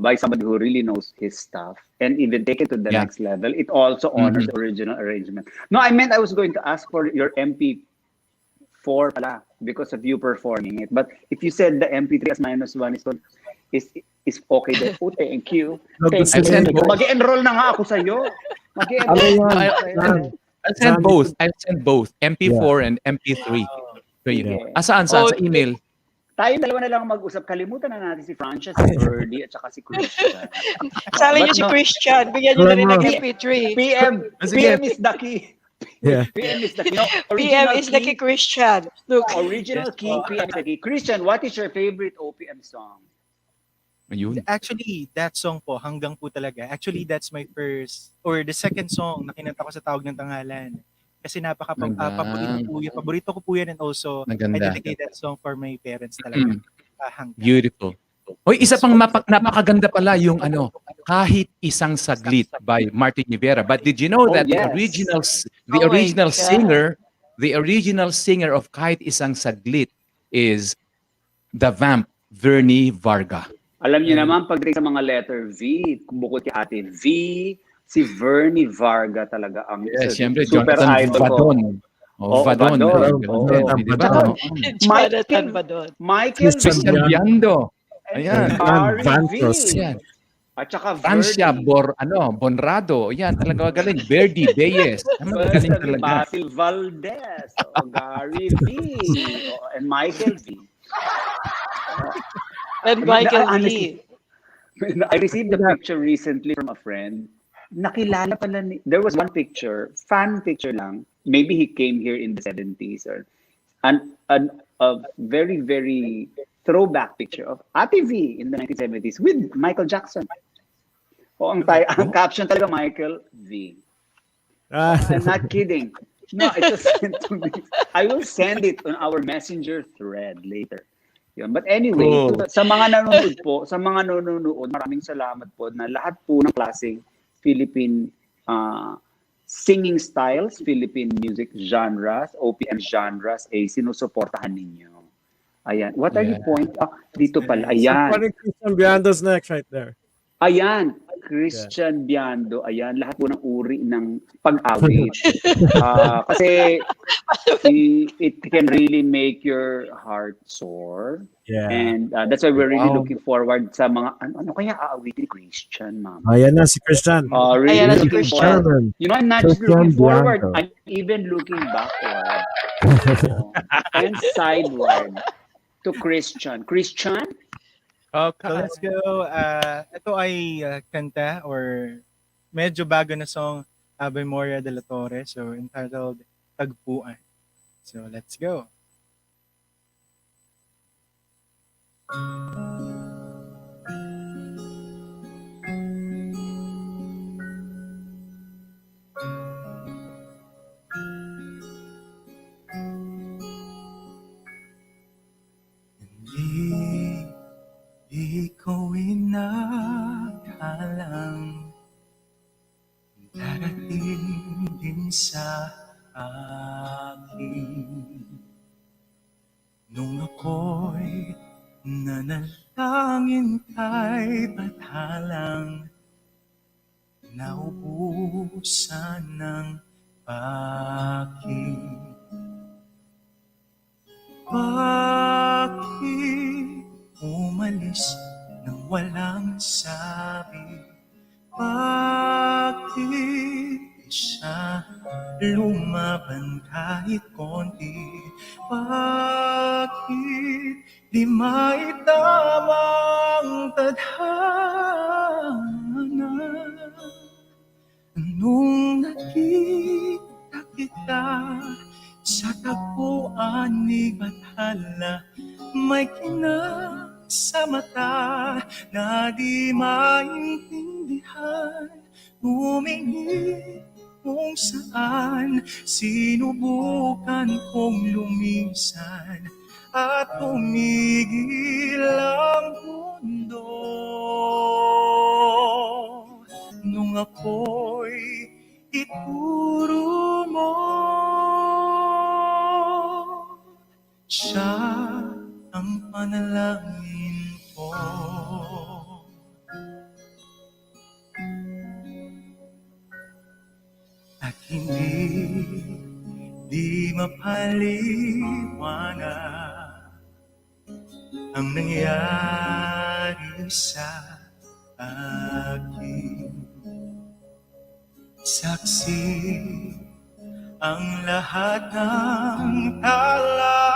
Speaker 17: by somebody who really knows his stuff and even take it to the next level. It also honors the original arrangement. No, I meant I was going to ask for your MP4 pala because of you performing it. But if you said the MP3 as -1 is okay then. Oh, thank you. Thank you. Mag-enroll na nga ako sa'yo.
Speaker 5: I'll send both MP4 and MP3 to you. Saan sa email?
Speaker 17: Tayo dalawa na lang mag-usap. Kalimutan na natin si Francia, si Birdie, at saka si Christian.
Speaker 15: Sali niyo si Christian. Bigyan niyo na rin ng MP3.
Speaker 17: PM is the key. PM is the key. No,
Speaker 15: PM is the key, Christian. Look.
Speaker 17: Original key, PM is the key. Christian, what is your favorite OPM song?
Speaker 13: Actually, that song po, hanggang po talaga. Actually, that's my first, or the second song na kinanta ko sa Tawag ng Tanghalan. Kasi paborito ko po yan, and also,
Speaker 5: Maganda.
Speaker 13: I dedicate that song for my parents talaga.
Speaker 5: Beautiful. Hoy, isa pang napakaganda pala yung Kahit Isang Saglit by Martin Rivera. But did you know that the original singer of Kahit Isang Saglit is the vamp Vernie Varga.
Speaker 17: Alam niyo naman, pagdating sa mga letter V, bukod kay Ate V, si Vernie Varga talaga ang
Speaker 5: Siyempre,
Speaker 17: super
Speaker 5: Jonathan
Speaker 17: idol
Speaker 5: Badon.
Speaker 17: Badon. Michael
Speaker 5: Biando. Ayan.
Speaker 17: Santos. At saka
Speaker 5: Francia Bonrado. Yan, talaga magaling. Verdi Beyes. Magaling talaga.
Speaker 17: Basil Valdez. Gary V. And Michael V.
Speaker 15: And Michael
Speaker 17: Honestly,
Speaker 15: V.
Speaker 17: I received a picture recently from a friend. Nakilala pala there was one picture, fan picture lang. Maybe he came here in the 70s or a very, very throwback picture of Ate V in the 1970s with Michael Jackson. Ang caption talaga, Michael V. I'm not kidding. No, it was sent to me. I will send it on our messenger thread later. Yun. But anyway,
Speaker 14: Cool.
Speaker 17: sa mga nanonood po, maraming salamat po na lahat po ng klaseng Philippine singing styles, Philippine music genres, OPM genres, sinusuportahan ninyo. Ayan. What are you pointing? Dito pala. Ayan.
Speaker 14: Christian Biando's next right there.
Speaker 17: Ayan. Christian Biando. Ayan. Lahat po ng uri ng pag-awit. Kasi it can really make your heart sore.
Speaker 14: Yeah.
Speaker 17: And that's why we're really looking forward sa mga, ano kaya aawitin ni Christian, ma'am?
Speaker 14: Ayan na si Christian.
Speaker 17: Really
Speaker 15: Ayan na si
Speaker 17: looking
Speaker 15: Christian.
Speaker 17: forward. You know, I'm not just looking forward. I'm even looking backward. And sideward to Christian. Christian?
Speaker 13: Okay, so let's go. Ito ay kanta or medyo bago na song, Ave Maria de la Torre, so entitled Tagpuan. So let's go. Di ko inakalang darating din sa akin nung ako'y nanalangin kay batalang naubusan ng pagking. Bakit umalis nang walang sabi? Bakit siya lumaban kahit konti? Bakit di maitamang tadhana? Nung nakita kita sa tagpuan ni Bathala, may kinang sa mata na di maintindihan. Humingi kung saan, sinubukan kong lumisan at tumigil ang mundo. Nung ako'y ituro mo, siya ang panalangin ko. At hindi mapaliwanag ang nangyari sa akin. Saksi ang lahat ng tala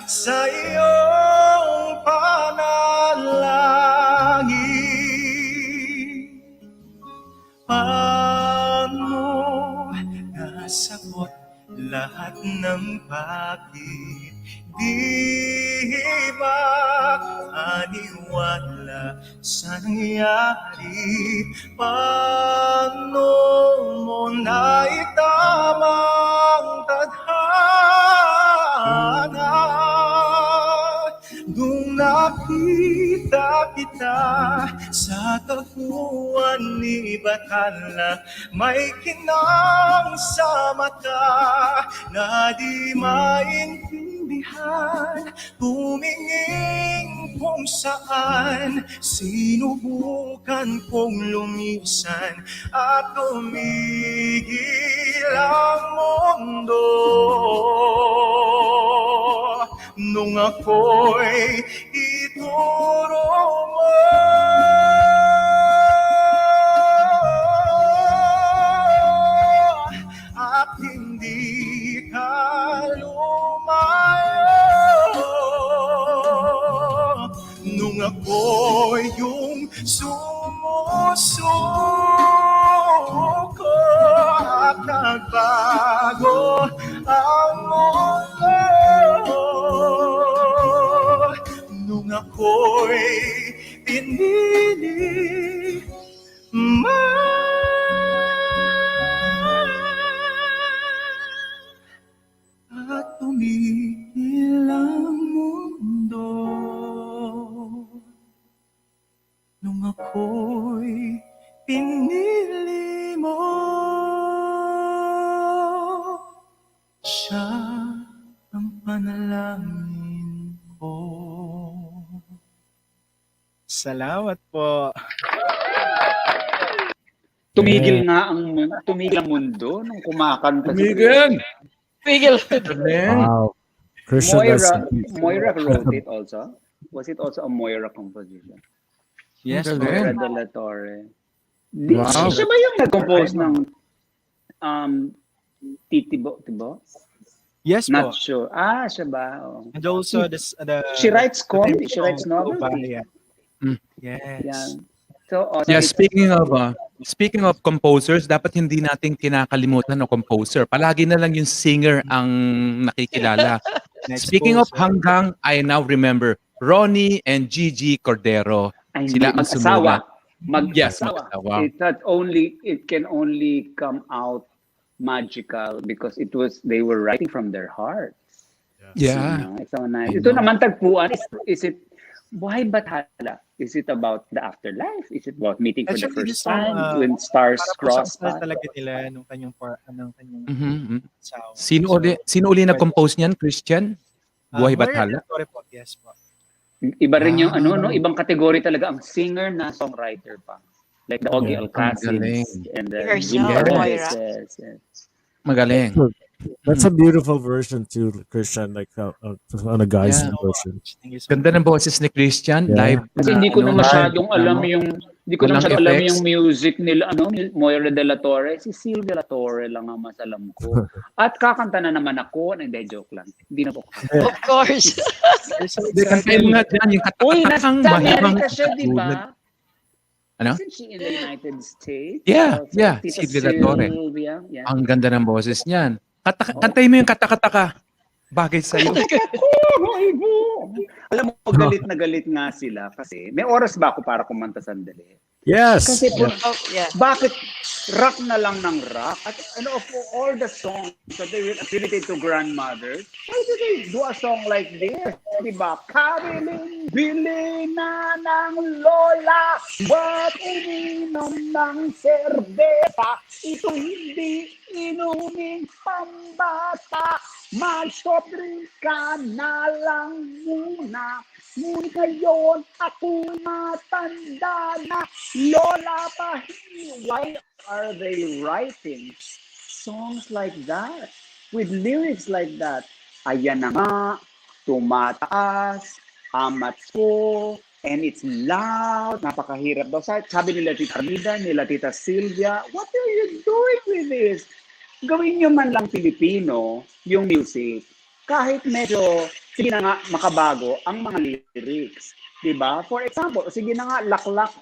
Speaker 13: sa iyong panalangin. Paano nasagot lahat ng bakit? Di ba aniwala sa nangyari? Paano mo naitamang tadhana? Nung nakita kita sa tagpuan ni Bathala, may kinang sa mata na di maintindihan. Tumingin kung saan, sinubukan kong lumisan at tumigil ang mundo. Nung ako'y ituro mo, at hindi ka lumayo,
Speaker 20: sumusuko at nagbago ang mundo nung ako'y pinili at tumigil ang mundo nung ako'y pinili mo. Siya ang panalangin ko.
Speaker 13: Salamat po.
Speaker 17: Tumigil ang mundo nung kumakanta.
Speaker 5: Tumigil!
Speaker 15: Tumigil!
Speaker 14: Wow. Christian,
Speaker 17: Moira wrote it also. Was it also a Moira composition?
Speaker 13: Yes,
Speaker 17: Moira de la Torre.
Speaker 5: Wow.
Speaker 17: Siya ba yung nag-compose ng Titibo?
Speaker 13: Yes po.
Speaker 17: Not sure. Siya ba? Oh.
Speaker 13: And also
Speaker 17: She writes comedy. She writes novels.
Speaker 13: Yeah. Yes.
Speaker 17: Yeah. So,
Speaker 5: speaking of composers, dapat hindi natin kinakalimutan ng composer. Palagi na lang yung singer ang nakikilala. Speaking of hanggang, I now remember Ronnie and Gigi Cordero. Sila ang sumulat.
Speaker 17: Mag-asawa. It can only come out magical because they were writing from their hearts.
Speaker 5: Yeah.
Speaker 17: It's so nice. Ito naman tagpuan, is it why Bathala? Is it about the afterlife? Is it about meeting for the first time when stars cross?
Speaker 13: Talaga nila nung kanyang
Speaker 5: Sino uli nag-compose niyan, Christian? Buhay Bathala?
Speaker 13: Yes po.
Speaker 17: Iba rin yung ibang kategory talaga ang singer na songwriter pa. Like the Ogie Alcacids and the
Speaker 15: Yes.
Speaker 5: Magaling.
Speaker 14: That's a beautiful version too, Christian, like on a guy's version.
Speaker 5: Ganda ng boses ni Christian, live.
Speaker 17: Kasi hindi ko na masyadong alam yung music nila, Moira de la Torre. Si Silvia La Torre lang ang mas alam ko. At kakanta na naman ako, hindi, joke lang. Hindi na po.
Speaker 15: Of course.
Speaker 5: Kantayin mo nga dyan, yung katakatang mahibang.
Speaker 17: Amerika siya, di ba?
Speaker 5: Ano?
Speaker 17: Isn't she in the United States?
Speaker 5: Yeah. Silvia La Torre.
Speaker 17: Yeah.
Speaker 5: Ang ganda ng boses niyan. Kantayin mo yung katakataka. Bagay sa'yo.
Speaker 17: Alam mo, galit na galit nga sila kasi may oras ba ako para kumanta sandali?
Speaker 14: Yes.
Speaker 17: Kasi bakit rock na lang ng rock? At of all the songs that they will affiliate to grandmothers, why do they do a song like this? Diba? Kabiling-biling na ng lola, ba't uminom ng serbesa? Ito hindi inuming pambata, mag-soft drink ka na lang muna. Ngunit ngayon ako matanda na, lola pa. Why are they writing songs like that? With lyrics like that? Ayan na nga, tumataas, amats ko, and it's loud, napakahirap daw. Sabi nila Tita Armida, nila Tita Silvia, what are you doing with this? Gawin nyo man lang Pilipino yung music. Kahit medyo, sige na nga, makabago ang mga lyrics. Diba? For example, sige na nga, laklak.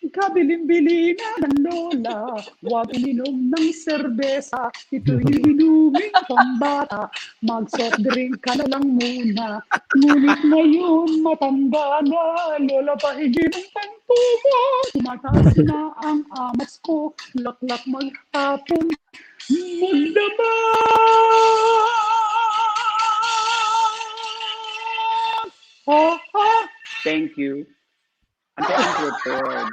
Speaker 17: Kabiling-bili na ng lola, wag uminom ng serbesa, ito'y inuming pambata, mag-soft drink ka na lang muna. Ngunit ngayon matanda na, lola pahingi ng pangtubo, tumataas na ang amas ko, laklak maghapon, magdama. Thank you. I'm prepared.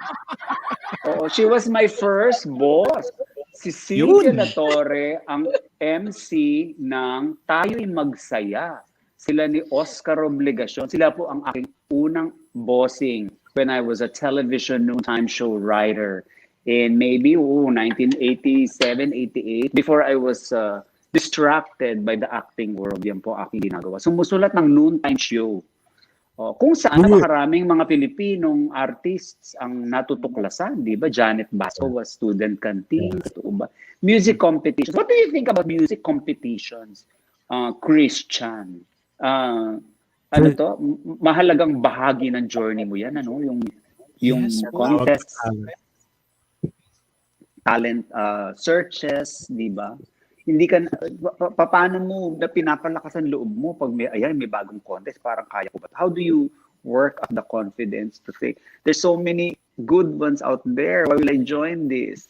Speaker 17: Oo, she was my first boss. Si Silvia La Torre ang MC ng Tayo'y Magsaya. Sila ni Oscar Obligacion. Sila po ang aking unang bossing when I was a television noontime show writer in maybe 1987, 88, before I was distracted by the acting world. Yan po aking ginagawa. Sumusulat ng noontime show. Kung saan maraming mga Pilipinong artists ang natutuklasan, di ba? Janet Basso was student canteen, music competitions. What do you think about music competitions, Christian? ano to, mahalagang bahagi ng journey mo yan, ano, yung
Speaker 13: Yes po.
Speaker 17: contest, talent searches, di ba? Hindi ka, paano mo na pinapalakas ang loob mo pag may bagong contest, parang kaya ko ba? How do you work up the confidence to say, there's so many good ones out there, why will I join this?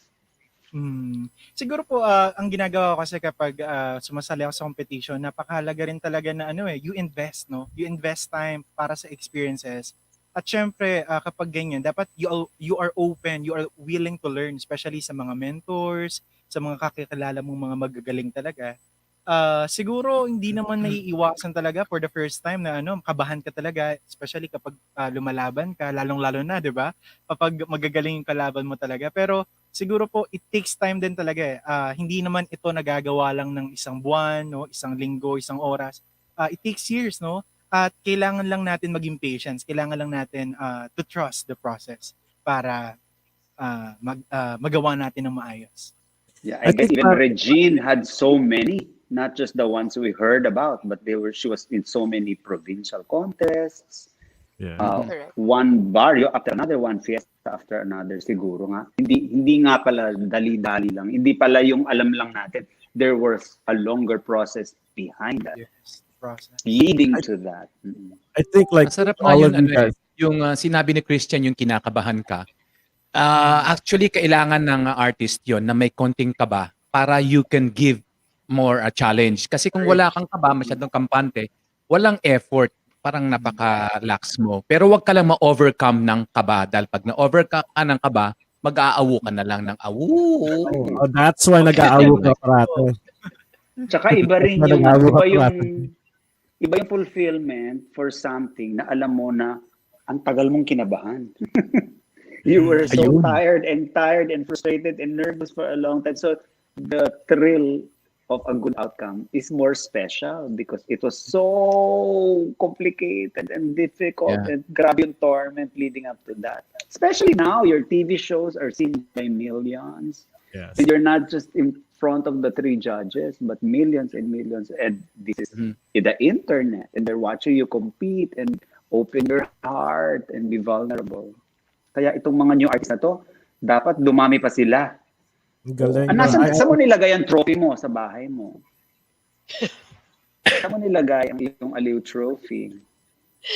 Speaker 13: Siguro po ang ginagawa ko kasi kapag sumasali ako sa competition, napakahalaga rin talaga na you invest, no? You invest time para sa experiences. At syempre, kapag ganyan, dapat you are open, you are willing to learn, especially sa mga mentors, sa mga kakilala mong mga magagaling talaga. Siguro hindi naman naiiwasan talaga for the first time na kabahan ka talaga, especially kapag lumalaban ka, lalong-lalo na, 'di ba? Kapag magagaling yung kalaban mo talaga. Pero siguro po it takes time din talaga eh. Hindi naman ito nagagawa lang ng isang buwan, no, isang linggo, isang oras. It takes years, no? At kailangan lang natin maging patience, kailangan lang natin to trust the process para magawa natin ng maayos.
Speaker 17: Yeah, I guess even Regine had so many, not just the ones we heard about, but she was in so many provincial contests. One barrio after another, one fiesta after another, siguro nga. Hindi nga pala dali-dali lang. Hindi pala yung alam lang natin. There was a longer process behind that.
Speaker 13: Yes, process.
Speaker 17: Leading to that.
Speaker 14: I think like
Speaker 5: masarap nga yun, yung sinabi ni Christian, yung kinakabahan ka. Actually, kailangan ng artist yon na may konting kaba para you can give more a challenge. Kasi kung wala kang kaba, masyadong kampante, walang effort, parang napaka-lax mo. Pero wag ka lang ma-overcome ng kaba dahil pag na-overcome ka ng kaba, mag-aawu ka na lang ng awu.
Speaker 14: That's why nag-aawu ka parate.
Speaker 17: Tsaka iba yung fulfillment for something na alam mo na ang tagal mong kinabahan. You were so tired and frustrated and nervous for a long time. So the thrill of a good outcome is more special because it was so complicated and difficult and grabe yung torment leading up to that. Especially now, your TV shows are seen by millions.
Speaker 14: Yes.
Speaker 17: And you're not just in front of the 3 judges, but millions and millions. And this is in the internet. And they're watching you compete and open your heart and be vulnerable. Kaya itong mga new artists na to, dapat dumami pa sila.
Speaker 14: Galing.
Speaker 17: Saan mo nilagay ang trophy mo sa bahay mo? Saan mo nilagay ang iyong Aliw trophy?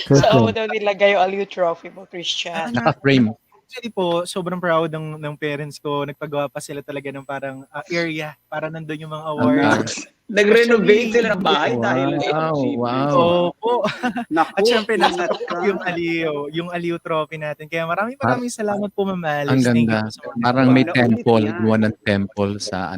Speaker 15: Saan mo daw nilagay yung Aliw trophy mo, Christian?
Speaker 5: Naka-frame.
Speaker 13: Actually po, sobrang proud ng parents ko. Nagpagawa pa sila talaga ng parang area para nandun yung mga awards.
Speaker 17: Nag-renovate sila ng bahay dahil
Speaker 13: Wow. Opo. At syempre, nasa yung Aliw trophy natin. Kaya maraming salamat po, Ma'am Alice.
Speaker 5: Ang ganda. Parang may temple, gawa ng temple sa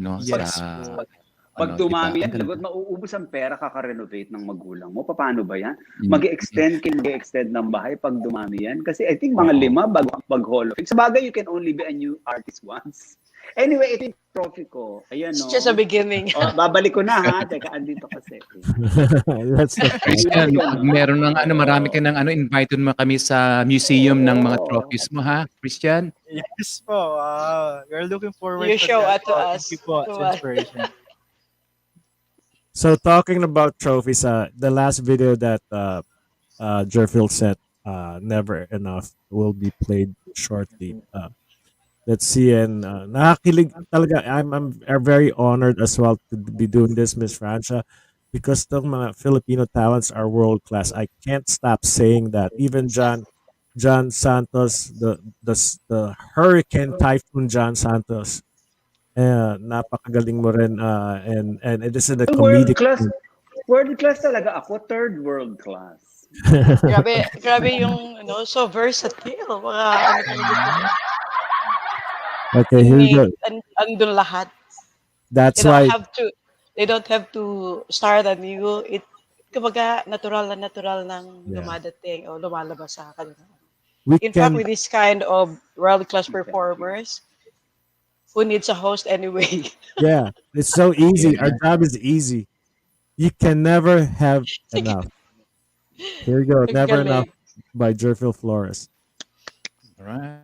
Speaker 17: pag dumami yan, lagot mauubos ang pera kaka-renovate ng magulang mo. Paano ba yan? Mag-extend ng bahay pag dumami yan. Kasi I think mga 5 bago mag-Hall of Fame. Sa bagay, you can only be a new artist once. Anyway, ito yung trophy ko. Ayan, no?
Speaker 15: It's just a beginning.
Speaker 17: Babalik ko na, ha? Teka, andito kasi.
Speaker 5: Christian, meron ng marami ka ng invited mo kami sa museum ng mga trophies mo, ha, Christian?
Speaker 13: Yes po. We're looking forward
Speaker 15: you
Speaker 13: to
Speaker 15: show
Speaker 13: that.
Speaker 15: To us.
Speaker 13: Thank you po. It's inspiration.
Speaker 14: So talking about trophies, the last video that GErphil said, Never Enough, will be played shortly. Let's see, and nakakilig talaga. I'm very honored as well to be doing this, Miss Francia, because the mga Filipino talents are world class. I can't stop saying that. Even John Santos, the Hurricane Typhoon John Santos. Napakagaling mo rin, and it is in a comedic
Speaker 17: world class talaga ako, third world class.
Speaker 15: grabe yung so versatile mga
Speaker 14: Okay, here we go.
Speaker 15: Andun lahat.
Speaker 14: That's why
Speaker 15: they don't have to start anew. Kumbaga natural nang dumadating o lumalabas sa kanila. In fact, with this kind of world class performers, who needs a host anyway?
Speaker 14: Yeah, it's so easy. Our job is easy. You can never have enough. Here we go. Never Enough by GErphil Flores.
Speaker 5: All right.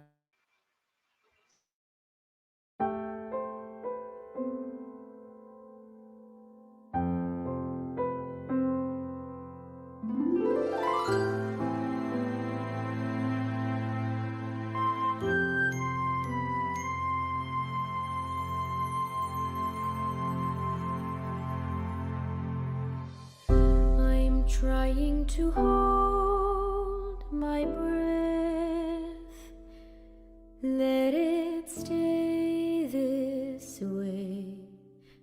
Speaker 2: trying to hold my breath. Let it stay this way.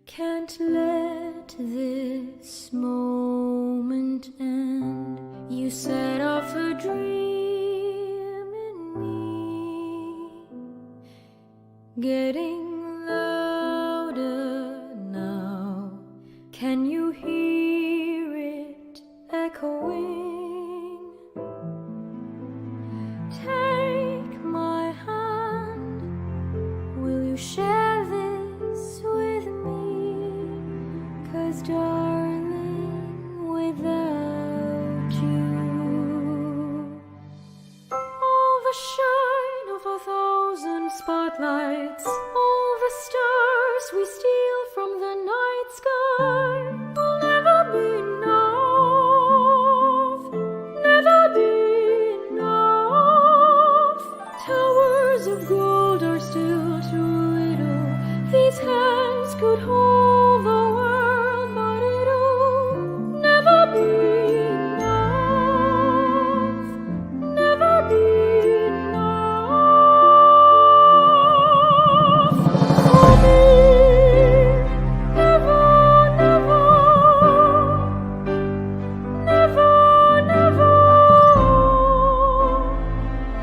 Speaker 2: Can't let this moment end. You set off a dream in me, getting louder now. Can you hear it echoing? Take my hand. Will you share this with me? 'Cause darling, without you, all the shine of 1,000 spotlights, all the stars we steal from the night sky will never be enough, never be enough. Towers of gold are still too little. These hands could hold the world, but it'll never be enough, never be enough for me. Never, never, never, never,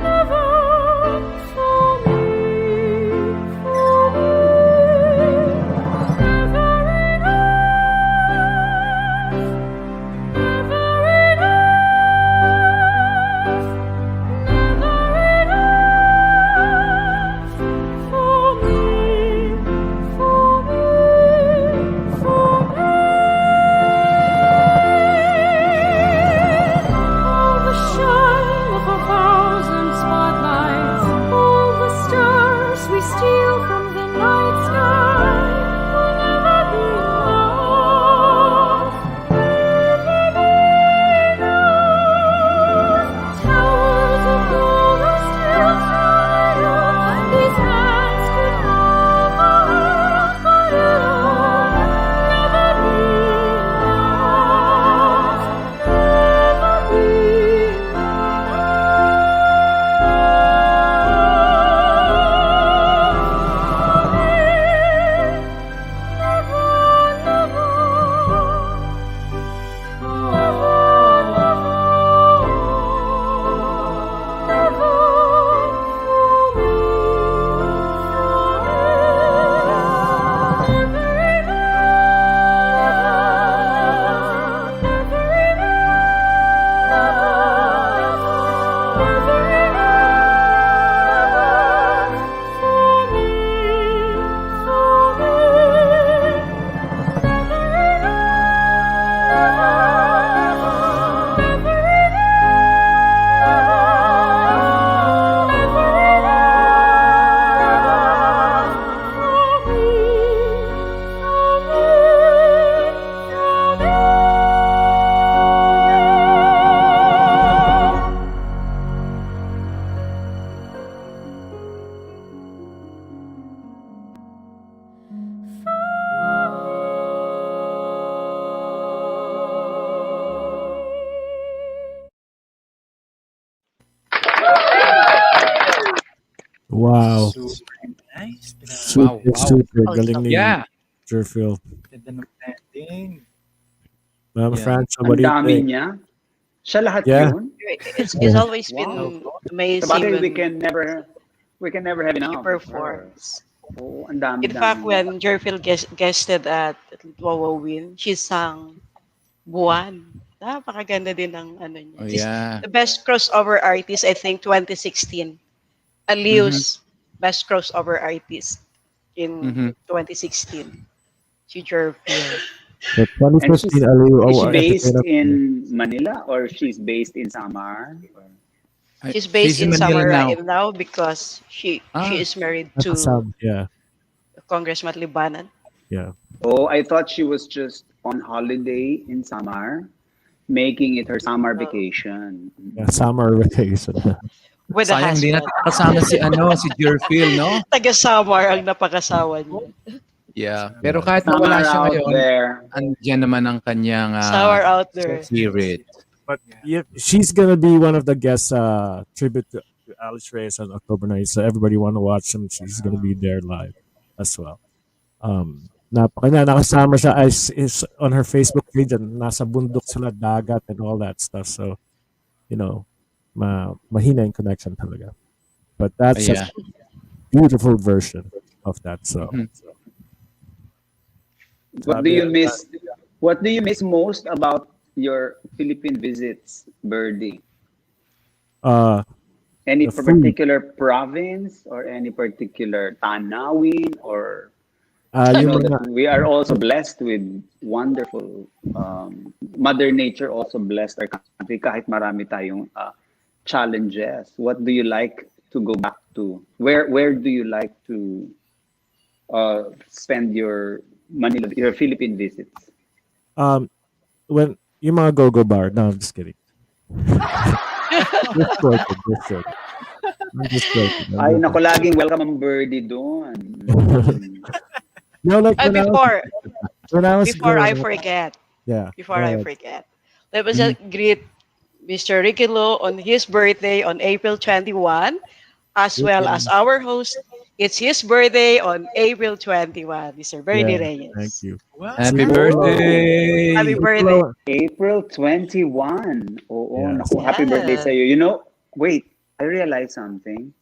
Speaker 2: never for me, for me. Never enough, never enough, never enough for me, for me, for me. All the shine of 1,000 spotlights, all the stars we steal from the night sky will never be enough, never be enough. Towers of gold are still too little. These hands could hold the world, but it'll never be enough, never be
Speaker 14: Wow.
Speaker 13: Super nice.
Speaker 14: Super,
Speaker 5: Wow, wow.
Speaker 14: super. Galing ni
Speaker 5: Yeah.
Speaker 14: GErphil.
Speaker 13: Ganda ng blending.
Speaker 14: Ma'am
Speaker 5: Yeah.
Speaker 14: Francia,
Speaker 17: Ang
Speaker 14: what do you
Speaker 17: dami
Speaker 14: think?
Speaker 17: niya. Siya lahat
Speaker 14: Yeah.
Speaker 17: yun?
Speaker 15: It's
Speaker 14: Yeah.
Speaker 15: always been
Speaker 17: Wow.
Speaker 15: amazing
Speaker 17: Sabagay,
Speaker 15: when
Speaker 17: we can never have
Speaker 15: he
Speaker 17: enough of her.
Speaker 15: performs.
Speaker 17: Oh, ang
Speaker 15: In fact,
Speaker 17: dami-dami.
Speaker 15: when GErphil guested at aALIWin, she sang Buwan. Napakaganda din ng ano niya.
Speaker 5: Oh,
Speaker 15: She's
Speaker 5: yeah.
Speaker 15: the best crossover artist, I think, 2016.
Speaker 5: Mhm.
Speaker 15: Aliw's best crossover artist in
Speaker 5: Mhm.
Speaker 15: 2016. Si GErphil.
Speaker 14: So
Speaker 17: And
Speaker 14: 2015 Aliw
Speaker 17: is she
Speaker 14: Award
Speaker 17: based
Speaker 14: Entertainer.
Speaker 17: in Manila or she's based in Samar?
Speaker 15: She's based
Speaker 5: She's in
Speaker 15: in
Speaker 5: Manila
Speaker 15: Samara
Speaker 5: now.
Speaker 15: now because she
Speaker 5: Ah.
Speaker 15: is married to
Speaker 14: Nakasab, yeah.
Speaker 15: Congressman Libanan.
Speaker 14: Yeah.
Speaker 17: Oh, I thought she was just on holiday in Samar, making it her summer vacation.
Speaker 14: Yeah, summer vacation.
Speaker 15: With a
Speaker 5: Sayang di
Speaker 15: husband.
Speaker 5: natin nakasama si si GErphil, no?
Speaker 15: Taga Samar ang napakasawa niya.
Speaker 5: Yeah. Pero kahit na wala
Speaker 17: Samar
Speaker 5: siya
Speaker 17: out
Speaker 5: ngayon,
Speaker 17: there.
Speaker 5: andiyan naman ang kanyang
Speaker 15: Samar out there.
Speaker 5: spirit.
Speaker 14: But yeah, she's gonna be one of the guests tribute to Alice Reyes on October 9th. So everybody wanna watch him. She's gonna be there live as well. Nakasama siya is on her Facebook page and nasa bundok sila, dagat and all that stuff. So, you know, mahina yung connection talaga. But that's a
Speaker 5: Yeah.
Speaker 14: beautiful version of that song.
Speaker 5: Mhm.
Speaker 17: What do you miss? What do you miss most about your Philippine visits, Birdie? Any
Speaker 14: The food.
Speaker 17: particular province or any particular tanawin or you
Speaker 14: Yung
Speaker 17: know
Speaker 14: mga,
Speaker 17: that we are also blessed with wonderful Mother Nature also blessed our country kahit marami tayong challenges. What do you like to go back to? Where do you like to spend your your Philippine visits?
Speaker 14: when yung mga go-go bar. No, I'm just kidding. Just joking, just joking. I'm just joking.
Speaker 17: Ay, naku, laging welcome ang Birdie doon.
Speaker 14: No, like when I was
Speaker 15: Before I
Speaker 14: growing up,
Speaker 15: forget,
Speaker 14: yeah.
Speaker 15: before
Speaker 14: go
Speaker 15: I
Speaker 14: ahead.
Speaker 15: forget, let me just greet Mr. Ricky Lo on his birthday on April 21, as well as our host. It's his birthday on April 21, Mr. Bernie
Speaker 14: Yeah, thank
Speaker 15: Reyes.
Speaker 14: you.
Speaker 5: Happy
Speaker 14: See,
Speaker 5: birthday!
Speaker 15: Happy birthday.
Speaker 17: April 21. Oo,
Speaker 14: Yeah.
Speaker 17: naku, happy birthday
Speaker 15: Yes.
Speaker 17: sa iyo. You know, wait, I realized something.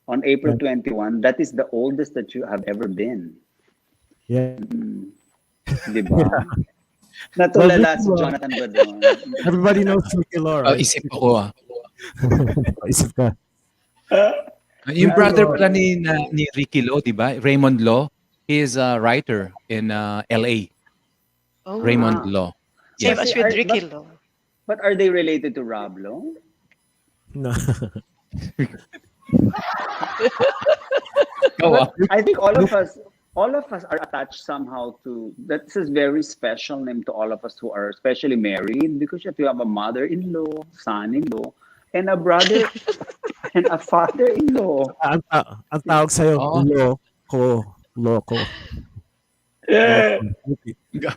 Speaker 17: On April 21, that is the oldest that you have ever been.
Speaker 14: Yeah.
Speaker 17: Di ba?
Speaker 14: Well,
Speaker 17: Natulala
Speaker 14: Ricky
Speaker 17: si
Speaker 14: Lo,
Speaker 17: Jonathan Badon.
Speaker 14: everybody knows Ricky Lo, right?
Speaker 5: Isip ako
Speaker 14: Isip ka.
Speaker 5: Yung brother
Speaker 17: Ano?
Speaker 5: pala ni Ricky Lo, di ba? Raymond Lo. He is a writer in LA.
Speaker 15: Oh,
Speaker 5: Raymond
Speaker 17: Ah.
Speaker 5: Lo.
Speaker 15: same
Speaker 5: Yes.
Speaker 15: as with Ricky Lo.
Speaker 17: But are they related to Rob Lo?
Speaker 14: No.
Speaker 5: Go
Speaker 17: But
Speaker 5: on.
Speaker 17: I think all of us are attached somehow to that's a very special name to all of us who are especially married because you have a mother-in-law, son-in-law, and a brother and a father-in-law.
Speaker 14: Ang tawag sa'yo,
Speaker 5: Oo.
Speaker 14: Loko.
Speaker 17: Yeah.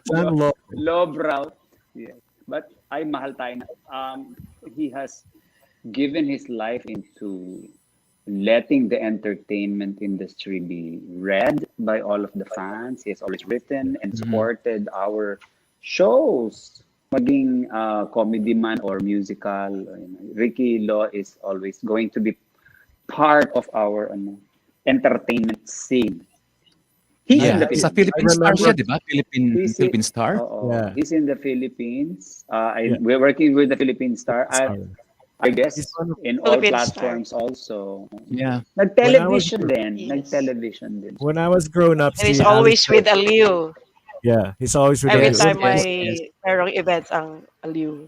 Speaker 14: San Loko.
Speaker 17: Love route. Yes. But I mahal tayo na. He has given his life into letting the entertainment industry be read by all of the fans. He has always written and supported our shows. Maging comedy man or musical. Ricky Lo is always going to be part of our entertainment scene. He's in
Speaker 5: Yeah,
Speaker 17: the
Speaker 5: sa
Speaker 17: Philippines.
Speaker 5: Philippine Star siya, di ba? Philippine Star?
Speaker 17: Oo.
Speaker 14: Yeah.
Speaker 17: He's in the Philippines.
Speaker 14: Yeah.
Speaker 17: We're working with the Philippine Star.
Speaker 14: Sorry.
Speaker 17: I guess
Speaker 14: He's one of-
Speaker 17: in all
Speaker 15: Philippine Star.
Speaker 17: platforms also.
Speaker 5: Yeah.
Speaker 17: Nag-television din.
Speaker 15: Yes.
Speaker 17: Nag-television din.
Speaker 14: When I was growing up,
Speaker 15: And he's
Speaker 14: si
Speaker 15: always
Speaker 14: Alice,
Speaker 15: with Aliw.
Speaker 14: yeah, he's always with
Speaker 15: Every
Speaker 5: Yes,
Speaker 14: Alice.
Speaker 15: time
Speaker 5: yes,
Speaker 15: may
Speaker 5: yes.
Speaker 15: merong events ang Aliw.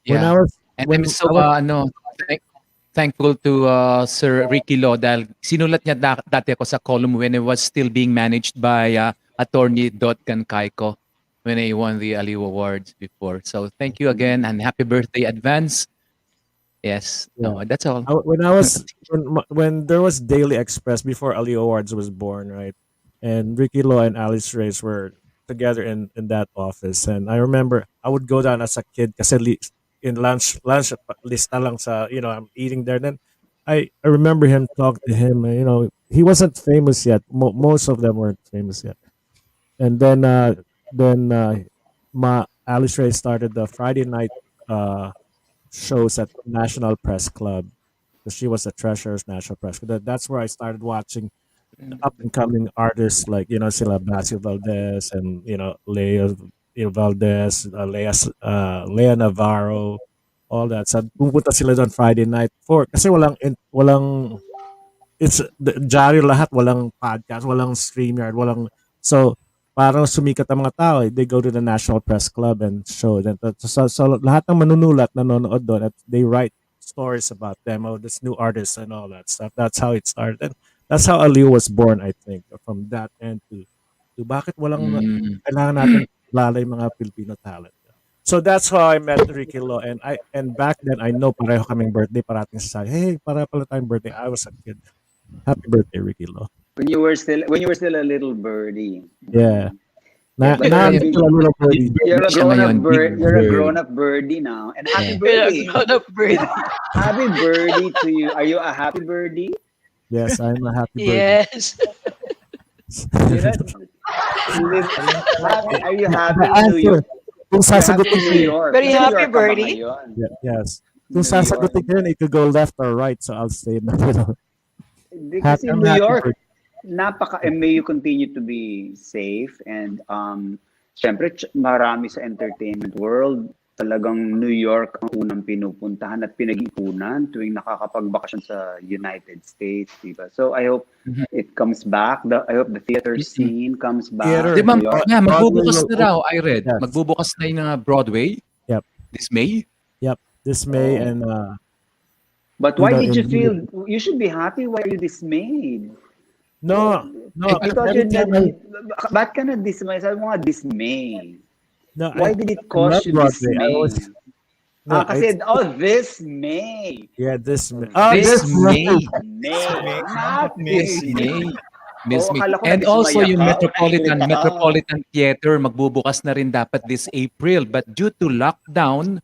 Speaker 14: When I
Speaker 5: Yeah.
Speaker 14: was
Speaker 5: And
Speaker 14: when
Speaker 5: I'm so
Speaker 14: I was
Speaker 5: thankful to Sir Ricky Lo dahil sinulat niya dati ako sa column when it was still being managed by attorney Dotgan Kaiko when I won the Aliw Awards before. So thank you again and happy birthday advance. Yes. No, that's all.
Speaker 14: when I was when there was Daily Express before Ali Awards was born, right? And Ricky Lo and Alice Reyes were together in that office, and I remember I would go down as a kid kasi in lunch lista lang sa I'm eating there. Then I remember him talk to him. He wasn't famous yet. Most of them weren't famous yet. And then Alice Reyes started the Friday night shows at National Press Club because she was a treasurer's National Press Club. That's where I started watching up and coming artists like sila Basil Valdez and Lea Valdez, Lea Navarro, all that. So pumunta sila doon Friday night kasi walang it's diary lahat, walang podcast, walang StreamYard, walang so parang sumikat ang mga tao, they go to the National Press Club and show them. So lahat ng manunulat nanonood doon at they write stories about them, this new artist and all that stuff. That's how it started. And that's how Aliw was born, I think, from that end to bakit walang kailangan natin lalay mga Filipino talent. So that's how I met Ricky Lo, and back then I know pareho kaming birthday, parating sasabi, hey, para pala tayong birthday. I was a kid. Happy birthday, Ricky Lo.
Speaker 17: When you were still a little birdie.
Speaker 14: Yeah. Na,
Speaker 17: But
Speaker 14: na,
Speaker 17: you're a
Speaker 14: I'm
Speaker 17: big,
Speaker 14: still a little birdie.
Speaker 17: you're a
Speaker 5: Siya
Speaker 17: grown up
Speaker 5: ngayon, big
Speaker 17: bird. You're a
Speaker 5: bird.
Speaker 17: grown up birdie now, and happy
Speaker 5: Yeah.
Speaker 15: You're a
Speaker 17: birdie.
Speaker 15: grown-up birdie.
Speaker 17: Happy birdie to you. Are you a happy birdie?
Speaker 14: Yes, I'm a happy birdie.
Speaker 15: Yes.
Speaker 17: You know, are you
Speaker 14: The
Speaker 17: happy in New
Speaker 14: answer,
Speaker 17: York?
Speaker 14: kung
Speaker 17: You're happy
Speaker 14: sasagutin
Speaker 17: in
Speaker 14: ko
Speaker 17: New
Speaker 14: yun,
Speaker 17: York.
Speaker 15: Very
Speaker 17: New
Speaker 15: happy
Speaker 17: York ka ba
Speaker 15: birdie.
Speaker 17: ngayon?
Speaker 14: yes. Kung
Speaker 17: New York.
Speaker 14: sasagutin ko yun, it could go left or right, so I'll stay in the middle.
Speaker 17: Hindi kasi
Speaker 14: I'm
Speaker 17: New
Speaker 14: happy
Speaker 17: York,
Speaker 14: birdie.
Speaker 17: and may you continue to be safe and syempre marami sa entertainment world talagang New York ang unang pinupuntahan at pinag-ipunan tuwing nakakapagbakasyon sa United States, diba? So I hope it comes back. I hope the theater scene comes back.
Speaker 14: Theater.
Speaker 5: Di ba,
Speaker 17: New York.
Speaker 14: Broadway
Speaker 5: magbubukas
Speaker 14: will
Speaker 5: na raw,
Speaker 14: open.
Speaker 5: I read.
Speaker 14: Yes.
Speaker 5: Magbubukas na yung Broadway
Speaker 14: Yep.
Speaker 5: this May.
Speaker 14: Yep. This May
Speaker 17: Oh.
Speaker 14: and
Speaker 17: But why did you
Speaker 14: in
Speaker 17: feel, you should be happy, why are you dismayed?
Speaker 14: no,
Speaker 17: I thought
Speaker 14: every
Speaker 17: you'd
Speaker 14: time
Speaker 17: ba't ka na dismay? Sabi mo nga dismay.
Speaker 14: no,
Speaker 17: Why
Speaker 14: I,
Speaker 17: did it
Speaker 14: I
Speaker 17: cause
Speaker 14: love
Speaker 17: you
Speaker 14: Broadway. I
Speaker 17: dismay?
Speaker 14: always no,
Speaker 17: Kasi,
Speaker 14: it's,
Speaker 17: this May.
Speaker 14: this May.
Speaker 5: This May.
Speaker 17: May. Not
Speaker 5: This
Speaker 17: this
Speaker 5: May. Miss
Speaker 17: Oh,
Speaker 5: Me.
Speaker 17: akala ko
Speaker 5: And also
Speaker 17: nadismaya
Speaker 5: yung
Speaker 17: ka.
Speaker 5: Metropolitan Theater magbubukas na rin dapat this April, but due to lockdown,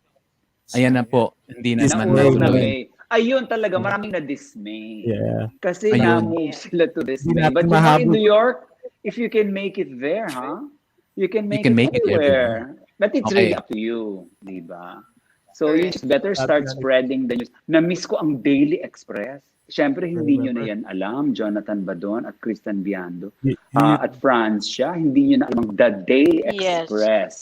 Speaker 5: ayan na po, hindi na naman
Speaker 17: Naurog na
Speaker 5: natuloy.
Speaker 17: May. Ayun talaga, maraming na-dismay.
Speaker 14: Yeah.
Speaker 17: Kasi
Speaker 5: Ayun.
Speaker 17: na-move sila to this
Speaker 14: Hindi
Speaker 17: May.
Speaker 14: natin
Speaker 17: But you know, in
Speaker 14: mahabol.
Speaker 17: New York, if you can make it there, huh? You can make
Speaker 5: can
Speaker 17: it
Speaker 5: make it
Speaker 17: everywhere. But it's
Speaker 5: Okay.
Speaker 17: really up to you, di ba? So you just better start spreading the news. Na-miss ko ang Daily Express. Siyempre, hindi nyo na yan alam, Jonathan Badon at Kristen Biando. At Francia, hindi nyo na alam ang The Daily
Speaker 15: Yes.
Speaker 17: Express.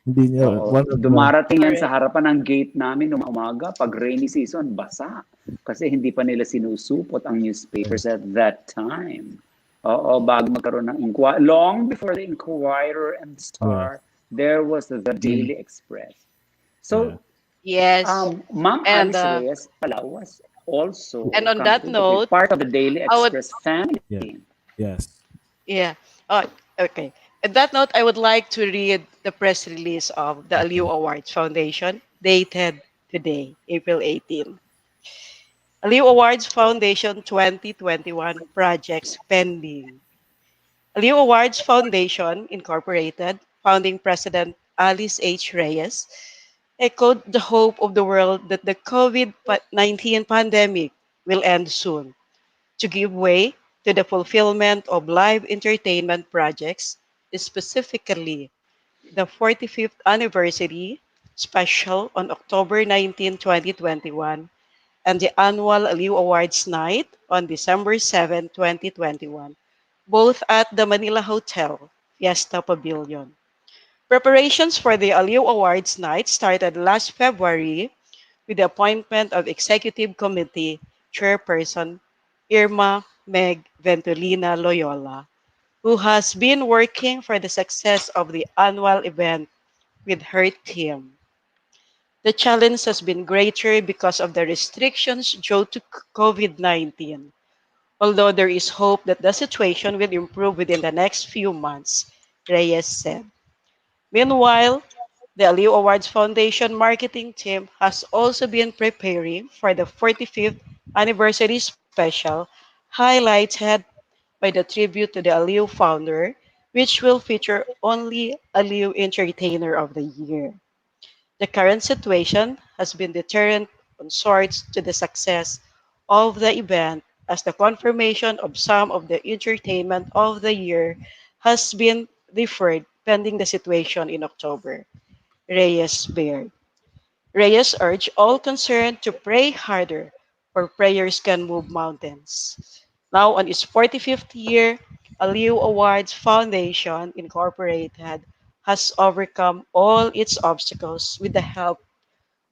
Speaker 14: Hindi niya
Speaker 17: Oo.
Speaker 14: one of the,
Speaker 17: Dumarating yan sa harapan ng gate namin noong umaga. Pag rainy season, basa. Kasi hindi pa nila sinusupot ang newspapers at that time. Oo, bago magkaroon ng long before the Inquirer and Star, there was the Daily Express. So,
Speaker 15: Yes.
Speaker 17: Ma'am
Speaker 15: And,
Speaker 17: Alice Reyes pala was also
Speaker 15: and on that
Speaker 17: coming to be
Speaker 15: note,
Speaker 17: part of the Daily
Speaker 15: I would-
Speaker 17: Express family.
Speaker 14: yes.
Speaker 15: Yeah. Oh, okay. On that note, I would like to read the press release of the aALIW Awards Foundation, dated today, April 18. aALIW Awards Foundation 2021 projects pending. aALIW Awards Foundation Incorporated, founding president Alice H. Reyes, echoed the hope of the world that the COVID-19 pandemic will end soon, to give way to the fulfillment of live entertainment projects, specifically the 45th anniversary special on October 19, 2021, and the annual aALIW Awards Night on December 7, 2021, both at the Manila Hotel, Fiesta Pavilion. Preparations for the aALIW Awards Night started last February with the appointment of Executive Committee Chairperson Irma Meg Ventolina Loyola, who has been working for the success of the annual event with her team. The challenge has been greater because of the restrictions due to COVID-19. Although there is hope that the situation will improve within the next few months, Reyes said. Meanwhile, the aALIW Awards Foundation marketing team has also been preparing for the 45th anniversary special, highlighted by the tribute to the aALIW founder, which will feature only aALIW Entertainer of the Year. The current situation has been deterrent on sorts to the success of the event, as the confirmation of some of the Entertainment of the Year has been deferred pending the situation in October. Reyes bared. Reyes urged all concerned to pray harder, for prayers can move mountains. Now, on its 45th year, aALIW Awards Foundation Incorporated has overcome all its obstacles with the help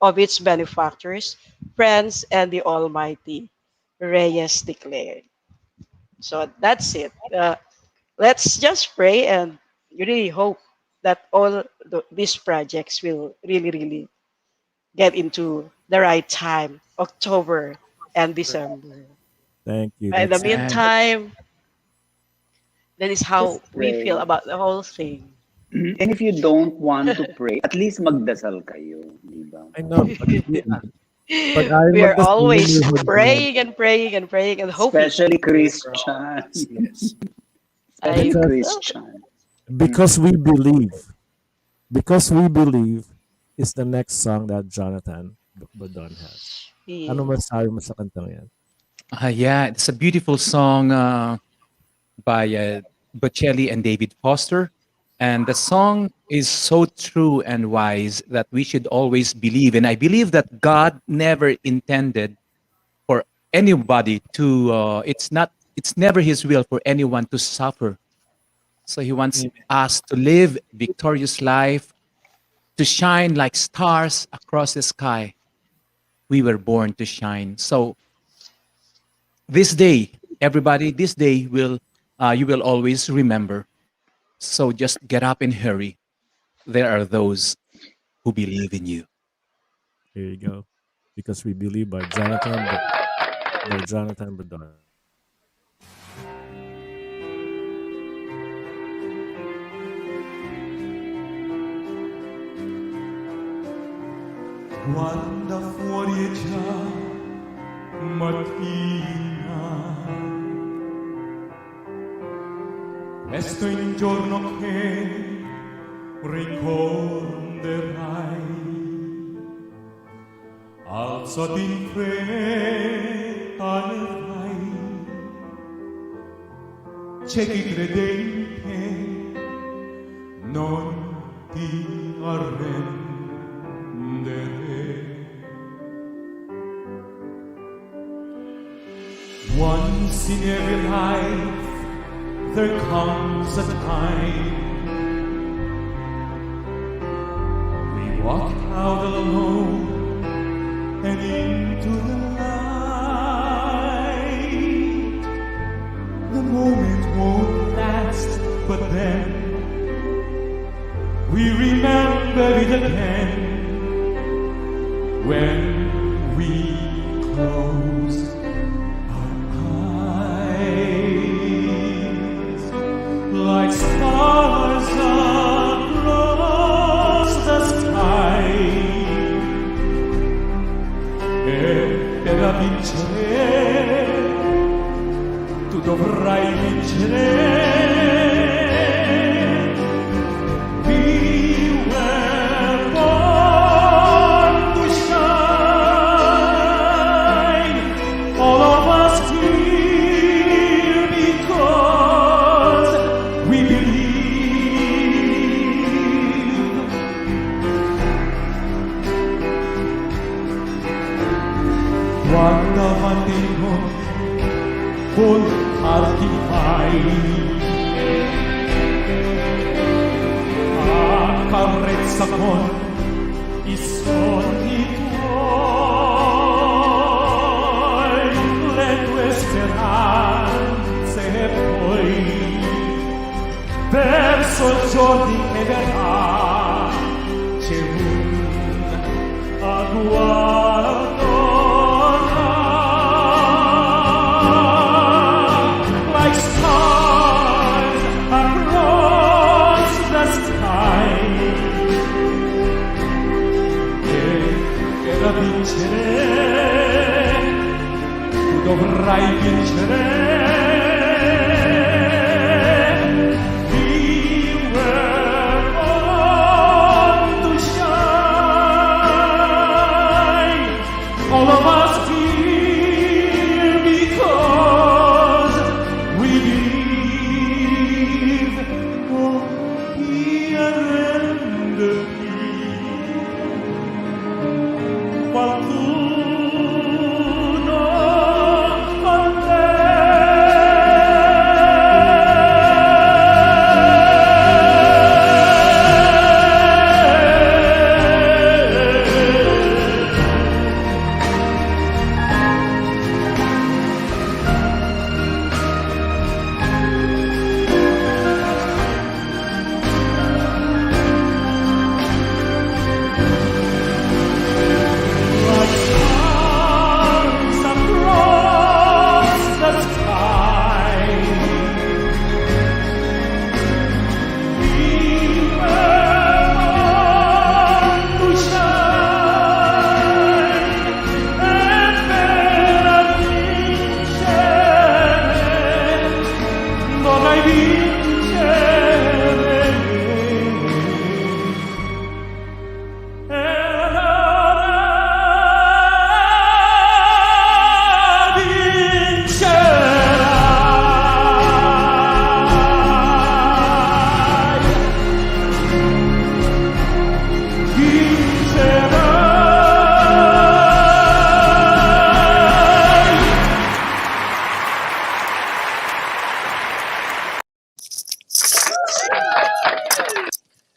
Speaker 15: of its benefactors, friends, and the Almighty, Reyes declared. So that's it. Let's just pray and really hope that all these projects will really get into the right time, October and December.
Speaker 14: Thank you.
Speaker 15: In the
Speaker 14: That's
Speaker 15: meantime, that is how
Speaker 17: Just
Speaker 15: we feel
Speaker 17: pray.
Speaker 15: about the whole thing.
Speaker 17: And if you don't want to pray, at least magdasal kayo, di ba?
Speaker 14: I know. Pag ayaw
Speaker 15: We are
Speaker 14: magdasal,
Speaker 15: always
Speaker 14: lilihod
Speaker 15: praying and praying and praying and hoping.
Speaker 17: Especially Christians.
Speaker 14: Yes.
Speaker 17: Especially
Speaker 15: I-
Speaker 17: Christian.
Speaker 14: Because we believe. Because we believe is the next song that Jonathan Badon has. Ano
Speaker 15: Yes.
Speaker 14: masabi mo sa kantang yan?
Speaker 5: Yeah, it's a beautiful song by Bocelli and David Foster. And the song is so true and wise that we should always believe. And I believe that God never intended for anybody to, it's never His will for anyone to suffer. So He wants us to live victorious life, to shine like stars across the sky. We were born to shine. So this day, everybody, this day will you will always remember. So just get up and hurry. There are those who believe in you.
Speaker 14: Here you go. Because we believe by Jonathan Badon.
Speaker 20: Quando fuori è già mattina, presto in giorno che ricorderai, alzati in fretta e vai, c'è chi crede in te, non ti arrendere. Once in every life there comes a time we walk out alone and into the light. The moment won't last, but then we remember it again when we close our eyes, like stars across the sky. E da vincere, tu dovrai vincere. Guarda avanti con archi fai, accarezza con i sogni tuoi, le tue speranze e poi verso il giorno che verrà c'è un agguato. Tu dovrai vincere. We were born to shine. All of us here because we believe. Oh, here and qualcuno con te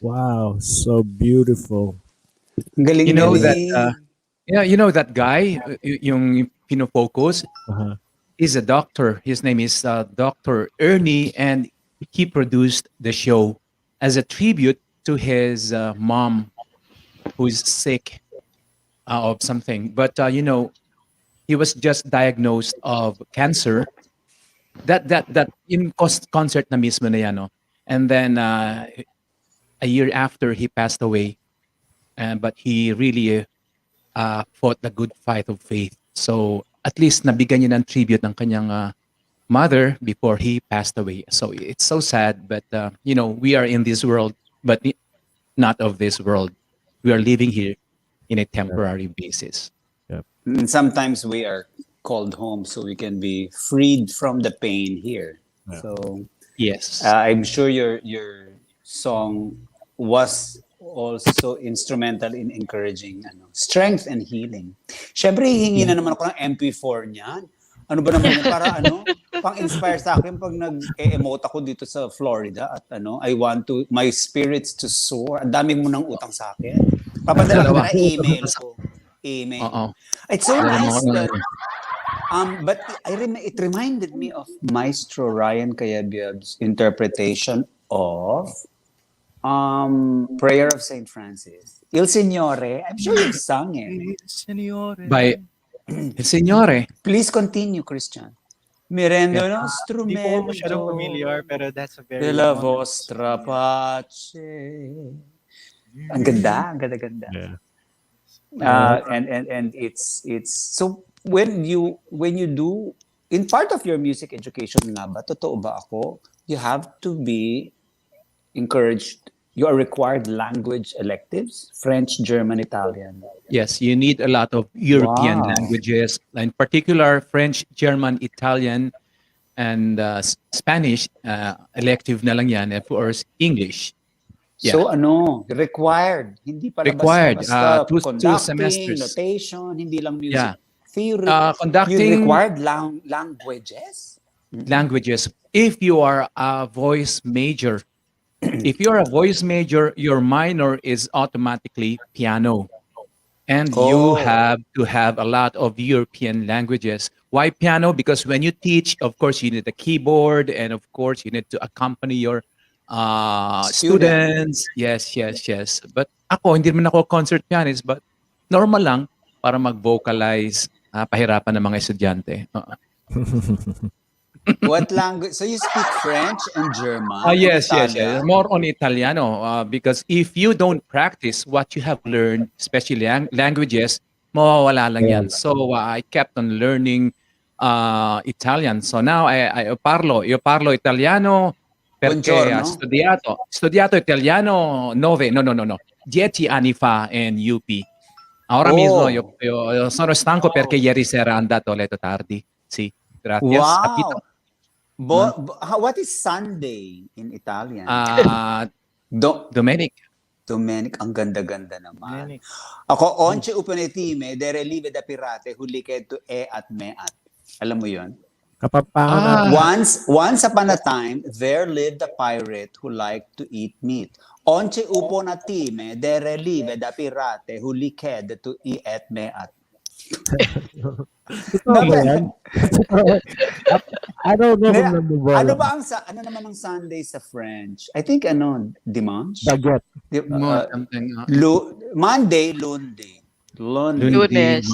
Speaker 14: Wow, so beautiful.
Speaker 5: You know that,
Speaker 16: Galing-galing.
Speaker 5: yeah, you know that guy, yung pinofocus,
Speaker 14: Uh-huh.
Speaker 5: he's a doctor. His name is Dr. Ernie, and he produced the show as a tribute to his mom who is sick of something. But he was just diagnosed of cancer. That in concert na mismo na yan, no? And then a year after he passed away, but he really fought the good fight of faith. So at least nabigyan niya ng tribute ng kanyang mother before he passed away. So it's so sad, but we are in this world, but not of this world. We are living here in a temporary basis.
Speaker 16: And sometimes we are called home so we can be freed from the pain here.
Speaker 14: Yeah.
Speaker 16: So
Speaker 5: yes,
Speaker 16: I'm sure your song was also instrumental in encouraging strength and healing. Syempre, hihingi na naman ako ng MP4 niyan. Ano ba naman yun? Para pang-inspire sa akin pag nag-emote ako dito sa Florida at I want my spirits to soar. Ang dami mo ng utang sa akin. Papadala ko na email ko. Email. It's so nice that but it reminded me of Maestro Ryan Cayabyab's interpretation of Prayer of Saint Francis. Il Signore. I'm sure you've sung it.
Speaker 5: By El Signore.
Speaker 16: Please continue, Christian. Mi rendo
Speaker 13: Di po
Speaker 16: strumento
Speaker 13: masyadong familiar, pero that's a very
Speaker 16: della
Speaker 13: wonderful
Speaker 16: vostra pace. Ang ganda, ang ganda. And it's so when you do in part of your music education nga ba, totoo ba ako, you have to be encouraged. You are required language electives, French, German, Italian.
Speaker 5: Yes, you need a lot of European
Speaker 16: Wow.
Speaker 5: languages, in particular French, German, Italian, and Spanish. Elective na lang yan, and of course English. Yeah.
Speaker 16: So required. Hindi pala
Speaker 5: Required,
Speaker 16: basta
Speaker 5: two
Speaker 16: conducting,
Speaker 5: semesters.
Speaker 16: notation, hindi lang music
Speaker 5: Yeah.
Speaker 16: theory.
Speaker 5: Conducting-
Speaker 16: You required languages?
Speaker 5: Languages. If you are a voice major, your minor is automatically piano. And you have to have a lot of European languages. Why piano? Because when you teach, of course, you need a keyboard, and of course, you need to accompany your students. Yes. But ako, hindi naman ako concert pianist, but normal lang para mag-vocalize, pahirapan ng mga estudyante.
Speaker 16: What language? So you speak French and German?
Speaker 5: Yes.
Speaker 16: Italian?
Speaker 5: More on Italiano, because if you don't practice what you have learned, especially languages, mawawala lang yan. So I kept on learning Italian. So now I parlo italiano perché
Speaker 16: Buongiorno.
Speaker 5: studiato italiano 10 anni fa in UP. Ora mismo io sono stanco perché ieri sera è andato a letto tardi. Sì, grazie. Capito?
Speaker 16: What is Sunday in Italian?
Speaker 5: Domenic.
Speaker 16: Domenic, ang ganda-ganda naman. Ako, once uponetime, dere live da pirate, huliked to at meat. Alam mo yun? Once upon a time, there lived a pirate who liked to eat meat. Once uponatime, dere live da pirate, huliked to eat meat.
Speaker 14: I don't know kung nabubala.
Speaker 16: Ano naman ang Sunday sa French? I think dimanche?
Speaker 14: Baguette.
Speaker 16: Monday, lundi.
Speaker 5: Lunes.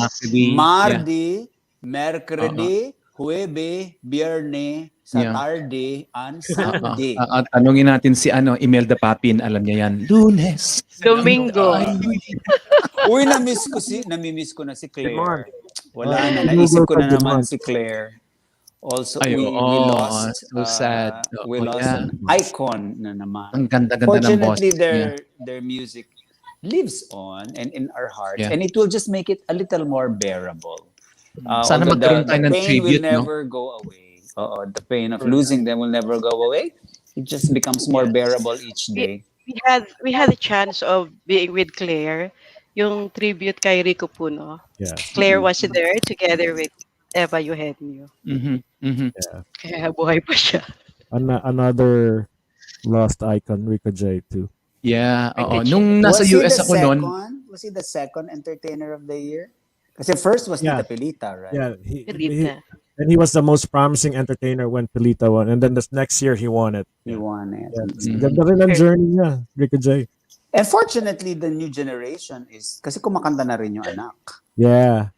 Speaker 16: Mardi, Mercredi, Huwebe, Biyernes, Saturday, and Sunday.
Speaker 5: Tanungin natin si Imelda Papin, alam niya yan. Lunes.
Speaker 15: Domingo.
Speaker 16: Uy, namimiss ko na si Claire. Wala na, naisip ko na naman si Claire. Also, we lost,
Speaker 5: so sad.
Speaker 16: We lost an icon na naman.
Speaker 5: Ang ganda-ganda ng boss.
Speaker 16: Fortunately, their music lives on and in our hearts,
Speaker 5: Yeah.
Speaker 16: and it will just make it a little more bearable.
Speaker 5: Sana
Speaker 16: Although
Speaker 5: magkaroon tayo ng
Speaker 16: pain
Speaker 5: tribute,
Speaker 16: will never go away. The pain of losing them will never go away. It just becomes more bearable each day.
Speaker 15: We had a chance of being with Claire, yung tribute kay Rico Puno.
Speaker 14: Yeah.
Speaker 15: Claire was there together with Eva Eugenio.
Speaker 14: Yeah.
Speaker 15: Kaya buhay pa siya.
Speaker 14: Another lost icon, Rico J too.
Speaker 5: Yeah,
Speaker 15: I
Speaker 5: oo.
Speaker 15: could check.
Speaker 5: Nung nasa
Speaker 17: Was he
Speaker 5: US
Speaker 17: the
Speaker 5: ako noon,
Speaker 17: second? Was he the second entertainer of the year? Kasi first was
Speaker 14: Yeah,
Speaker 17: Tita Pilita, right?
Speaker 14: yeah.
Speaker 15: Rita.
Speaker 14: And he was the most promising entertainer when Pelita won. And then this next year he won it.
Speaker 17: He
Speaker 14: Yeah.
Speaker 17: won it.
Speaker 14: Yeah.
Speaker 5: mm,
Speaker 14: Ganda rin ang journey niya, Rico J.
Speaker 17: And fortunately, the new generation is, kasi kumakanta na rin yung anak.
Speaker 14: Yeah.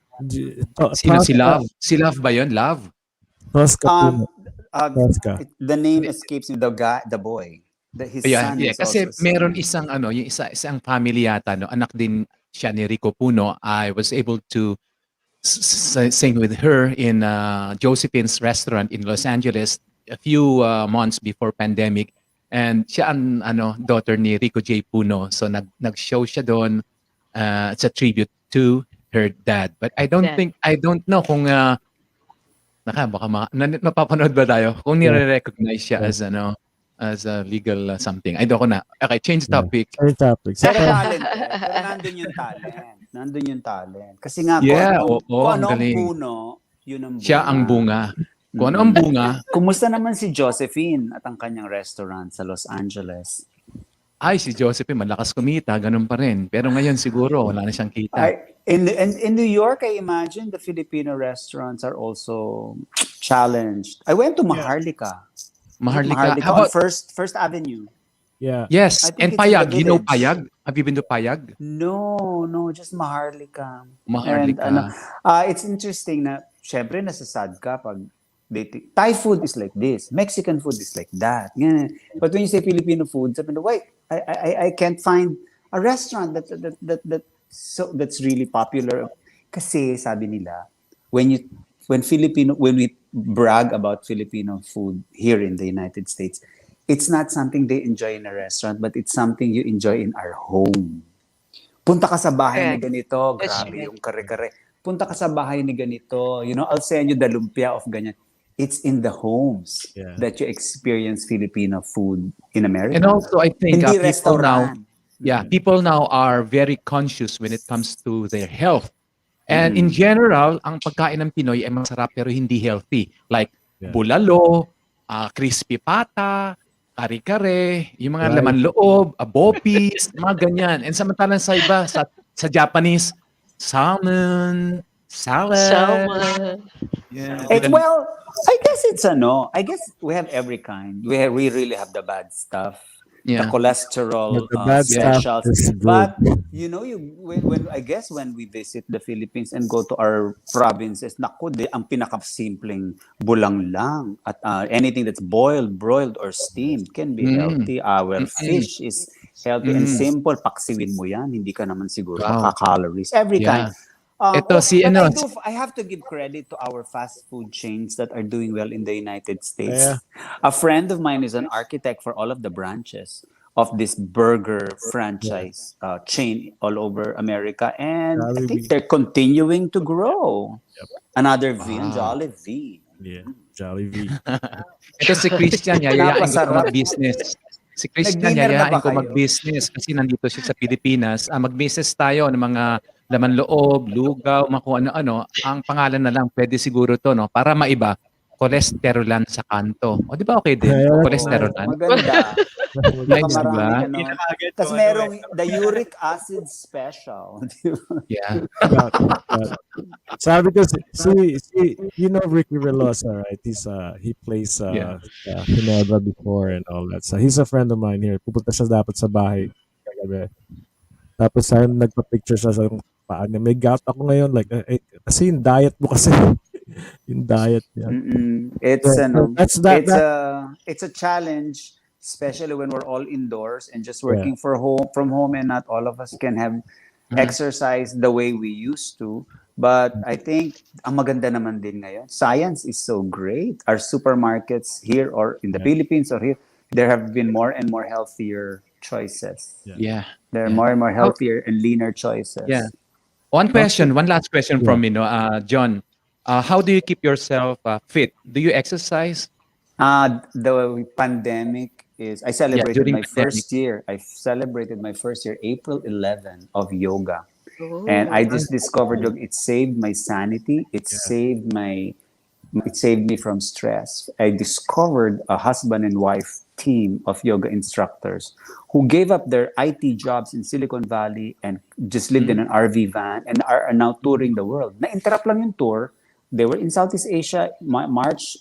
Speaker 5: sino si Love? Si Love ba yun? Love?
Speaker 14: Tosca
Speaker 17: Um,
Speaker 14: Puno. Tosca.
Speaker 17: the name escapes me, the guy, the boy. His
Speaker 5: Yeah,
Speaker 17: son
Speaker 5: yeah.
Speaker 17: is
Speaker 5: Kasi
Speaker 17: also
Speaker 5: meron
Speaker 17: singing.
Speaker 5: isang ano, yung isang family yata, no, anak din siya ni Rico Puno. I was able to sing with her in Josephine's restaurant in Los Angeles a few months before pandemic. And siya ang ano, daughter ni Rico J. Puno. So nag-show siya doon. It's a tribute to her dad. But I don't know kung baka mapapanood ba tayo? Kung
Speaker 14: Yeah.
Speaker 5: nire-recognize siya
Speaker 14: Yeah.
Speaker 5: as ano, as a legal something. I don't know na. Okay, change topic.
Speaker 14: Change topic.
Speaker 17: Pero talent pero nandun yung talent. Nandun yung talent. Kasi nga,
Speaker 5: Yeah,
Speaker 17: kung
Speaker 5: ang
Speaker 17: ano ang
Speaker 5: galing.
Speaker 17: puno, yun ang bunga.
Speaker 5: Siya ang bunga. Kung ano ang bunga,
Speaker 17: Kumusta naman si Josephine at ang kanyang restaurant sa Los Angeles?
Speaker 5: ay si Josephine malakas kumita, ganun pa rin. Pero ngayon siguro wala na siyang kita.
Speaker 17: In New York, I imagine the Filipino restaurants are also challenged. I went to Maharlika.
Speaker 5: Maharlika. How
Speaker 17: On
Speaker 5: about
Speaker 17: First Avenue.
Speaker 14: Yeah.
Speaker 5: Yes,
Speaker 17: I think
Speaker 5: and
Speaker 17: it's in the
Speaker 5: Payag. You know
Speaker 17: village.
Speaker 5: Payag? Have you been to Payag?
Speaker 17: No, just Maharlika.
Speaker 5: Maharlika.
Speaker 17: And it's interesting na, syempre, nasasad ka pag dating. Thai food is like this. Mexican food is like that. Ganyan. But when you say Filipino food, sabi na, wait, I can't find a restaurant that's really popular. Kasi sabi nila, when we brag about Filipino food here in the United States, it's not something they enjoy in a restaurant, but it's something you enjoy in our home. Punta ka sa bahay ni ganito, grabe yung kare-kare. Punta ka sa bahay ni ganito, I'll send you the lumpia of ganyan. It's in the homes that you experience Filipino food in America.
Speaker 5: And also I think
Speaker 17: Hindi
Speaker 5: people now are very conscious when it comes to their health. And in general, ang pagkain ng Pinoy ay masarap pero hindi healthy. Like bulalo, crispy pata, kare-kare, yung mga laman loob, bopis, mga ganyan. And samantalang sa iba, sa Japanese, salmon, salad. Yeah.
Speaker 17: Well, I guess I guess we have every kind. We really have the bad stuff.
Speaker 5: Yeah.
Speaker 17: The cholesterol
Speaker 14: The bad stuff
Speaker 17: specials.
Speaker 14: is good.
Speaker 17: But when we visit the Philippines and go to our provinces, naku, ang pinakasimpleng bulang lang at anything that's boiled, broiled, or steamed can be healthy. Our fish is healthy and simple. Paksiwin mo yan, hindi ka naman siguro makaka-calories. Every kind. I have to give credit to our fast food chains that are doing well in the United States.
Speaker 14: Yeah.
Speaker 17: A friend of mine is an architect for all of the branches of this burger franchise chain all over America, and I think they're continuing to grow. Another V, Jollibee.
Speaker 14: Yeah, Jollibee.
Speaker 5: Ito si Christian, yayain ko mag-business. Si Christian, yayain ko mag-business kasi nandito siya sa Pilipinas. Mag-business tayo ng mga laman loob, lugaw, kung ano-ano. Ang pangalan na lang, pwede siguro to, no? Para maiba, kolesterolan sa kanto. O, di ba okay din? Kolesterolan.
Speaker 17: Maganda.
Speaker 5: Nice, diba?
Speaker 17: Tapos merong the uric acid special.
Speaker 5: Yeah.
Speaker 14: Sabi ko, you know Ricky Velosa, right? He plays Ginebra before and all that. So he's a friend of mine here. Pupunta siya dapat sa bahay kagabi. Tapos nagpa-picture siya sa paan niya. May gout ako ngayon. Like, kasi yung diet mo kasi. Yung diet niya.
Speaker 17: It's a challenge, especially when we're all indoors and just working from home, and not all of us can have exercise the way we used to. But I think ang maganda naman din ngayon, science is so great. Our supermarkets here or in the Philippines or here, there have been more and more healthier choices.
Speaker 5: Yeah.
Speaker 17: There are more and more healthier and leaner choices.
Speaker 5: Yeah. One last question from me, John. How do you keep yourself fit? Do you exercise?
Speaker 17: The pandemic I celebrated my first year. I celebrated my first year, April 11, of yoga. And I just discovered yoga. It saved my sanity. It saved my It saved me from stress. I discovered a husband and wife team of yoga instructors who gave up their IT jobs in Silicon Valley and just lived in an RV van and are now touring the world. Na-interrupt lang yung tour. They were in Southeast Asia, March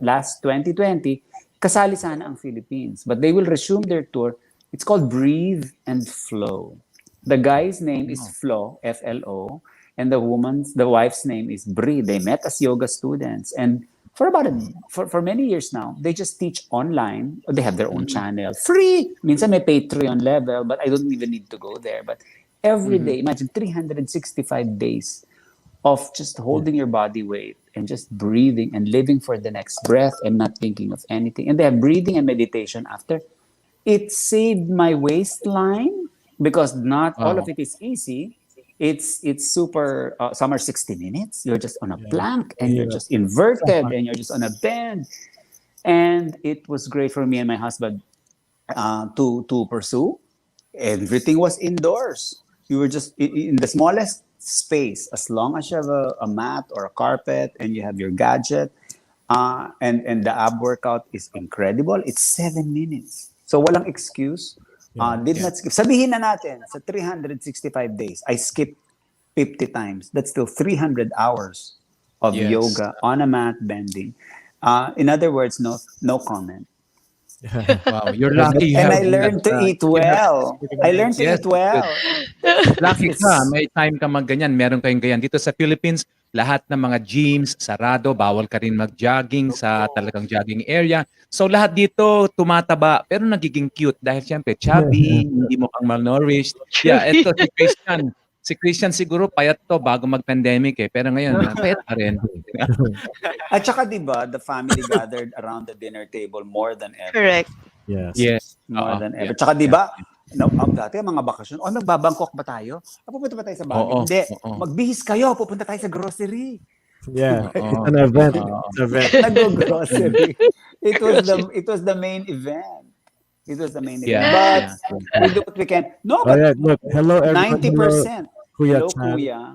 Speaker 17: last 2020. Kasali sana ang Philippines, but they will resume their tour. It's called Breathe and Flow. The guy's name is Flo, F-L-O, and the wife's name is Bri. They met as yoga students, and for many years now, they just teach online. They have their own channel, free. Minsan may Patreon level, but I don't even need to go there. But every day, imagine 365 days of just holding your body weight and just breathing and living for the next breath and not thinking of anything. And they have breathing and meditation after. It saved my waistline because not all of it is easy. It's super, some are 60 minutes. You're just on a plank and you're just inverted and you're just on a bend. And it was great for me and my husband to pursue. Everything was indoors. You were just in the smallest space, as long as you have a mat or a carpet and you have your gadget, and the ab workout is incredible. It's 7 minutes. So walang excuse. Did not skip. Sabihin na natin, sa 365 days, I skipped 50 times. That's still 300 hours of yoga on a mat bending. In other words, no comment.
Speaker 5: Wow, you're lucky.
Speaker 17: And I learned to eat well. I learned to eat well.
Speaker 5: Lucky ka, may time ka magganyan. Meron kayong ganyan. Dito sa Philippines, lahat ng mga gyms, sarado, bawal ka rin mag-jogging sa talagang jogging area. So lahat dito tumataba, pero nagiging cute dahil siyempre chubby, hindi mo kang malnourished. Yeah, ito si Christian. Si Christian siguro payat to bago mag-pandemic pero ngayon payat pa rin.
Speaker 17: At saka diba, the family gathered around the dinner table more than ever.
Speaker 15: Correct.
Speaker 5: Yes.
Speaker 17: More than ever. Tsaka diba, dati mga bakasyon, nagbabangkok ba tayo? Pupunta ba tayo sa Baguio? Hindi. Magbihis kayo, pupunta tayo sa grocery.
Speaker 14: Yeah, it's an event. It's an event.
Speaker 17: Nag-grocery. It was the main event. It was the main event. But we do what we can. No, but
Speaker 14: look, hello everyone.
Speaker 17: 90%. Hello, Kuya.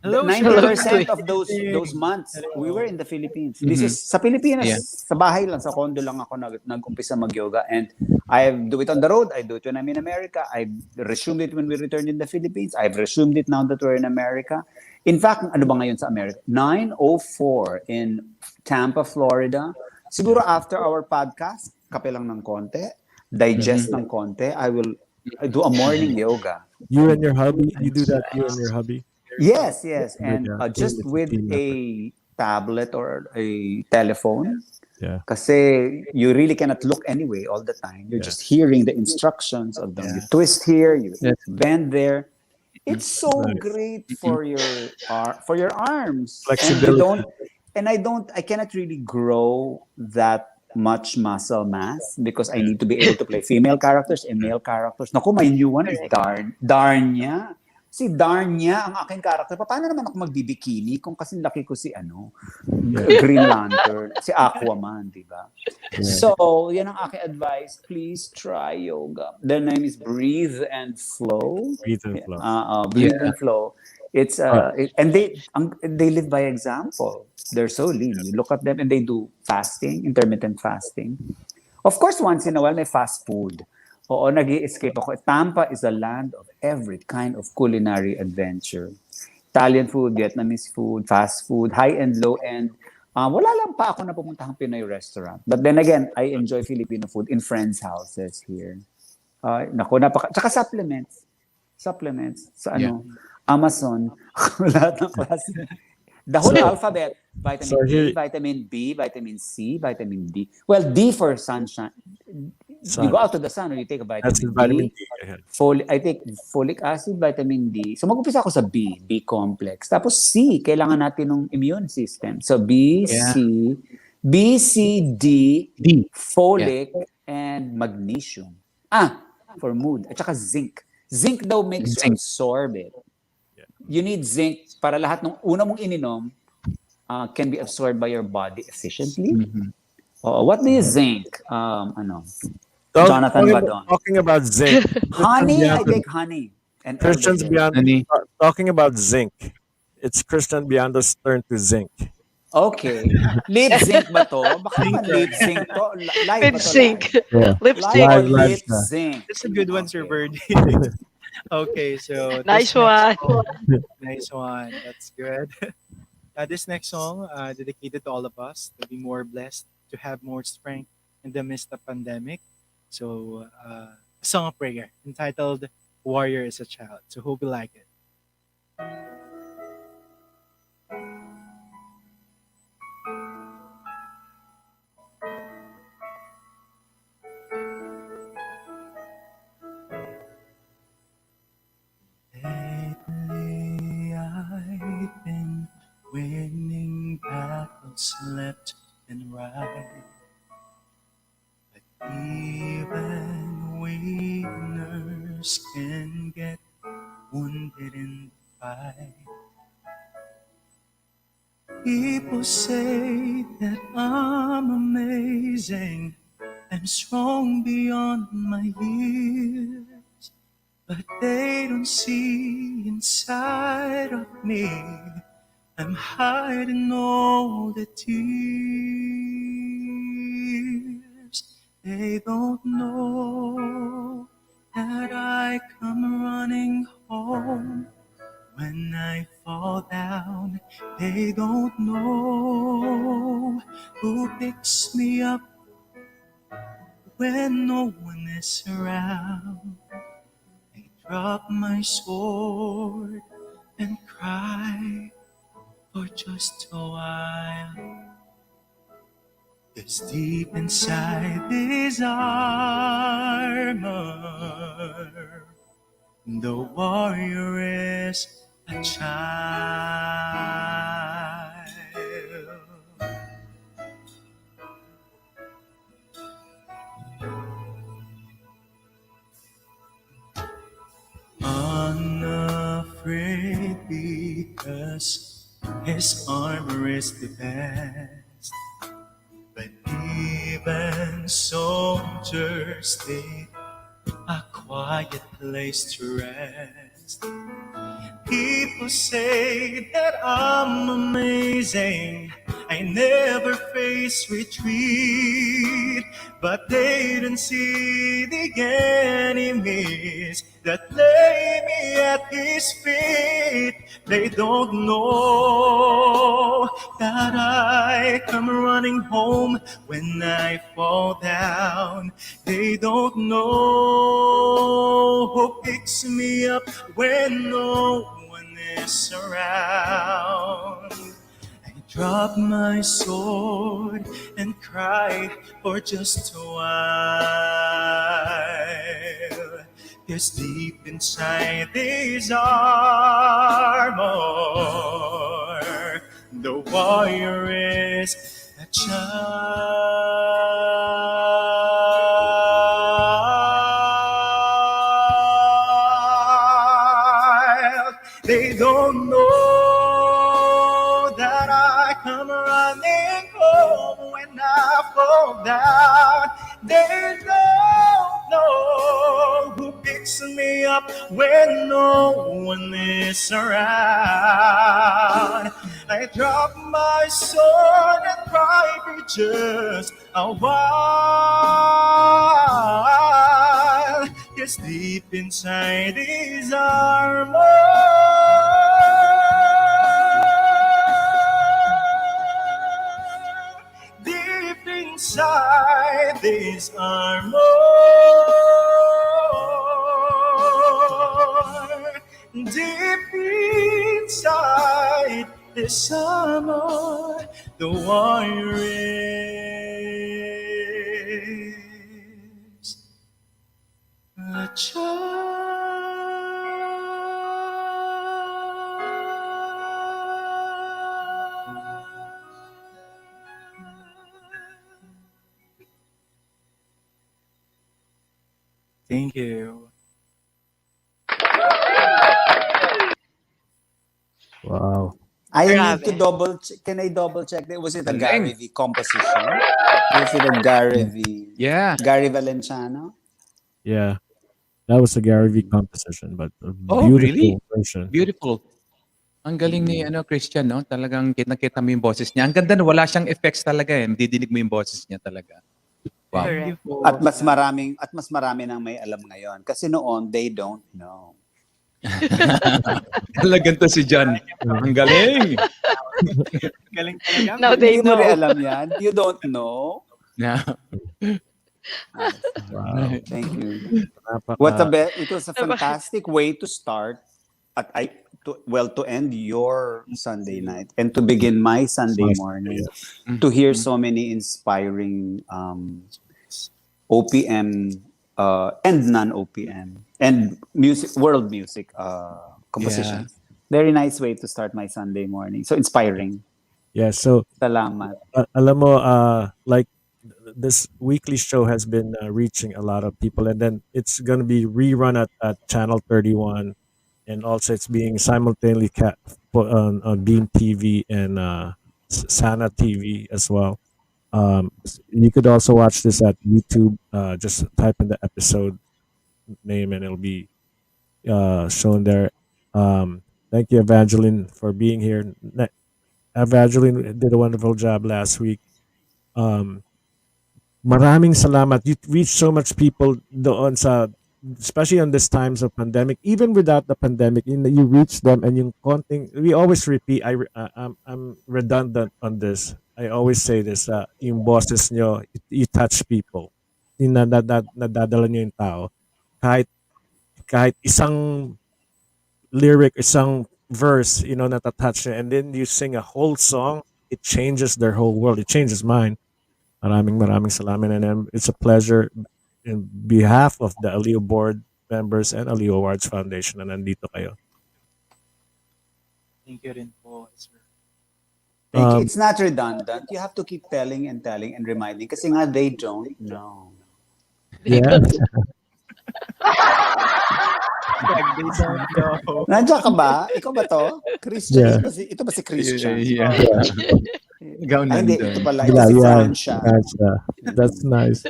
Speaker 14: Hello,
Speaker 17: 90% of those months, we were in the Philippines. This is sa Pilipinas, sa bahay lang, sa condo lang ako nag-umpisa mag-yoga. And I do it on the road. I do it when I'm in America. I resumed it when we returned in the Philippines. I've resumed it now that we're in America. In fact, ano ba ngayon sa America? 9:04 in Tampa, Florida. Siguro after our podcast, kape lang ng konti, digest ng konti, I do a morning yoga.
Speaker 14: You and your hubby, you do that, you and your hubby?
Speaker 17: Yes. And just with a tablet or a telephone.
Speaker 14: Yeah.
Speaker 17: Kasi you really cannot look anyway all the time. You're just hearing the instructions of them. You twist here, you bend there. It's so great for your arms.
Speaker 14: Flexibility.
Speaker 17: I cannot really grow that much muscle mass because I need to be able to play female characters and male characters. Naku, my new one is Darnya. Si Darnya, ang aking character. Paano naman ako magbibikini kung kasi laki ko si Green Lantern, si Aquaman, di ba? So, yan ang aking advice. Please try yoga. Their name is Breathe and Flow.
Speaker 14: Breathe and Flow.
Speaker 17: Breathe and Flow. It's and they live by example. They're so lean. You look at them and they do fasting, intermittent fasting. Of course, once in a while, may fast food. Oo, nag-i-escape ako. Tampa is a land of every kind of culinary adventure. Italian food, Vietnamese food, fast food, high-end, low-end. Wala lang pa ako na pupuntahang Pinoy restaurant. But then again, I enjoy Filipino food in friends' houses here. Tsaka supplements. Supplements sa Amazon. Lahat ng klase. The whole alphabet. Vitamin D, vitamin B, vitamin C, vitamin D. Well, D for sunshine. You go out to the sun or you take a vitamin D. I take folic acid, vitamin D. So mag-upisa ako sa B complex. Tapos C, kailangan natin ng immune system. So B, C, D, folic, and magnesium. For mood. At saka zinc. Zinc daw makes you absorb it. You need zinc para lahat ng una mong ininom can be absorbed by your body efficiently. What do you think? Jonathan Badon.
Speaker 14: Talking about zinc.
Speaker 17: Honey, I take honey. And
Speaker 14: Christian's Biando. Talking about zinc. It's Christian Biando's turn to zinc.
Speaker 16: Okay. Lip sync ba to? Baka naman
Speaker 13: Sync.
Speaker 16: lip sync to. Live
Speaker 15: Lip
Speaker 16: ba to?
Speaker 15: sync.
Speaker 16: Live?
Speaker 14: Yeah.
Speaker 15: Lip
Speaker 16: Live
Speaker 15: sync.
Speaker 16: or
Speaker 14: Live
Speaker 16: lip
Speaker 14: siya.
Speaker 16: sync?
Speaker 13: That's a good one, Sir
Speaker 16: Okay.
Speaker 13: Birdie. Okay, so this
Speaker 15: Nice
Speaker 13: next
Speaker 15: one.
Speaker 13: song, nice one. That's good. This next song, dedicated to all of us to be more blessed, to have more strength in the midst of pandemic. So, a song of prayer entitled "Warrior is a Child." So, hope you like it. Lately, I've been winning battles left and right. Even winners can get wounded in the fight. People say that I'm amazing, I'm strong beyond my years, but they don't see inside of me. I'm hiding all the tears. They don't know that I come running home when I fall down. They don't know who picks me up when no one is around. I drop my sword and cry for just a while. 'Cause deep inside this armor, the warrior is a child. Unafraid because his armor is the best. But even soldiers need a quiet place to rest. People say that I'm amazing, I never face retreat, but they don't see the enemies that lay me at his feet. They don't know that I come running home when I fall down. They don't know who picks me up when no one is around. I drop my sword and cry for just a while. 'Cause deep inside this armor, the warrior is a child. They don't know that I come running home when I fall down. They don't know who picks me up when no one is around. I drop my sword and cry for just a while. 'Cause deep inside his armor, deep inside this armor, deep inside this armor, the warrior is a Thank you.
Speaker 14: Wow.
Speaker 16: I need to
Speaker 15: Grabe.
Speaker 16: can I double check that? Was it a Gary
Speaker 5: Galing.
Speaker 16: V composition? Was it a Gary
Speaker 14: Yeah.
Speaker 16: V?
Speaker 5: Yeah.
Speaker 16: Gary Valenciano?
Speaker 14: Yeah. That was a Gary V composition, but a
Speaker 5: Oh, really?
Speaker 14: beautiful version.
Speaker 5: Beautiful. Ang galing ni Christian, no? Talagang nakita mo yung boses niya. Ang ganda, no? Wala siyang effects talaga eh. Didinig mo yung boses niya talaga. Wow.
Speaker 13: Thank you po.
Speaker 16: At mas marami nang may alam ngayon. Kasi noon, they don't know.
Speaker 5: Talagang to si John. Ang galing.
Speaker 13: Galing talaga.
Speaker 15: Now they
Speaker 16: Hindi mo
Speaker 15: know.
Speaker 16: rin alam yan. You don't know.
Speaker 5: Yeah.
Speaker 14: Wow.
Speaker 16: Thank you.
Speaker 14: Napaka-
Speaker 16: It was a fantastic way to start to end your Sunday night and to begin my Sunday morning. To hear so many inspiring OPM and non-OPM and world music compositions. Very nice way to start my Sunday morning. So inspiring.
Speaker 14: Yeah, so
Speaker 16: Salamat.
Speaker 14: alam mo, like this weekly show has been reaching a lot of people, and then it's gonna be rerun at Channel 31, and also it's being simultaneously put on Beam TV and Sana TV as well. You could also watch this at YouTube. Just type in the episode name and it'll be shown there. Thank you, Evangeline, for being here. Evangeline did a wonderful job last week. Maraming salamat. You reached so much people doon sa, especially on this times of pandemic. Even without the pandemic, you reach them and yung konting, we always repeat, I'm redundant on this. I always say this, yung bosses nyo, you touch people. Yung nadadala nyo yung tao. Kahit isang lyric, isang verse, natatouch nyo, and then you sing a whole song, it changes their whole world. It changes mine. Maraming salamat, and it's a pleasure in behalf of the aALIW board members and aALIW Awards Foundation na nandito kayo.
Speaker 13: Thank you rin po, sir.
Speaker 16: Thank you. It's not redundant. You have to keep telling and reminding kasi nga they don't know.
Speaker 14: Yeah.
Speaker 16: Nandiyan ka ba? Ikaw ba to? Christian?
Speaker 14: Yeah.
Speaker 16: Ito ba si Christian?
Speaker 5: Yeah. Ikaw
Speaker 16: Hindi,
Speaker 5: nandun.
Speaker 16: ito pala. Ito si Francia.
Speaker 14: That's nice.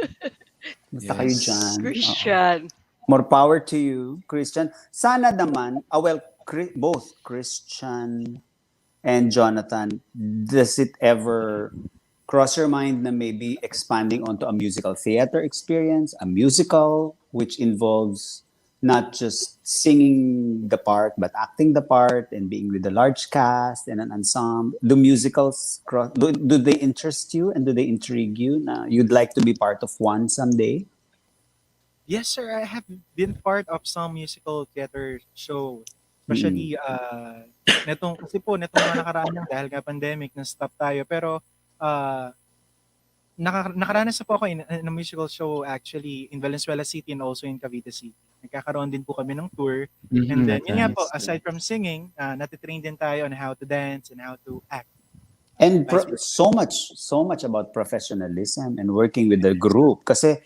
Speaker 16: Basta kayo dyan.
Speaker 15: Christian.
Speaker 16: More power to you, Christian. Sana naman, both Christian and Jonathan, does it ever cross your mind na maybe expanding onto a musical theater experience, a musical which involves not just singing the part, but acting the part and being with a large cast and an ensemble? Do musicals do they interest you and do they intrigue you? Na you'd like to be part of one someday?
Speaker 13: Yes, sir. I have been part of some musical theater show. Especially, netong mga nakaraan lang dahil nga pandemic, na-stop tayo. Pero, nakaranas na po ako in a musical show actually in Valenzuela City and also in Cavite City. Nagkakaroon din po kami ng tour. And then, yun nga po, aside from singing, natitrain din tayo on how to dance and how to act.
Speaker 16: And so much about professionalism and working with the group. Kasi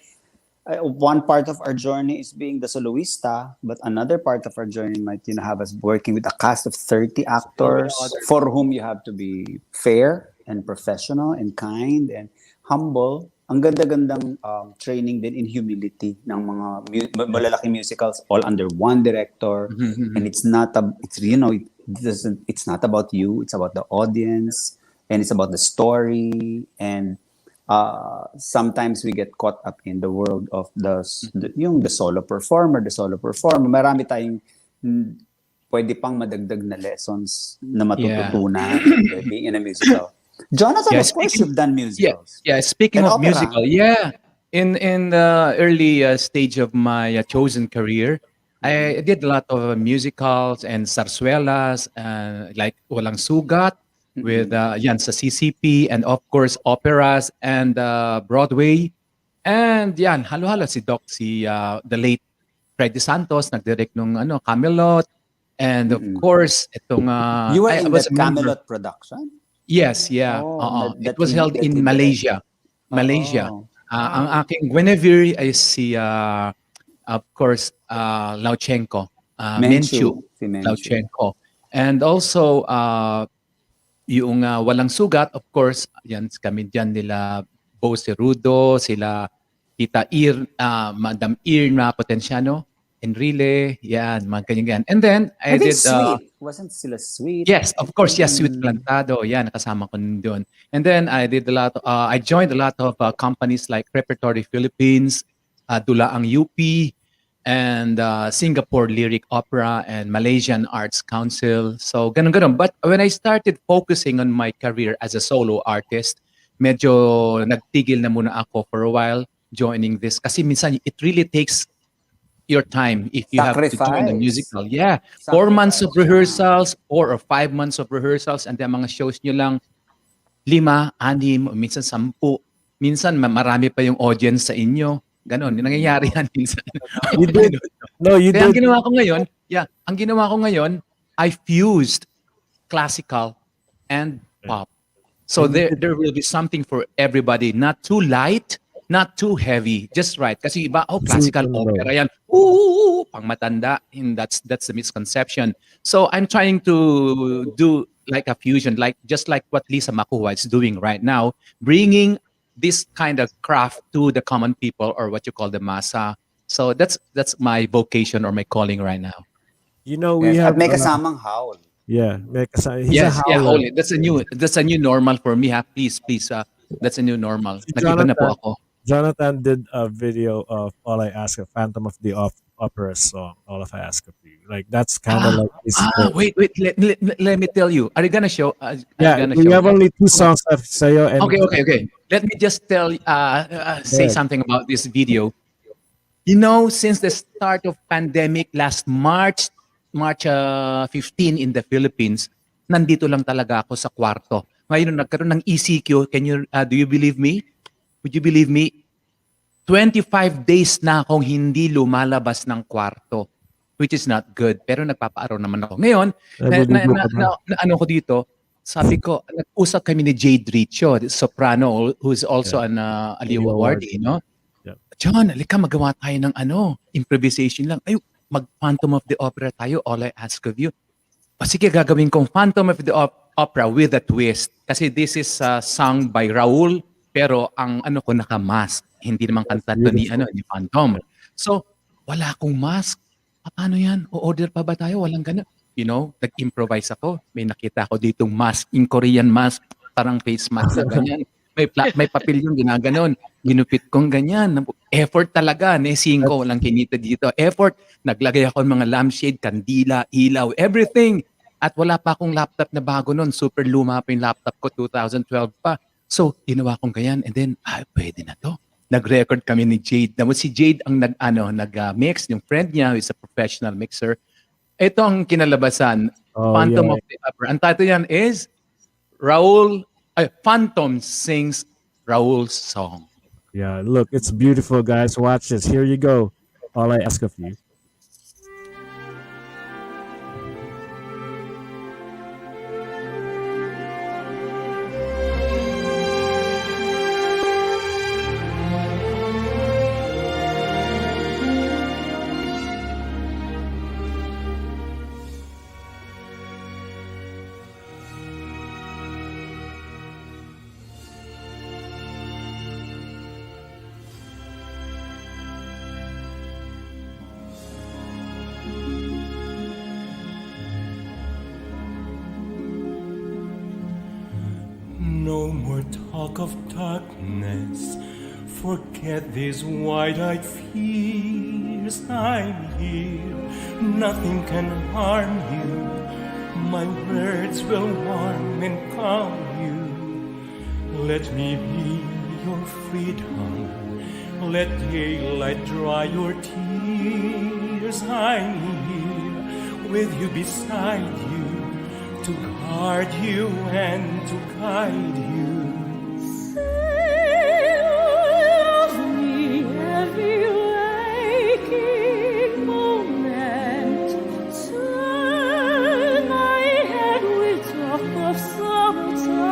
Speaker 16: one part of our journey is being the soloista, but another part of our journey might have us working with a cast of 30 actors for whom you have to be fair and professional and kind and humble. Ang ganda-gandang training din in humility ng mga malalaking musicals all under one director. And it's not about you, it's about the audience and it's about the story. And sometimes we get caught up in the world of the solo performer. Marami tayong pwede pang madagdag na lessons na matututunan being in a musical. Jonathan, of course, you've done musicals.
Speaker 5: Yeah. Speaking
Speaker 16: And
Speaker 5: of
Speaker 16: opera.
Speaker 5: musical, in the early stage of my chosen career, I did a lot of musicals and zarzuelas, like Walang Sugat with yan sa CCP, and of course operas and Broadway, and yan halo-halo si the late Freddy Santos nagdirect nung Camelot, and of course itong
Speaker 16: you were in that Camelot production?
Speaker 5: Yes, yeah. It was held in Malaysia. Ang aking Guinevere ay si of course Lauchenko. Menchu.
Speaker 16: Si Menchu.
Speaker 5: Lauchenko. And also yung Walang Sugat, of course, yan kami diyan nila Bo Cerudo, sila Tita Madam Irna Potenciano, Enrile, yan, mga ganyan. And then, I
Speaker 17: Are they
Speaker 5: did...
Speaker 17: sweet? Wasn't sila sweet?
Speaker 5: Yes, of course. Yes, Sweet Plantado. Yan, nakasama ko doon. And then I did a lot. I joined a lot of companies like Repertory Philippines, Dulaang UP, and Singapore Lyric Opera and Malaysian Arts Council. So ganun. But when I started focusing on my career as a solo artist, medyo nagtigil na muna ako for a while joining this. Kasi minsan it really takes your time if you have to join a
Speaker 17: Sacrifice.
Speaker 5: musical. Yeah, 4 months of rehearsals, 4 or 5 months of rehearsals, and then mga shows nyo lang 5, 6, o minsan 10. Minsan marami pa yung audience sa inyo. Ganon, nangyayari yan minsan.
Speaker 14: You did. No, you
Speaker 5: Kaya
Speaker 14: did.
Speaker 5: ang ginawa ko ngayon, I fused classical and pop. So there will be something for everybody, not too light, not too heavy, just right. Kasi iba, classical opera yan. Ooh, pang matanda. And that's the misconception. So I'm trying to do like a fusion, just like what Lisa Makuha is doing right now, bringing this kind of craft to the common people, or what you call the masa. So that's my vocation or my calling right now.
Speaker 14: You know, we have...
Speaker 17: At may kasamang howl.
Speaker 14: Yeah, he's
Speaker 5: Yes,
Speaker 14: a howler.
Speaker 5: Oli. That's a new normal for me. Please, that's a new normal. Nag-iba na po ako.
Speaker 14: Jonathan did a video of All I Ask of Phantom of the Opera song. All of I Ask of You. Like that's kind of like his
Speaker 5: wait. Let me tell you. Are you gonna show?
Speaker 14: we have only 2 songs left sa'yo. And
Speaker 5: Okay. Let me just say something about this video. You know, since the start of pandemic last March 15 in the Philippines, nandito lang talaga ako sa kwarto. Ngayon nagkaroon ng ECQ. Do you believe me? Would you believe me? 25 days na akong hindi lumalabas ng kwarto, which is not good. Pero nagpapaaraw naman ako. Ngayon, ano ko dito, sabi ko, nag-usap kami ni Jade Richo, soprano, who's also an Aliw awardee, no?
Speaker 14: Yeah.
Speaker 5: John, halika magawa tayo ng improvisation lang. Ay, mag-Phantom of the Opera tayo, All I Ask of You. O sige, gagawin kong Phantom of the Opera with a twist. Kasi this is sung by Raul, pero ang ko naka-mask. Hindi naman kanta to ni Phantom. So, wala akong mask. Paano yan? O-order pa ba tayo? Walang ganun. You know, nag-improvise ako. May nakita ako ditong mask, in Korean mask, parang face mask na ganyan. May papel yung ginaganon. Ginupit kong ganyan. Effort talaga. Nesing ko, walang kinita dito. Effort. Naglagay ako ng mga lampshade, kandila, ilaw, everything. At wala pa akong laptop na bago nun. Super luma pa yung laptop ko, 2012 pa. So, ginawa kong ganyan. And then, pwede na to. Nag-record kami ni Jade. Si Jade ang nag-mix, yung friend niya who is a professional mixer. Ito ang kinalabasan, Phantom of the Opera. Ang title yan is Phantom Sings Raul's Song.
Speaker 14: Yeah, look, it's beautiful, guys. Watch this. Here you go. All I Ask of You.
Speaker 20: No more talk of darkness. Forget these wide-eyed fears. I'm here. Nothing can harm you. My words will warm and calm you. Let me be your freedom. Let daylight dry your tears. I'm here with you, beside you, to guard you and to guide you.
Speaker 2: Say love me every waking moment. Turn my head with talk of summertime.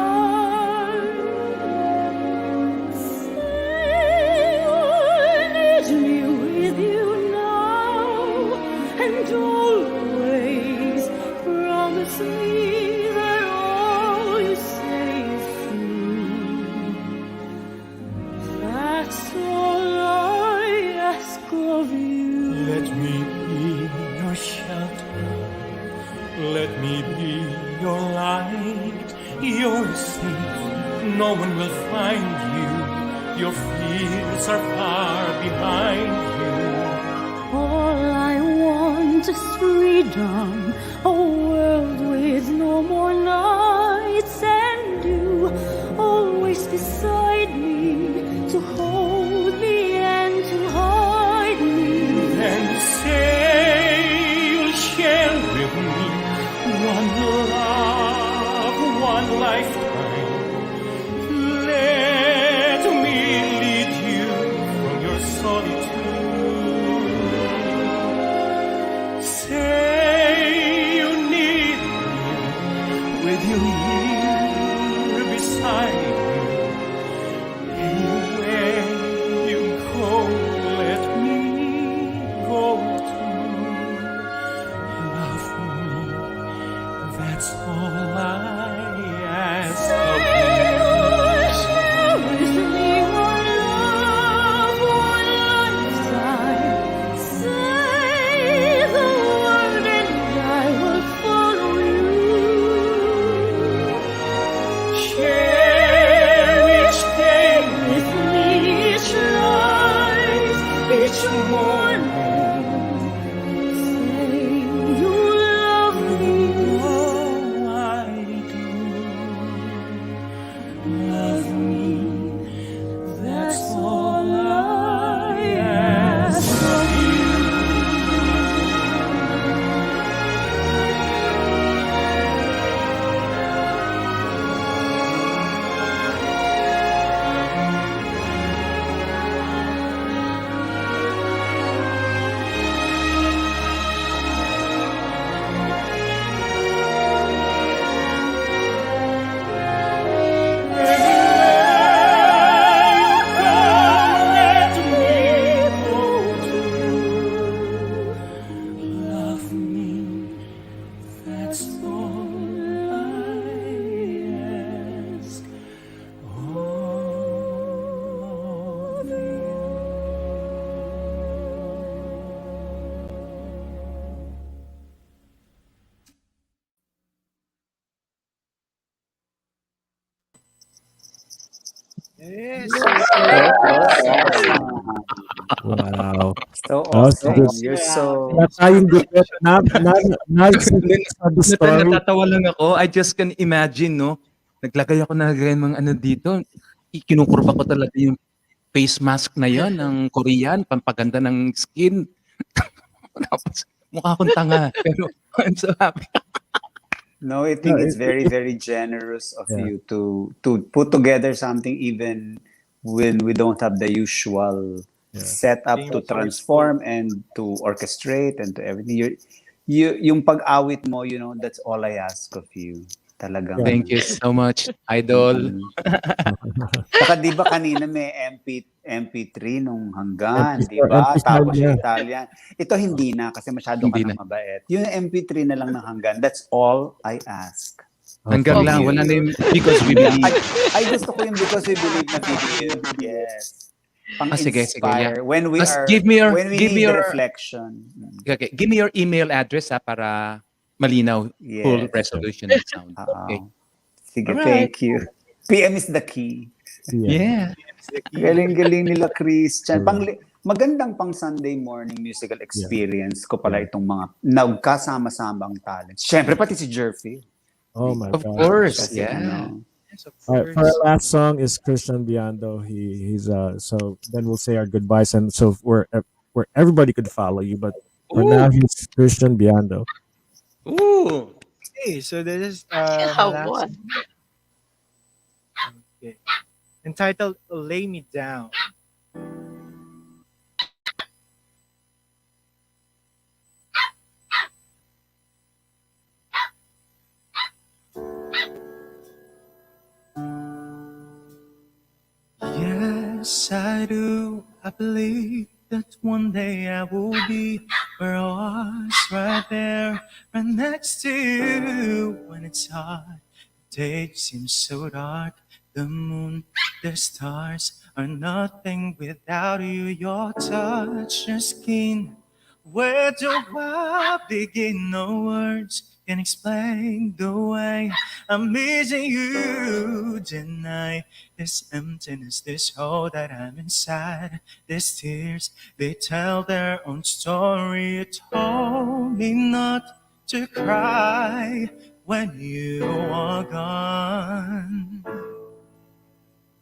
Speaker 2: Say you'll need me with you now, and always promise me that all you say is true.
Speaker 20: find you. Your fears are far behind you.
Speaker 2: All I want is freedom, a world with no more nights, and you always beside me to hold me and to hide me.
Speaker 20: Then say you'll share with me one love, one lifetime. Let me lead you from your solitude. Say you need me with you here beside you. Anywhere you go, let me go too. Love me, that's all I ask of you.
Speaker 2: Share with me one love, one lifetime. Say the word and I will follow you. Share each day with me, each night, each morning. Say you love me.
Speaker 20: Oh, I do. Love me, that's all I ask of you. Let me go too. Love me, that's all I ask of you.
Speaker 13: Yes.
Speaker 14: Wow.
Speaker 17: So
Speaker 14: That's
Speaker 17: awesome.
Speaker 14: good.
Speaker 17: You're so...
Speaker 14: Wala tayong gupit.
Speaker 5: Then,
Speaker 14: the story.
Speaker 5: natatawa lang ako. I just can imagine, no? Naglagay ako na mga ano dito. Kinukurba ko talaga yung face mask na yon ng Korean, pampaganda ng skin. Tapos, mukha akong tanga. Pero, I'm so happy.
Speaker 17: No, I think it's very, very generous of you to put together something even when we don't have the usual setup to transform and to orchestrate and to everything. Yung pag-awit mo, you know, that's all I ask of you. Talagang.
Speaker 5: Thank you so much, Idol.
Speaker 17: Saka di ba kanina may MP3 nung hanggan, di ba?
Speaker 14: MP4,
Speaker 17: Tapos
Speaker 14: yeah.
Speaker 17: yung Italian. Ito hindi na kasi masyado ka nang mabait. Yung MP3 na lang ng hanggan, that's all I ask.
Speaker 5: Hanggang lang, wala na yung Because We Believe.
Speaker 17: Ay, gusto ko yung Because We Believe na video. Yes.
Speaker 5: Sige,
Speaker 17: Pang-inspire.
Speaker 5: yeah.
Speaker 17: When we
Speaker 5: give me
Speaker 17: need
Speaker 5: your
Speaker 17: reflection.
Speaker 5: Okay, give me your email address para malinaw, full resolution ng sound. Okay.
Speaker 17: Sige, thank you. PM is the key.
Speaker 5: Yeah.
Speaker 17: Galing-galing nila, Christian. Magandang pang Sunday morning musical experience ko pala itong mga nagkasama-samang talents. Siyempre, pati si GErphil.
Speaker 14: Oh my
Speaker 5: Of
Speaker 14: God.
Speaker 5: course,
Speaker 17: Kasi
Speaker 5: yeah.
Speaker 14: All right, for our last song is Christian Biando. He's so then we'll say our goodbyes, and so where everybody could follow you, but for now he's Christian Biando.
Speaker 5: Ooh.
Speaker 13: Okay, so this is
Speaker 15: Have
Speaker 13: last
Speaker 15: one.
Speaker 13: okay. Entitled Lay Me Down.
Speaker 20: Yes, I do. I believe that one day I will be where I was, right there, right next to you. When it's hard, the day seems so dark. The moon, the stars are nothing without you. Your touch, your skin. Where do I begin? No words Can't explain the way I'm missing you tonight. This emptiness, this hole that I'm inside. These tears, they tell their own story. You told me not to cry when you are gone.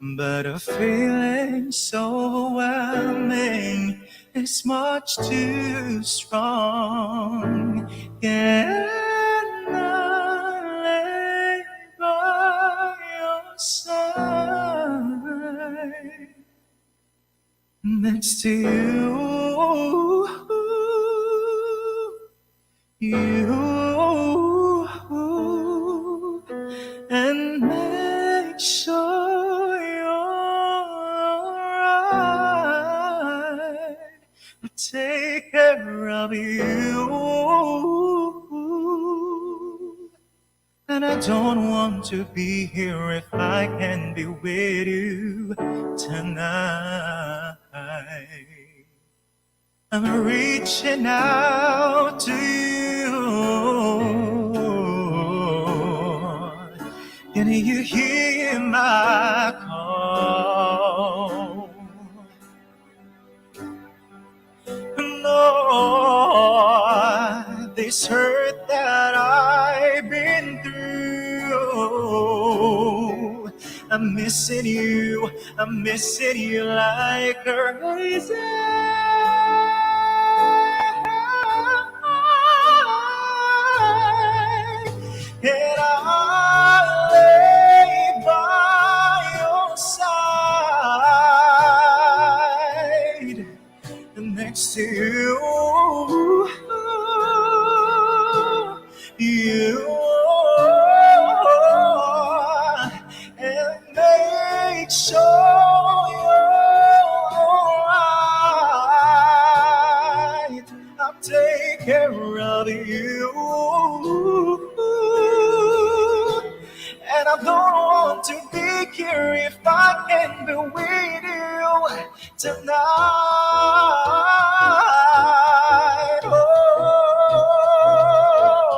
Speaker 20: But a feeling so overwhelming is much too strong. Can I lay by your side next to you, and make sure you're right. I'll take care of you, and I don't want to be here if I can be with you tonight. I'm reaching out to you. Can you hear my call? Lord, this hurt that I've been through. I'm missing you like crazy. And I'll lay by your side next to you, and make sure you're right. I'll take care of you, and I don't want to be here if I can be with you tonight.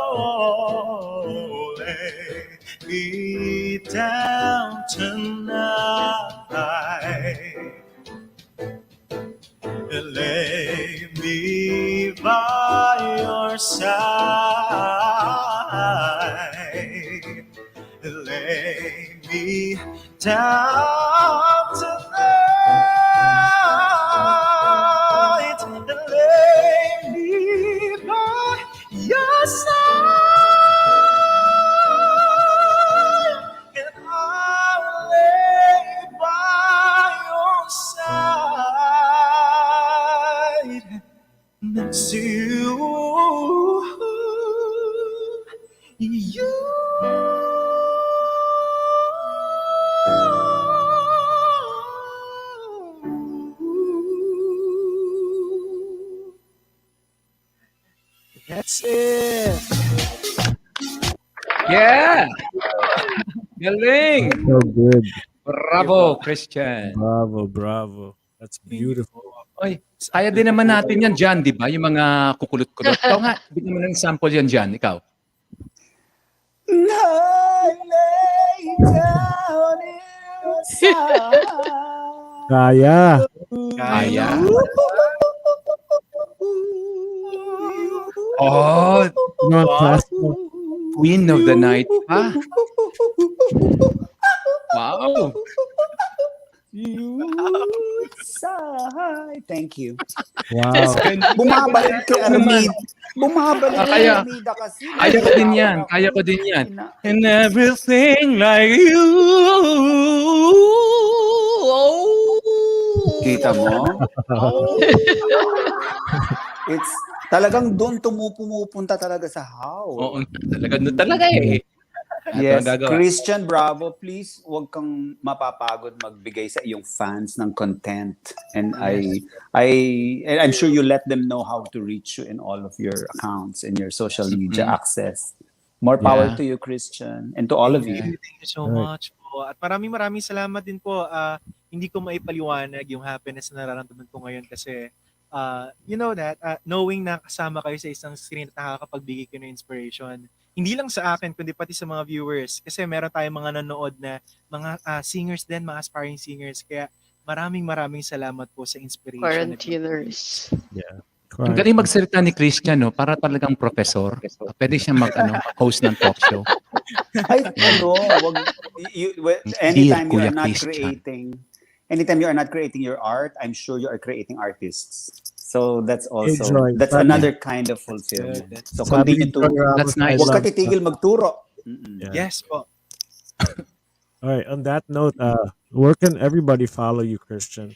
Speaker 20: Oh, lay me down tonight. Lay me by your side. Lay me down tonight. Lay me by your side. And I'll lay by your side next to you. That's it.
Speaker 5: Yeah! Galing!
Speaker 14: So good.
Speaker 5: Bravo, Christian.
Speaker 14: Bravo. That's beautiful.
Speaker 5: Oy, kaya din naman natin yan dyan, di ba? Yung mga kukulot-kulot. Ikaw nga, bigyan mo ng sample yan dyan. Ikaw.
Speaker 17: Lay down inside.
Speaker 14: Kaya.
Speaker 5: Oh,
Speaker 14: No, classical.
Speaker 5: Queen of the Night pa. Wow.
Speaker 17: Thank you.
Speaker 14: Wow.
Speaker 17: Bumabalik kay Armida. Bumabalik kay
Speaker 5: Kaya,
Speaker 17: Armida kasi.
Speaker 5: kaya ko din yan. And everything like you.
Speaker 17: Kita mo? It's talagang doon pumupunta talaga sa how.
Speaker 5: Oo, talaga eh.
Speaker 17: Yes,
Speaker 5: Ito ang gagawa.
Speaker 17: Christian, bravo. Please, huwag kang mapapagod magbigay sa iyong fans ng content. And I'm sure you let them know how to reach you in all of your accounts and your social media access. More power to you, Christian, and to all of you.
Speaker 13: Thank you so much po. At maraming salamat din po. Hindi ko maipaliwanag yung happiness na nararamdaman ko ngayon kasi you know that, knowing na kasama kayo sa isang screen at nakakapagbigay kayo ng inspiration, hindi lang sa akin kundi pati sa mga viewers kasi meron tayong mga nanood na mga singers din, mga aspiring singers. Kaya maraming salamat po sa inspiration na
Speaker 15: Quarantiners.
Speaker 14: Yeah.
Speaker 5: Ang galing magsalita ni Christian, no? Para talagang professor. Pwede siya host ng talk show.
Speaker 16: Ay, wag,
Speaker 5: Dear
Speaker 16: anytime you
Speaker 5: Kuya
Speaker 16: are not
Speaker 5: Christian.
Speaker 16: creating your art, I'm sure you are creating artists. So that's
Speaker 14: Hey,
Speaker 16: also,
Speaker 14: Joy.
Speaker 16: that's
Speaker 14: Sabi-
Speaker 16: another kind of fulfillment. So
Speaker 14: Sabi
Speaker 16: continue
Speaker 14: ni
Speaker 16: to,
Speaker 14: Joy Ramos,
Speaker 5: That's nice.
Speaker 16: wag ka
Speaker 14: love-
Speaker 16: titigil magturo.
Speaker 14: Yeah.
Speaker 13: Yes po.
Speaker 14: All right. On that note, where can everybody follow you, Christian?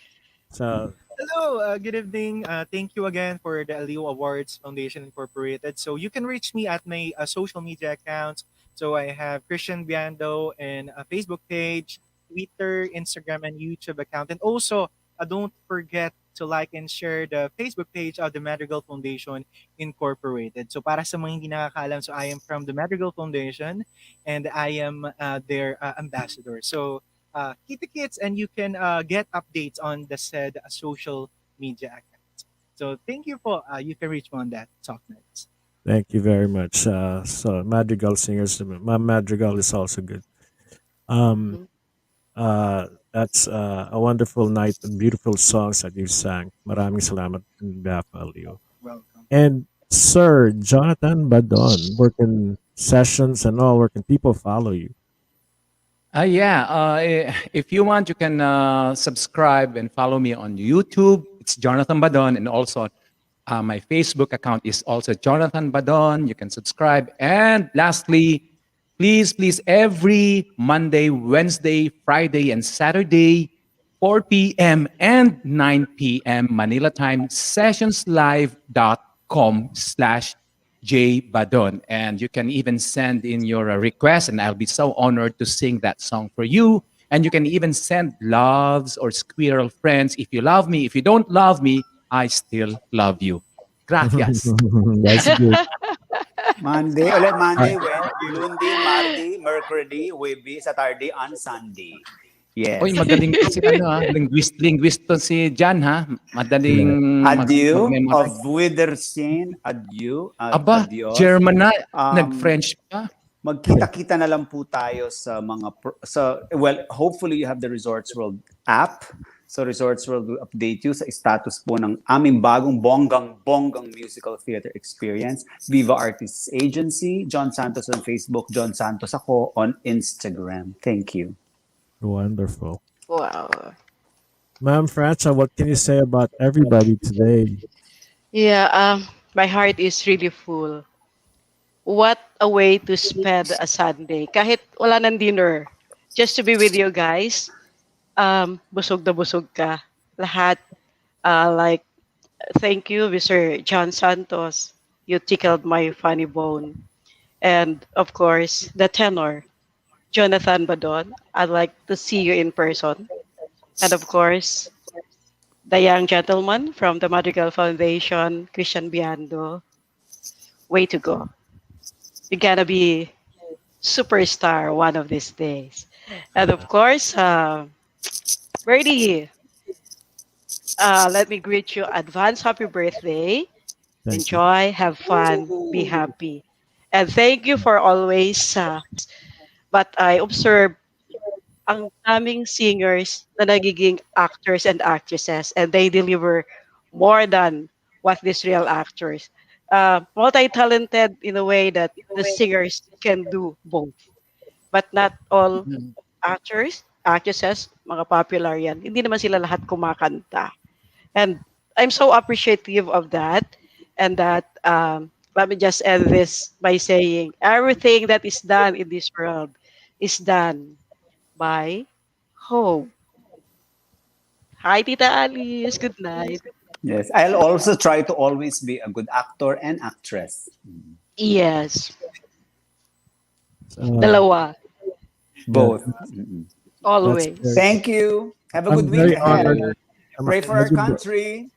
Speaker 14: So
Speaker 13: Hello, good evening. Thank you again for the Aliw Awards Foundation Incorporated. So you can reach me at my social media accounts. So I have Christian Biando and a Facebook page, Twitter, Instagram, and YouTube account. And also, don't forget to like and share the Facebook page of the Madrigal Foundation Incorporated. So para sa mga hindi nakakaalam, so I am from the Madrigal Foundation and I am their ambassador. So keep the kids and you can get updates on the said social media accounts. So thank you for you can reach me on that talk nights.
Speaker 14: thank you very much. So Madrigal singers, my Madrigal is also good. Um, that's a wonderful night and beautiful songs that you sang. Maraming salamat in behalf of Leo.
Speaker 13: Welcome.
Speaker 14: And Sir Jonathan Badon, where can sessions and all, where can people follow you?
Speaker 5: If you want, you can subscribe and follow me on YouTube. It's Jonathan Badon, and also my Facebook account is also Jonathan Badon. You can subscribe. And lastly, please, every Monday, Wednesday, Friday, and Saturday, 4 p.m. and 9 p.m. Manila time, sessionslive.com/jbadon. And you can even send in your request, and I'll be so honored to sing that song for you. And you can even send loves or squirrel friends. If you love me, if you don't love me, I still love you. Gracias.
Speaker 14: That's good.
Speaker 16: Monday, Lundi, Mardi, Mercury, Webby, Saturday, and Sunday. Yes.
Speaker 5: Uy, magaling to si linguist to si Jan, ha? Madaling
Speaker 16: Adieu
Speaker 5: mag-memorize.
Speaker 16: of Witherseen. Adieu.
Speaker 5: Aba,
Speaker 16: Adios.
Speaker 5: German na, nag-French pa.
Speaker 16: Magkita-kita na lang po tayo sa hopefully you have the Resorts World app. So Resorts World will update you sa status po ng aming bagong bonggang musical theater experience. Viva Artists Agency, John Santos on Facebook, John Santos ako on Instagram. Thank you.
Speaker 14: Wonderful.
Speaker 15: Wow.
Speaker 14: Ma'am Francia, what can you say about everybody today?
Speaker 15: Yeah, my heart is really full. What a way to spend a Sunday. Kahit wala ng dinner, just to be with you guys. Busog na busog ka. Lahat. Thank you, Mr. John Santos. You tickled my funny bone. And of course, the tenor, Jonathan Badon. I'd like to see you in person. And of course, the young gentleman from the Madrigal Foundation, Christian Biando. Way to go. You're gonna be superstar one of these days. And of course, Brady, let me greet you advance happy birthday. Enjoy, have fun, be happy. And thank you for always, but I observe ang daming singers na nagiging actors and actresses and they deliver more than what these real actors. Multi-talented in a way that the singers can do both. But not all actors, actresses, mga popular yan. Hindi naman sila lahat kumakanta. And I'm so appreciative of that. And that, let me just end this by saying, everything that is done in this world is done by home. Hi, Tita Alice. Good night.
Speaker 16: Yes, I'll also try to always be a good actor and actress.
Speaker 15: Yes. Dalawa.
Speaker 16: Both.
Speaker 15: Always.
Speaker 16: Thank you. Have a
Speaker 14: I'm
Speaker 16: good
Speaker 14: very
Speaker 16: week ahead.
Speaker 14: honored.
Speaker 16: Pray for our country,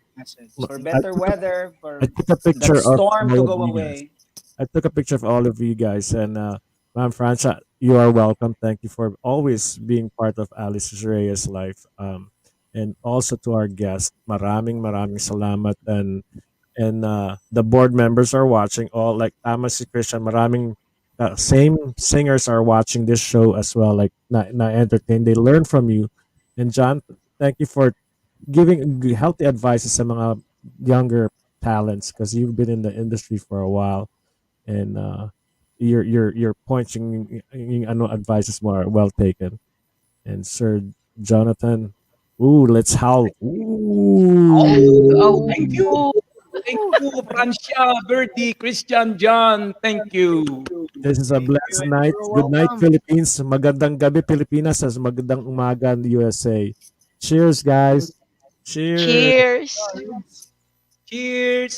Speaker 16: for better weather, for
Speaker 14: I took a picture
Speaker 16: that storm
Speaker 14: of
Speaker 16: to
Speaker 14: all
Speaker 16: go
Speaker 14: of you
Speaker 16: away.
Speaker 14: guys. I took a picture of all of you guys, and Ma'am Francia, you are welcome. Thank you for always being part of Alice Reyes' life. And also to our guest, maraming salamat, and the board members are watching. All like tama si Christian, maraming same singers are watching this show as well, like na entertain. They learn from you. And John, thank you for giving healthy advices sa mga younger talents because you've been in the industry for a while, and your points yung ano advices mo are well taken. And Sir Jonathan, ooh, let's howl.
Speaker 5: Oh, thank you.
Speaker 15: Oh.
Speaker 5: Thank you, Francia, Birdie, Christian, John. Thank you.
Speaker 14: This is a blessed night. Good night, Philippines. Magandang gabi, Pilipinas. As magandang umaga, USA. Cheers, guys. Cheers.
Speaker 15: Cheers.
Speaker 5: Cheers.